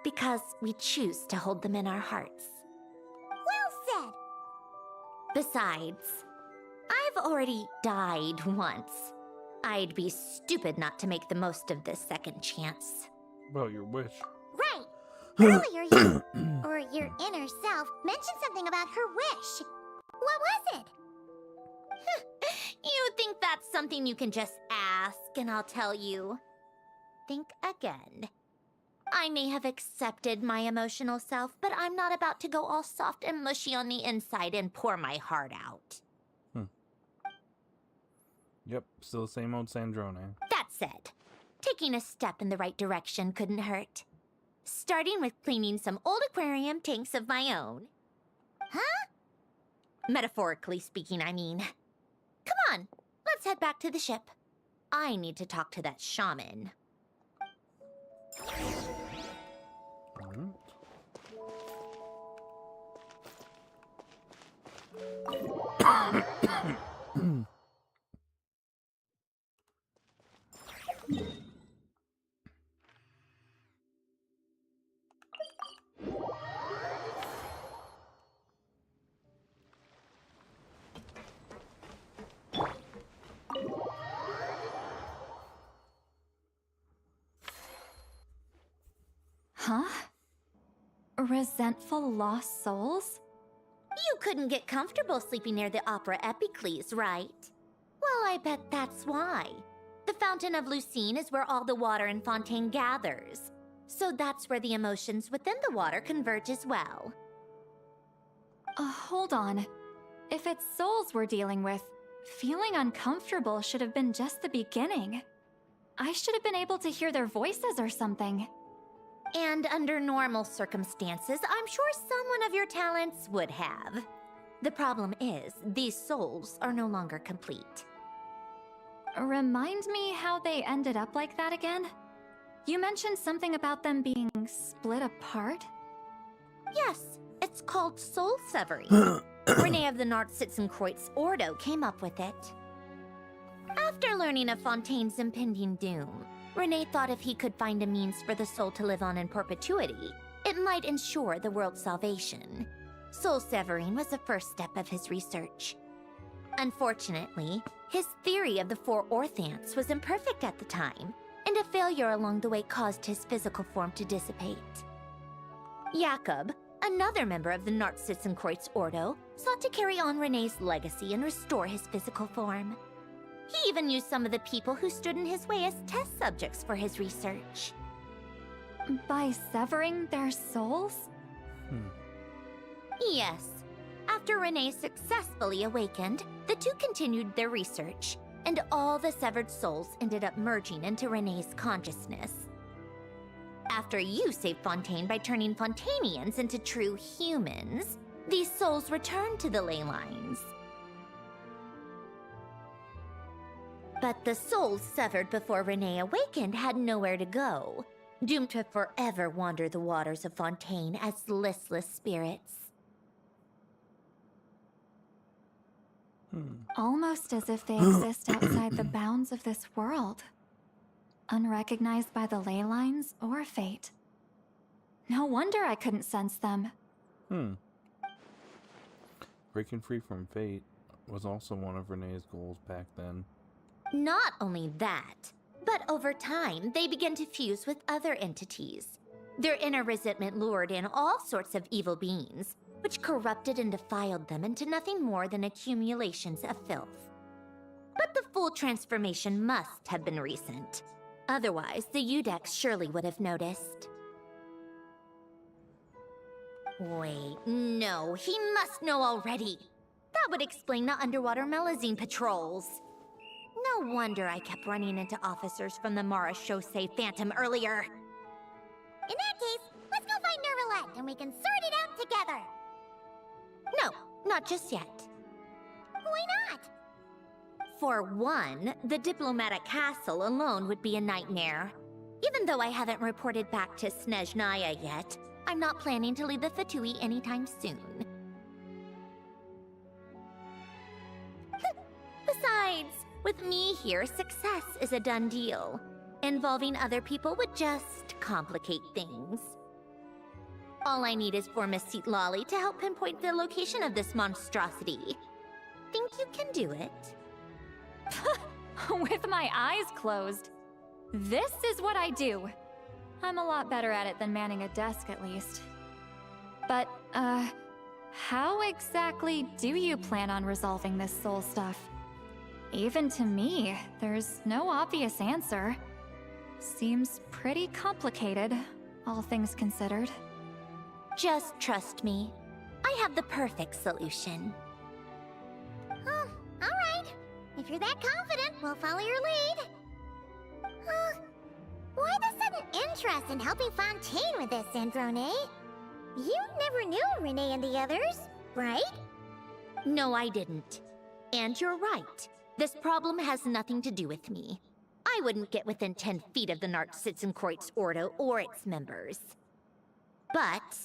because we choose to hold them in our hearts. Well said! Besides, I've already died once. I'd be stupid not to make the most of this second chance. About your wish. Right! Earlier, you, or your inner self, mentioned something about her wish. What was it? You think that's something you can just ask, and I'll tell you. Think again. I may have accepted my emotional self, but I'm not about to go all soft and mushy on the inside and pour my heart out. Yep, still the same old Sandrone. That said, taking a step in the right direction couldn't hurt. Starting with cleaning some old aquarium tanks of my own. Huh? Metaphorically speaking, I mean. Come on, let's head back to the ship. I need to talk to that shaman. resentful lost souls? You couldn't get comfortable sleeping near the Opera Epicles, right? Well, I bet that's why. The Fountain of Lucine is where all the water in Fontaine gathers. So that's where the emotions within the water converge as well. Hold on. If it's souls we're dealing with, feeling uncomfortable should have been just the beginning. I should have been able to hear their voices or something. And under normal circumstances, I'm sure someone of your talents would have. The problem is, these souls are no longer complete. Remind me how they ended up like that again? You mentioned something about them being split apart? Yes, it's called soul severing. Renee of the Nartsitzenkreuz Ordo came up with it. After learning of Fontaine's impending doom, Renee thought if he could find a means for the soul to live on in perpetuity, it might ensure the world's salvation. Soul severing was the first step of his research. Unfortunately, his theory of the four orthants was imperfect at the time, and a failure along the way caused his physical form to dissipate. Jakob, another member of the Nartsitzenkreuz Ordo, sought to carry on Renee's legacy and restore his physical form. He even used some of the people who stood in his way as test subjects for his research. By severing their souls? Yes. After Renee successfully awakened, the two continued their research, and all the severed souls ended up merging into Renee's consciousness. After you saved Fontaine by turning Fontainians into true humans, these souls returned to the ley lines. But the souls severed before Renee awakened had nowhere to go, doomed to forever wander the waters of Fontaine as listless spirits. Almost as if they exist outside the bounds of this world. Unrecognized by the ley lines or fate. No wonder I couldn't sense them. Breaking free from fate was also one of Renee's goals back then. Not only that, but over time, they began to fuse with other entities. Their inner resentment lured in all sorts of evil beings, which corrupted and defiled them into nothing more than accumulations of filth. But the full transformation must have been recent. Otherwise, the Udex surely would have noticed. Wait, no, he must know already. That would explain the underwater Melazine patrols. No wonder I kept running into officers from the Marechaussee Phantom earlier. In that case, let's go find Nervalette and we can sort it out together. No, not just yet. Why not? For one, the diplomatic castle alone would be a nightmare. Even though I haven't reported back to Snezhnaya yet, I'm not planning to leave the Fatui anytime soon. Besides, with me here, success is a done deal. Involving other people would just complicate things. All I need is for Miss Lolly to help pinpoint the location of this monstrosity. Think you can do it? With my eyes closed. This is what I do. I'm a lot better at it than manning a desk, at least. But, how exactly do you plan on resolving this soul stuff? Even to me, there's no obvious answer. Seems pretty complicated, all things considered. Just trust me. I have the perfect solution. Oh, alright. If you're that confident, we'll follow your lead. Why the sudden interest in helping Fontaine with this, Sandrone? You never knew Renee and the others, right? No, I didn't. And you're right. This problem has nothing to do with me. I wouldn't get within 10 feet of the Nartsitzenkreuz Ordo or its members. But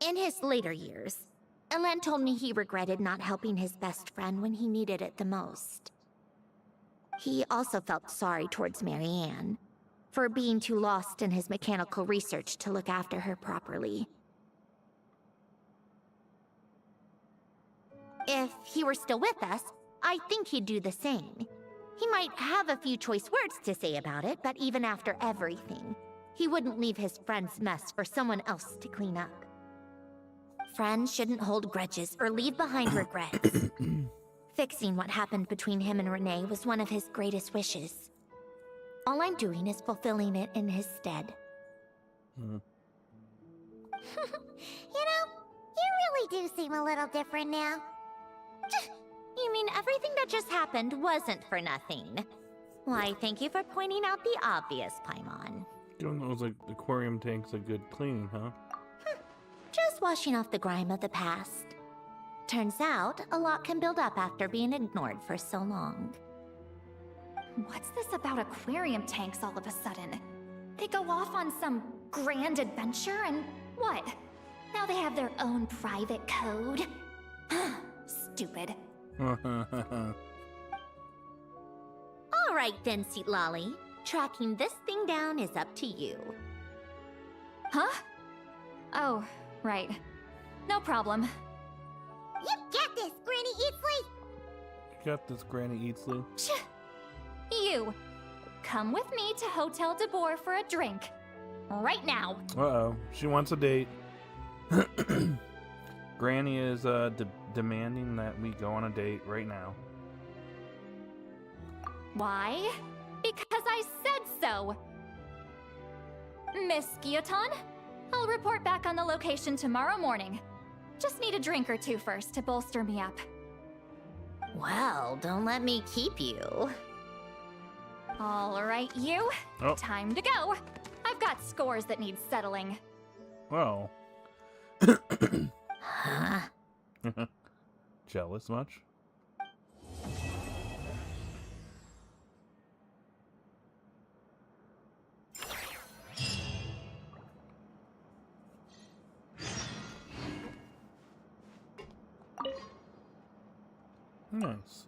in his later years, Elen told me he regretted not helping his best friend when he needed it the most. He also felt sorry towards Marianne for being too lost in his mechanical research to look after her properly. If he were still with us, I think he'd do the same. He might have a few choice words to say about it, but even after everything, he wouldn't leave his friend's mess for someone else to clean up. Friends shouldn't hold grudges or leave behind regrets. Fixing what happened between him and Renee was one of his greatest wishes. All I'm doing is fulfilling it in his stead. You know, you really do seem a little different now. You mean everything that just happened wasn't for nothing? Why, thank you for pointing out the obvious, Paimon. Giving those aquarium tanks a good cleaning, huh? Just washing off the grime of the past. Turns out, a lot can build up after being ignored for so long. What's this about aquarium tanks all of a sudden? They go off on some grand adventure and what? Now they have their own private code? Stupid. Alright then, Seat Lolly. Tracking this thing down is up to you. Huh? Oh, right. No problem. You get this, Granny Eatsley! You got this, Granny Eatsley. You! Come with me to Hotel de Boer for a drink. Right now. Uh-oh. She wants a date. Granny is demanding that we go on a date right now. Why? Because I said so! Miss Guillotin, I'll report back on the location tomorrow morning. Just need a drink or two first to bolster me up. Well, don't let me keep you. All right, you. Oh. Time to go. I've got scores that need settling. Well. Huh? Jealous much? Nice.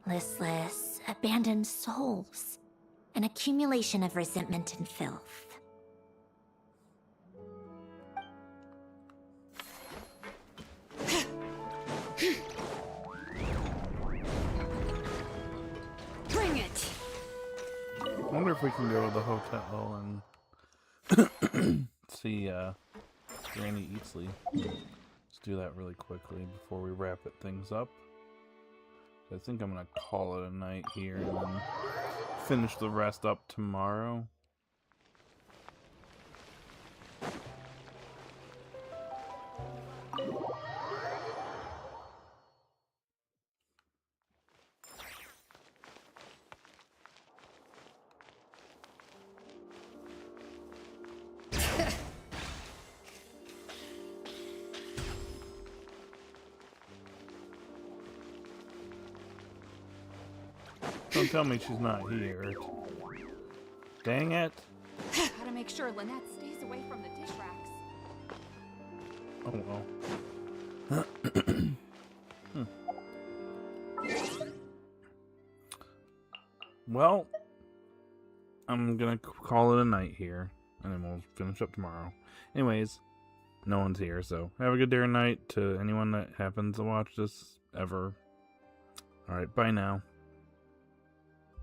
Listless, abandoned souls. An accumulation of resentment and filth. Bring it! I wonder if we can go to the hotel and see Granny Eatsley. Let's do that really quickly before we wrap things up. I think I'm gonna call it a night here and then finish the rest up tomorrow. Don't tell me she's not here. Dang it. Gotta make sure Lynette stays away from the dish racks. Oh well. Well, I'm gonna call it a night here, and then we'll finish up tomorrow. Anyways, no one's here, so have a good day or night to anyone that happens to watch this ever. Alright, bye now.